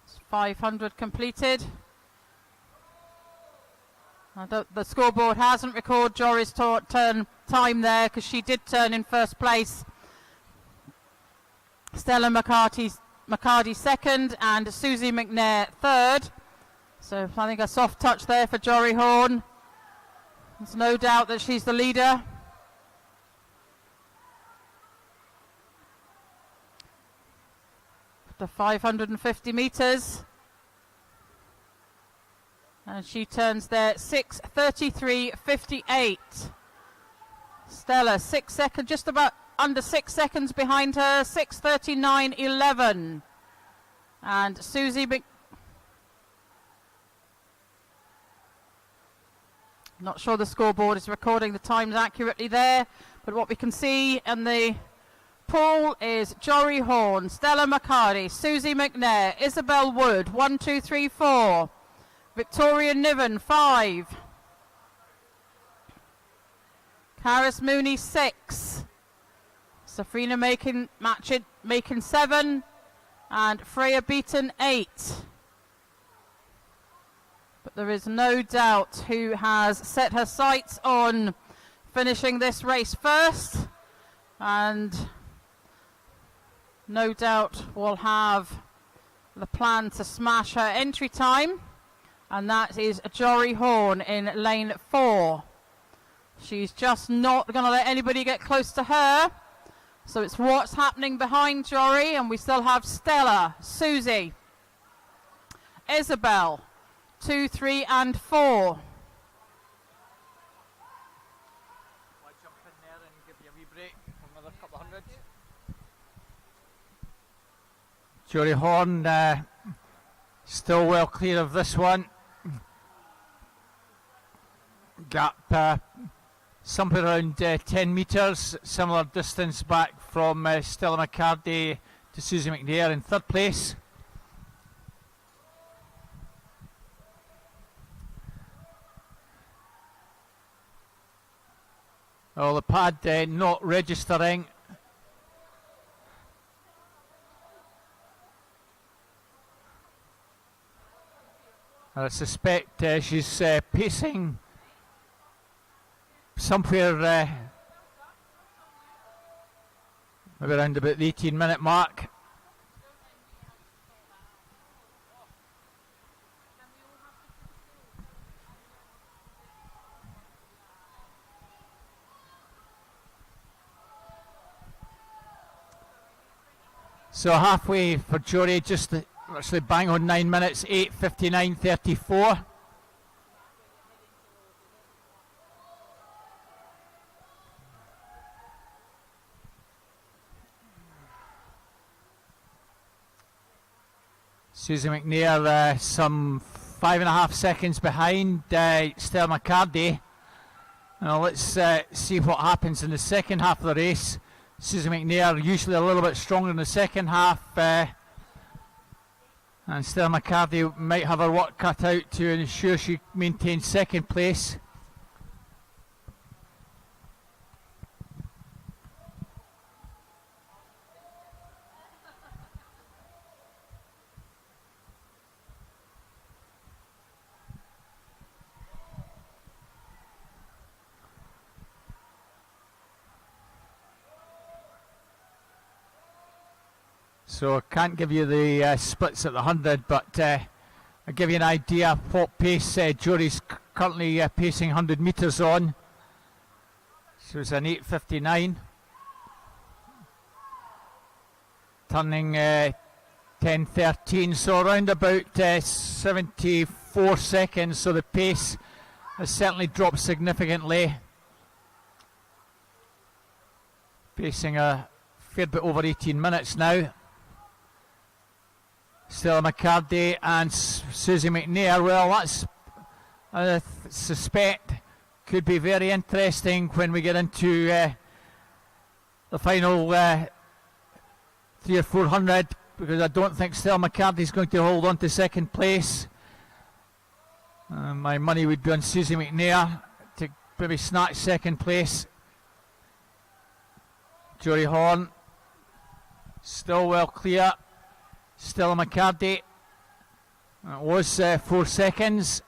It's 500 completed. The scoreboard hasn't recorded Jory's turn time there because she did turn in 1st place. Stella McCarty 2nd and Susie McNair 3rd. So I think a soft touch there for Jory Horn. There's no doubt that she's the leader. The 550 metres. And she turns there 6:33.58. Stella 6 seconds, just about under 6 seconds behind her, 6:39.11. And Susie not sure the scoreboard is recording the times accurately there, but what we can see in the pool is Jory Horn, Stella McCarty, Susie McNair, Isabel Wood, 1, 2, 3, 4. Victoria Niven 5. Caris Mooney 6. Safrina Machen 7. And Freya Beaton 8. But there is no doubt who has set her sights on finishing this race first. And no doubt will have the plan to smash her entry time. And that is Jory Horn in lane 4. She's just not going to let anybody get close to her. So it's what's happening behind Jory. And we still have Stella, Susie, Isabel, 2, 3 and 4. Jump in there and give you a wee break for another couple of hundred. Jory Horn Still well clear of this one. Gap somewhere around 10 metres, similar distance back from Stella McCarthy to Susie McNair in third place. Oh, the pad not registering. I suspect she's pacing somewhere maybe around about the 18-minute mark. So halfway for Jory, just actually bang on 9 minutes, 8:59.34. Susie McNair some 5.5 seconds behind Stella McCarthy. Now let's see what happens in the second half of the race. Susie McNair usually a little bit stronger in the second half, and Stella McCarthy might have her work cut out to ensure she maintains second place. So I can't give you the splits at the 100, but I'll give you an idea of what pace Jory's currently pacing 100 metres on. So it's an 8:59. Turning 10:13, so around about 74 seconds, so the pace has certainly dropped significantly. Pacing a fair bit over 18 minutes now. Stella McCarthy and Susie McNair, well, that's, I suspect, could be very interesting when we get into the final 300 or 400, because I don't think Stella McCarthy is going to hold on to second place. My money would be on Susie McNair to maybe snatch second place. Jory Horn, still well clear. Stella McCarthy, it was 4 seconds.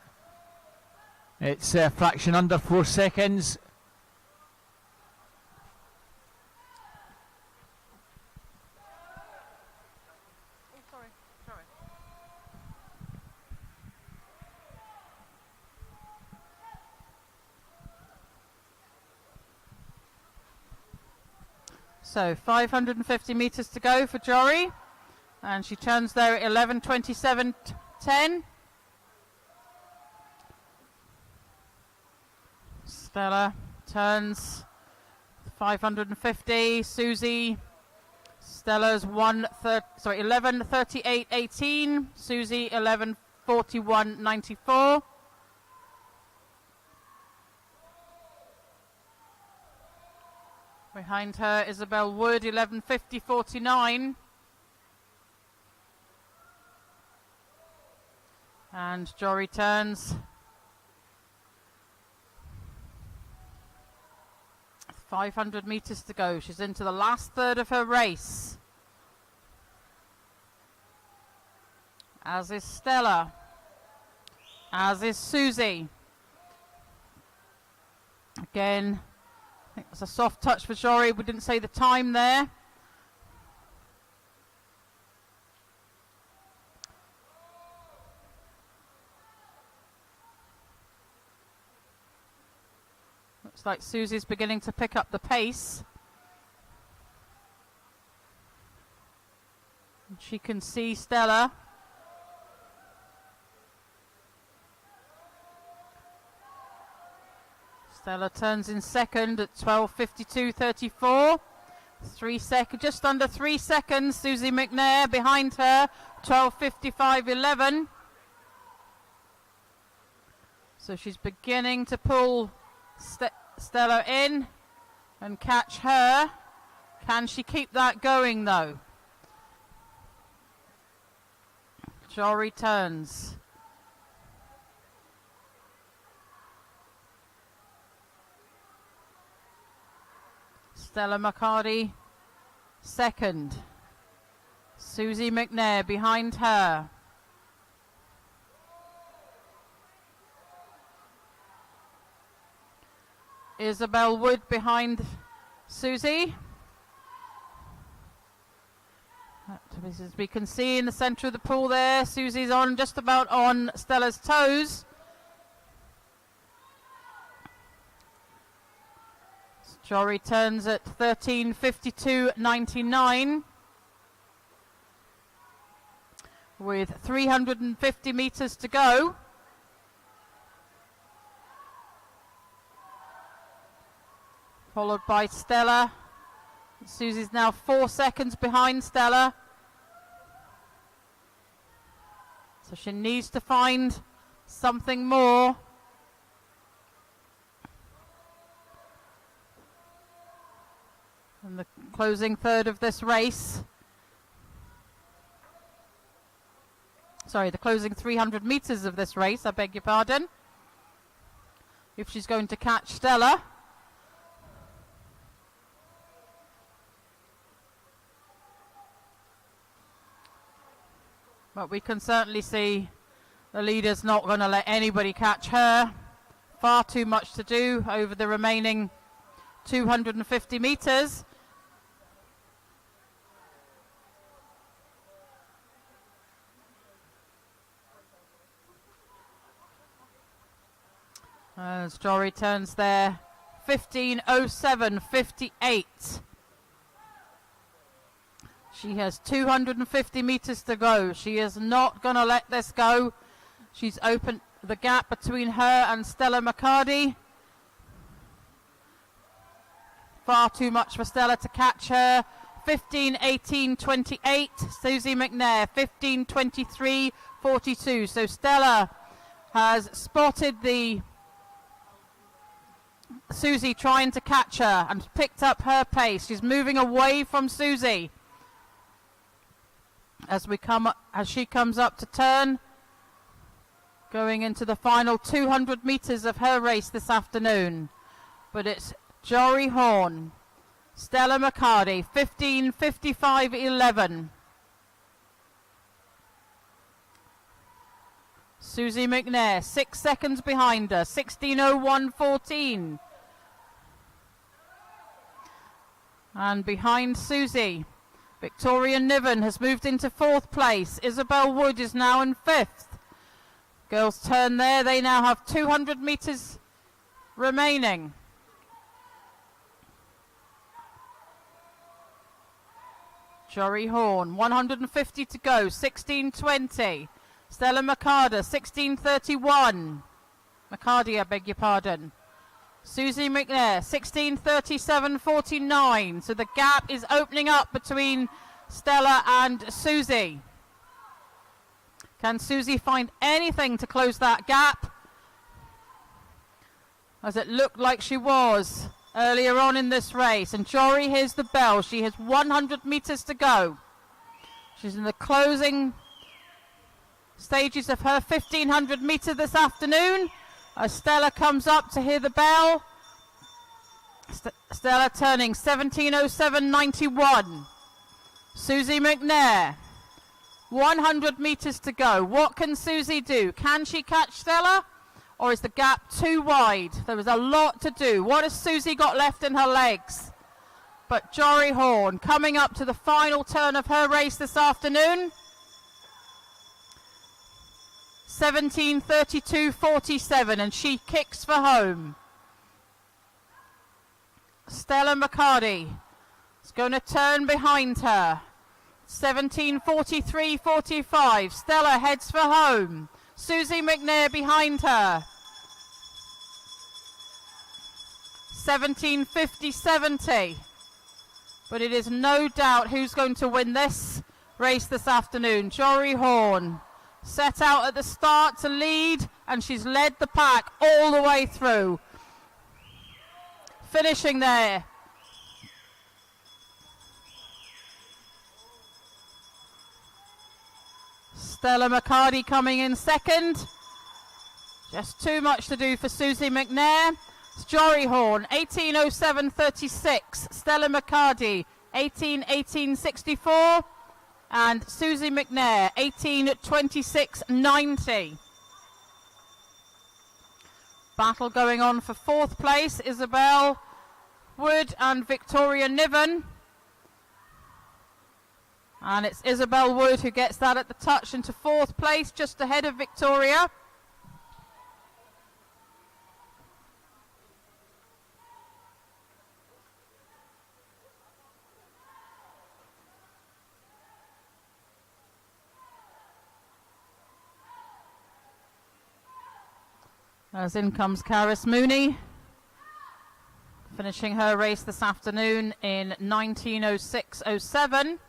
It's a fraction under 4 seconds. Oh, sorry. So 550 metres to go for Jory. And she turns there at 11:27.10. Stella turns 550. Susie, Stella's 11:38.18. Susie 11:41.94. Behind her, Isabel Wood 11:50.49. And Jory turns 500 metres to go. She's into the last third of her race. As is Stella. As is Susie. Again, I think it's a soft touch for Jory. We didn't say the time there. Looks like Susie's beginning to pick up the pace. And she can see Stella. Stella turns in second at 12:52.34. 3 seconds, just under 3 seconds. Susie McNair behind her, 12:55.11. So she's beginning to pull Stella in and catch her. Can she keep that going though? Jory turns. Stella McCarty second. Susie McNair behind her. Isabel Wood behind Susie. As we can see in the centre of the pool there, Susie's on just about on Stella's toes. Jory turns at 13:52.99 with 350 metres to go. Followed by Stella. Susie's now 4 seconds behind Stella. So she needs to find something more. In the closing third of this race. Sorry, the closing 300 metres of this race, I beg your pardon. If she's going to catch Stella. But we can certainly see the leader's not going to let anybody catch her. Far too much to do over the remaining 250 metres. As Jory turns there, 15:07.58. She has 250 metres to go. She is not going to let this go. She's opened the gap between her and Stella McCarty. Far too much for Stella to catch her. 15:18.28. Susie McNair, 15:23.42. So Stella has spotted the Susie trying to catch her and picked up her pace. She's moving away from Susie. As she comes up to turn, going into the final 200 metres of her race this afternoon. But it's Jory Horn, Stella McCarty, 15:55.11. Susie McNair, 6 seconds behind her, 16:01.14. And behind Susie, Victoria Niven has moved into 4th place. Isabel Wood is now in 5th. Girls turn there. They now have 200 metres remaining. Jory Horn, 150 to go, 16:20. Stella McCarty, 16:31. McCarty, I beg your pardon. Susie McNair, 16:37.49. So the gap is opening up between Stella and Susie. Can Susie find anything to close that gap? As it looked like she was earlier on in this race. And Jory hears the bell. She has 100 metres to go. She's in the closing stages of her 1500 metre this afternoon. As Stella comes up to hear the bell. Stella turning 17:07.91. Susie McNair, 100 metres to go. What can Susie do? Can she catch Stella? Or is the gap too wide? There was a lot to do. What has Susie got left in her legs? But Jory Horn coming up to the final turn of her race this afternoon. 17:32.47, and she kicks for home. Stella McCarty is going to turn behind her. 17:43.45. Stella heads for home. Susie McNair behind her. 17:50.70. But it is no doubt who's going to win this race this afternoon. Jory Horn set out at the start to lead and she's led the pack all the way through. Finishing there. Stella McCarty coming in second. Just too much to do for Susie McNair. Jory Horn, 18:07:36. Stella McCarty, 18:18:64. And Susie McNair, 18:26:90. Battle going on for fourth place. Isabel Wood and Victoria Niven. And it's Isabel Wood who gets that at the touch into fourth place, just ahead of Victoria. As in comes Caris Mooney, finishing her race this afternoon in 19:06:07.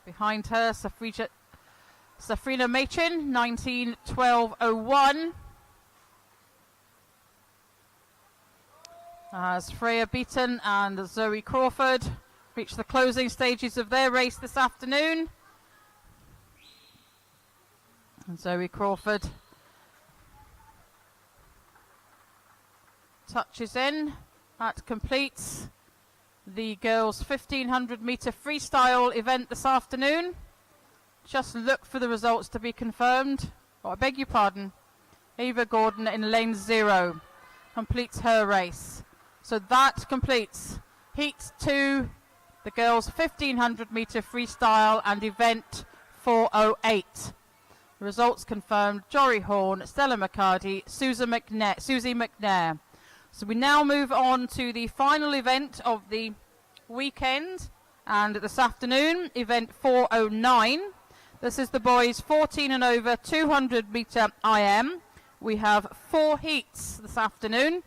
Behind her, Safrina Machin, 19:12:01. As Freya Beaton and Zoe Crawford reach the closing stages of their race this afternoon. And Zoe Crawford touches in. That completes the girls' 1500 metre freestyle event this afternoon. Just look for the results to be confirmed. Oh, I beg your pardon. Ava Gordon in lane 0 completes her race. So that completes Heat 2, the girls' 1500 metre freestyle and event 408. Results confirmed: Jory Horn, Stella McCarty, Susie McNair. So we now move on to the final event of the weekend and this afternoon, event 409. This is the boys 14 and over 200 metre IM. We have 4 heats this afternoon.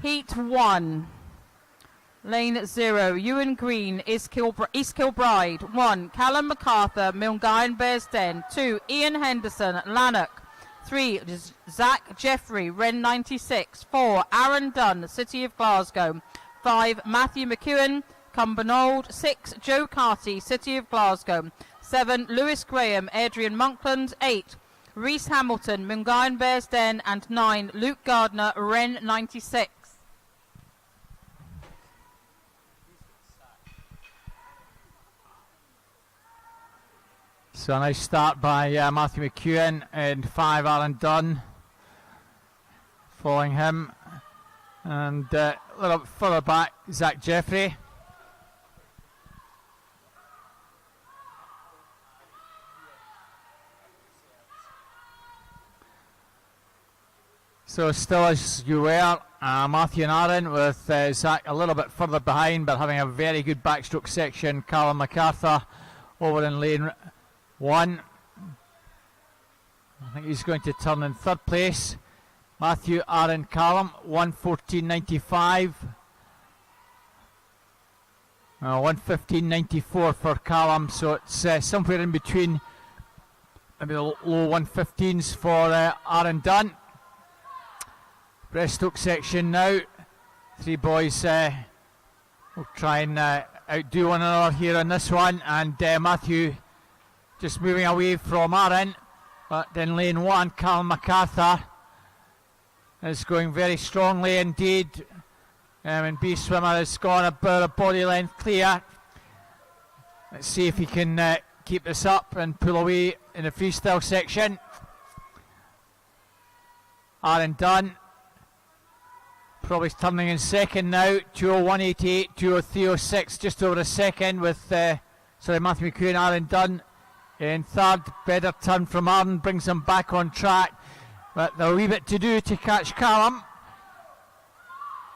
Heat 1, lane 0, Ewan Green, East Kilbride. 1, Callum MacArthur, Milngavin Bearsden. 2, Ian Henderson, Lanark. 3, Zach Jeffrey, Wren 96. 4, Aaron Dunn, City of Glasgow. 5, Matthew McEwen, Cumbernauld. 6, Joe Carty, City of Glasgow. 7, Lewis Graham, Adrian Monkland. 8, Reese Hamilton, Milngavin Bearsden. And 9, Luke Gardner, Wren 96. So a nice start by Matthew McEwen and 5 Aaron Dunn following him, and a little bit further back Zach Jeffrey. So still as you were, Matthew and Aaron, with Zach a little bit further behind but having a very good backstroke section. Callum MacArthur over in lane 1. I think he's going to turn in third place. Matthew, Aaron, Callum, 1:14.95. 1:15.94 for Callum, so it's somewhere in between, maybe the low 1:15s for Aaron Dunn. Breaststroke section now. 3 boys will try and outdo one another here on this one, and Matthew just moving away from Aaron, but in lane 1, Callum MacArthur is going very strongly indeed. And B Swimmer has gone about a body length clear. Let's see if he can keep this up and pull away in the freestyle section. Aaron Dunn probably turning in second now. 2:01.88, 2:03.06, just over a second with Matthew McEwen and Aaron Dunn in third. Better turn from Aaron brings him back on track. But a wee bit to do to catch Callum.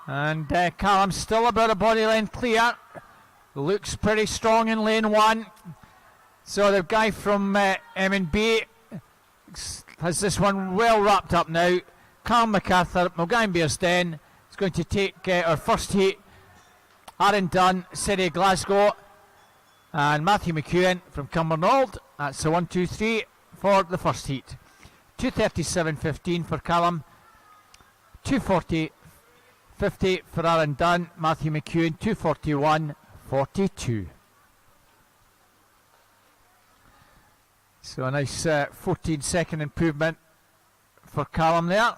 And Callum's still about a body length clear. Looks pretty strong in lane 1. So the guy from M&B has this one well wrapped up now. Callum MacArthur, Mulgine Bearsden is going to take our first heat. Aaron Dunn, City of Glasgow, and Matthew McEwen from Cumbernauld. That's the 1, 2, 3 for the first heat. 2:37.15 for Callum, 2:40.50 for Aaron Dunn, Matthew McEwen 2:41.42. So a nice 14-second improvement for Callum there.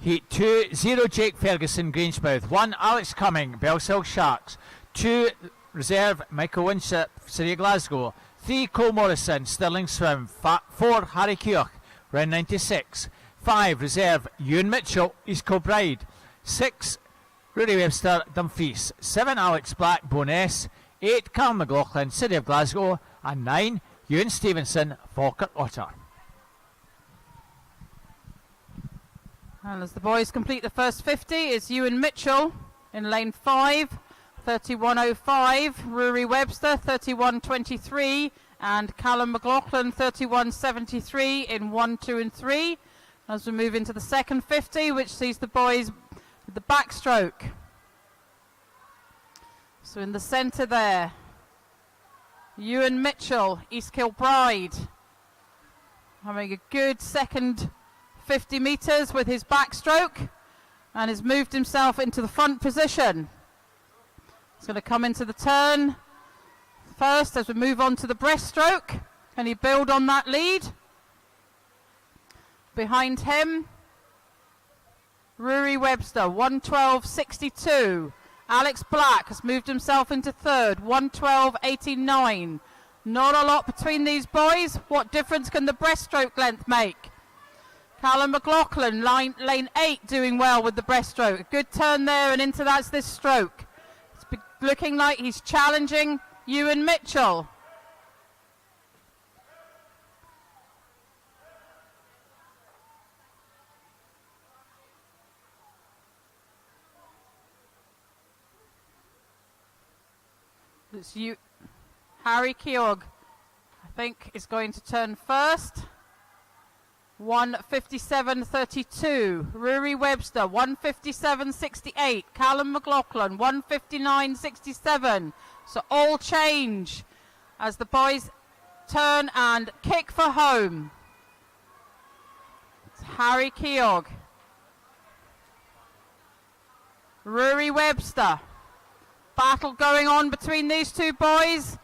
Heat 2, 0 Jake Ferguson, Grangemouth. 1 Alex Cumming, Bellshill Sharks. 2 Reserve Michael Winship, City of Glasgow. 3 Cole Morrison, Stirling Swim. 4 Harry Keogh, round 96. 5 Reserve Ewan Mitchell, East Kilbride. 6 Rory Webster, Dumfries. 7 Alex Black, Bo'ness. 8 Callum McLaughlin, City of Glasgow. And 9 Ewan Stevenson, Falkirk Otter. And as the boys complete the first 50, it's Ewan Mitchell in lane 5, 31.05. Rory Webster, 31.23. And Callum McLaughlin, 31.73 in 1, 2 and 3. As we move into the second 50, which sees the boys with the backstroke. So in the centre there, Ewan Mitchell, East Kilbride, having a good second 50 metres with his backstroke and has moved himself into the front position. He's going to come into the turn first as we move on to the breaststroke. Can he build on that lead? Behind him, Rory Webster, 1:12.62. Alex Black has moved himself into third, 1:12.89. Not a lot between these boys. What difference can the breaststroke length make? Callum McLaughlin, lane 8, doing well with the breaststroke. A good turn there and into that's this stroke. It's looking like he's challenging Ewan Mitchell. It's Harry Keogh, I think, is going to turn first. 1:57.32. Rory Webster, 1:57.68. Callum McLaughlin, 1:59.67. So all change as the boys turn and kick for home. It's Harry Keogh. Rory Webster. Battle going on between these two boys.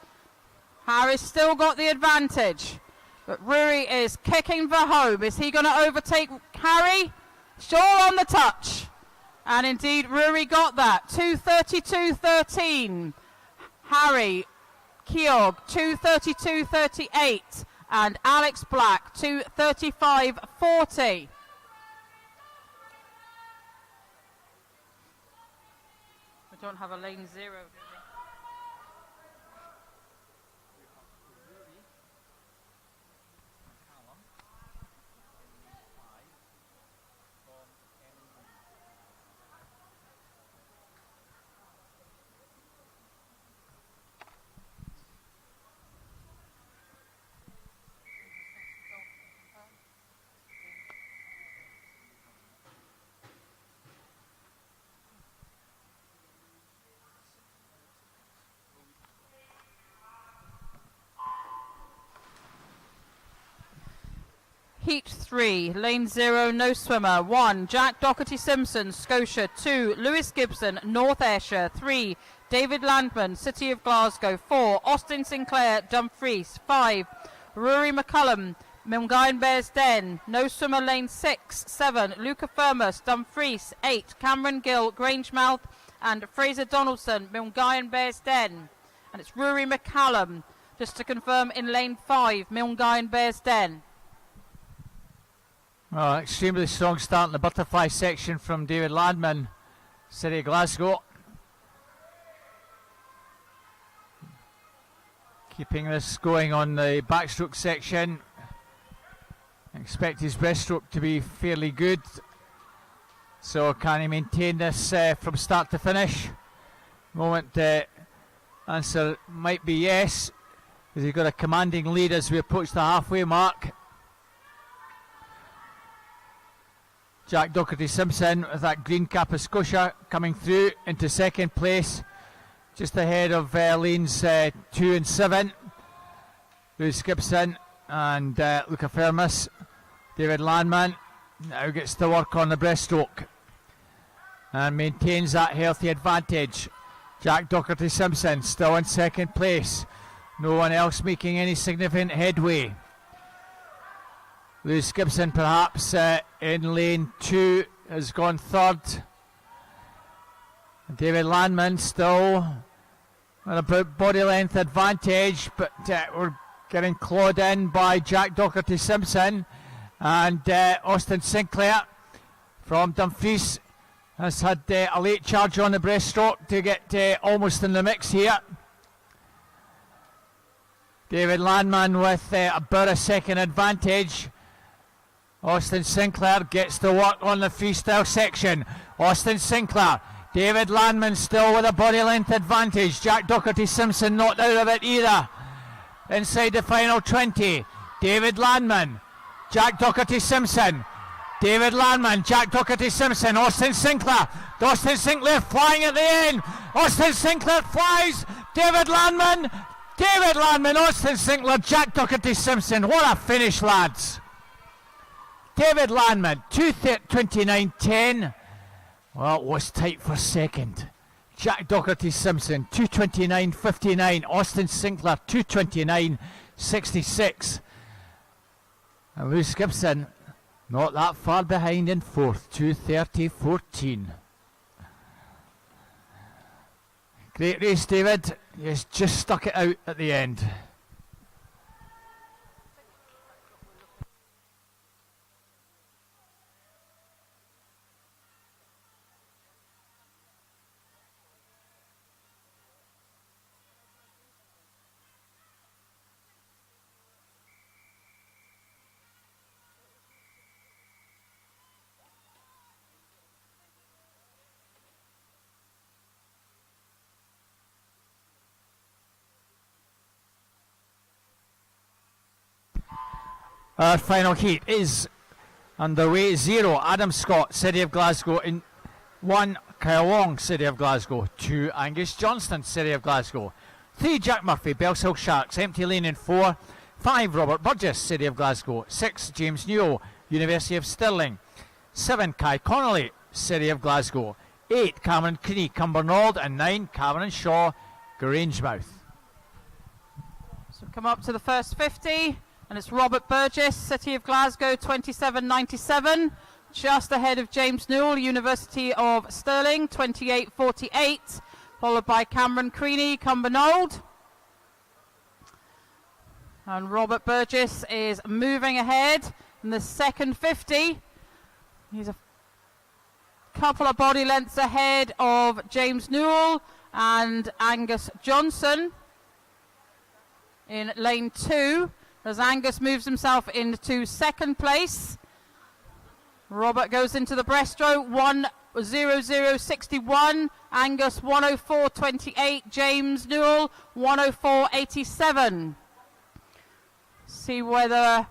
Harry's still got the advantage. But Rory is kicking for home. Is he going to overtake Harry? Sure on the touch. And indeed, Rory got that. 2:32.13. Harry Keogh, 2:32.38. And Alex Black, 2:35.40. We don't have a lane 0, do we? Heat 3, lane 0, no swimmer. 1, Jack Doherty-Simpson, Scotia. 2, Lewis Gibson, North Ayrshire. 3, David Landman, City of Glasgow. 4, Austin Sinclair, Dumfries. 5, Rory McCullum, Milngavie Bears Den, no swimmer, lane 6. 7, Luca Firmus, Dumfries. 8, Cameron Gill, Grangemouth, and Fraser Donaldson, Milngavie Bears Den. And it's Rory McCullum, just to confirm, in lane 5, Milngavie Bears Den. Well, extremely strong start in the butterfly section from David Landman, City of Glasgow. Keeping this going on the backstroke section. Expect his breaststroke to be fairly good. So can he maintain this from start to finish? Moment answer might be yes, because he's got a commanding lead as we approach the halfway mark. Jack Doherty-Simpson with that green cap of Scotia coming through into second place, just ahead of lanes 2 and 7. Lewis Gibson and Luca Firmus. David Landman now gets to work on the breaststroke and maintains that healthy advantage. Jack Doherty-Simpson still in second place. No one else making any significant headway. Lewis Gibson perhaps in lane 2 has gone third. David Landman still on a body length advantage, but we're getting clawed in by Jack Doherty-Simpson, and Austin Sinclair from Dumfries has had a late charge on the breaststroke to get almost in the mix here. David Landman with about a second advantage. Austin Sinclair gets to work on the freestyle section. Austin Sinclair, David Landman still with a body length advantage. Jack Doherty-Simpson not out of it either. Inside the final 20, David Landman, Jack Doherty-Simpson, David Landman, Jack Doherty-Simpson, Austin Sinclair flying at the end. Austin Sinclair flies. David Landman, Austin Sinclair, Jack Doherty-Simpson. What a finish, lads. David Landman, 2:29.10. Well, it was tight for second. Jack Doherty-Simpson, 2:29.59. Austin Sinclair, 2:29.66. And Lewis Gibson, not that far behind in fourth, 2:30.14. Great race, David. He's just stuck it out at the end. Our final heat is underway. 0, Adam Scott, City of Glasgow. In 1, Kyle Long, City of Glasgow. 2, Angus Johnston, City of Glasgow. 3, Jack Murphy, Bellshill Sharks, empty lane in 4. 5, Robert Burgess, City of Glasgow. 6, James Newell, University of Stirling. 7, Kai Connolly, City of Glasgow. 8, Cameron Creaney, Cumbernauld. And 9, Cameron Shaw, Grangemouth. So come up to the first 50. And it's Robert Burgess, City of Glasgow, 27.97. Just ahead of James Newell, University of Stirling, 28.48. Followed by Cameron Creaney, Cumbernauld. And Robert Burgess is moving ahead in the second 50. He's a couple of body lengths ahead of James Newell and Angus Johnson in lane 2. As Angus moves himself into second place. Robert goes into the breaststroke, 1:00.61. Angus 1:04.28. James Newell 1:04.87. See whether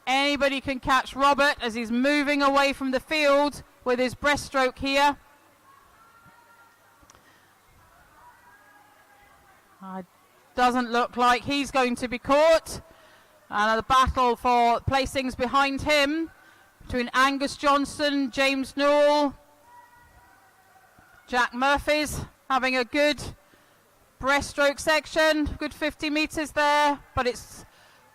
anybody can catch Robert as he's moving away from the field with his breaststroke here. Doesn't look like he's going to be caught. And the battle for placings behind him between Angus Johnson, James Newell, Jack Murphy's having a good breaststroke section, good 50 metres there, but it's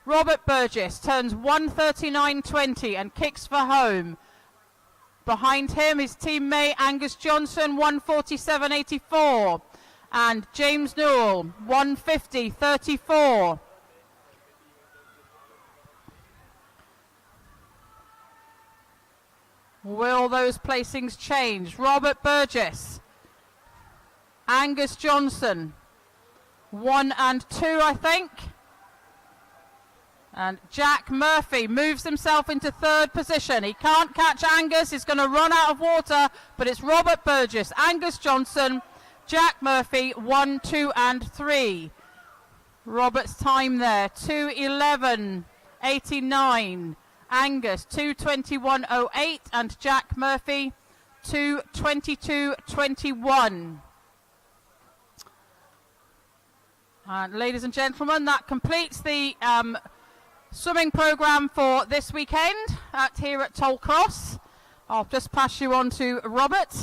Robert Burgess, turns 1:39.20 and kicks for home. Behind him, his teammate Angus Johnson, 1:47.84, and James Newell, 1:50.34. Will those placings change? Robert Burgess, Angus Johnson, 1 and 2, I think. And Jack Murphy moves himself into third position. He can't catch Angus. He's going to run out of water, but it's Robert Burgess, Angus Johnson, Jack Murphy, 1, 2 and 3. Robert's time there, 2:11.89. Angus, 2:21.08, and Jack Murphy, 2:22.21. And ladies and gentlemen, that completes the swimming programme for this weekend here at Tollcross. I'll just pass you on to Robert.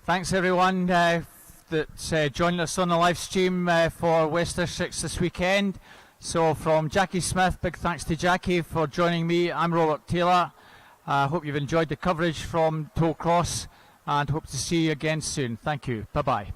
Thanks everyone that's joined us on the live stream for Western 6 this weekend. So from Jackie Smith, big thanks to Jackie for joining me. I'm Robert Taylor. I hope you've enjoyed the coverage from Tollcross and hope to see you again soon. Thank you. Bye-bye.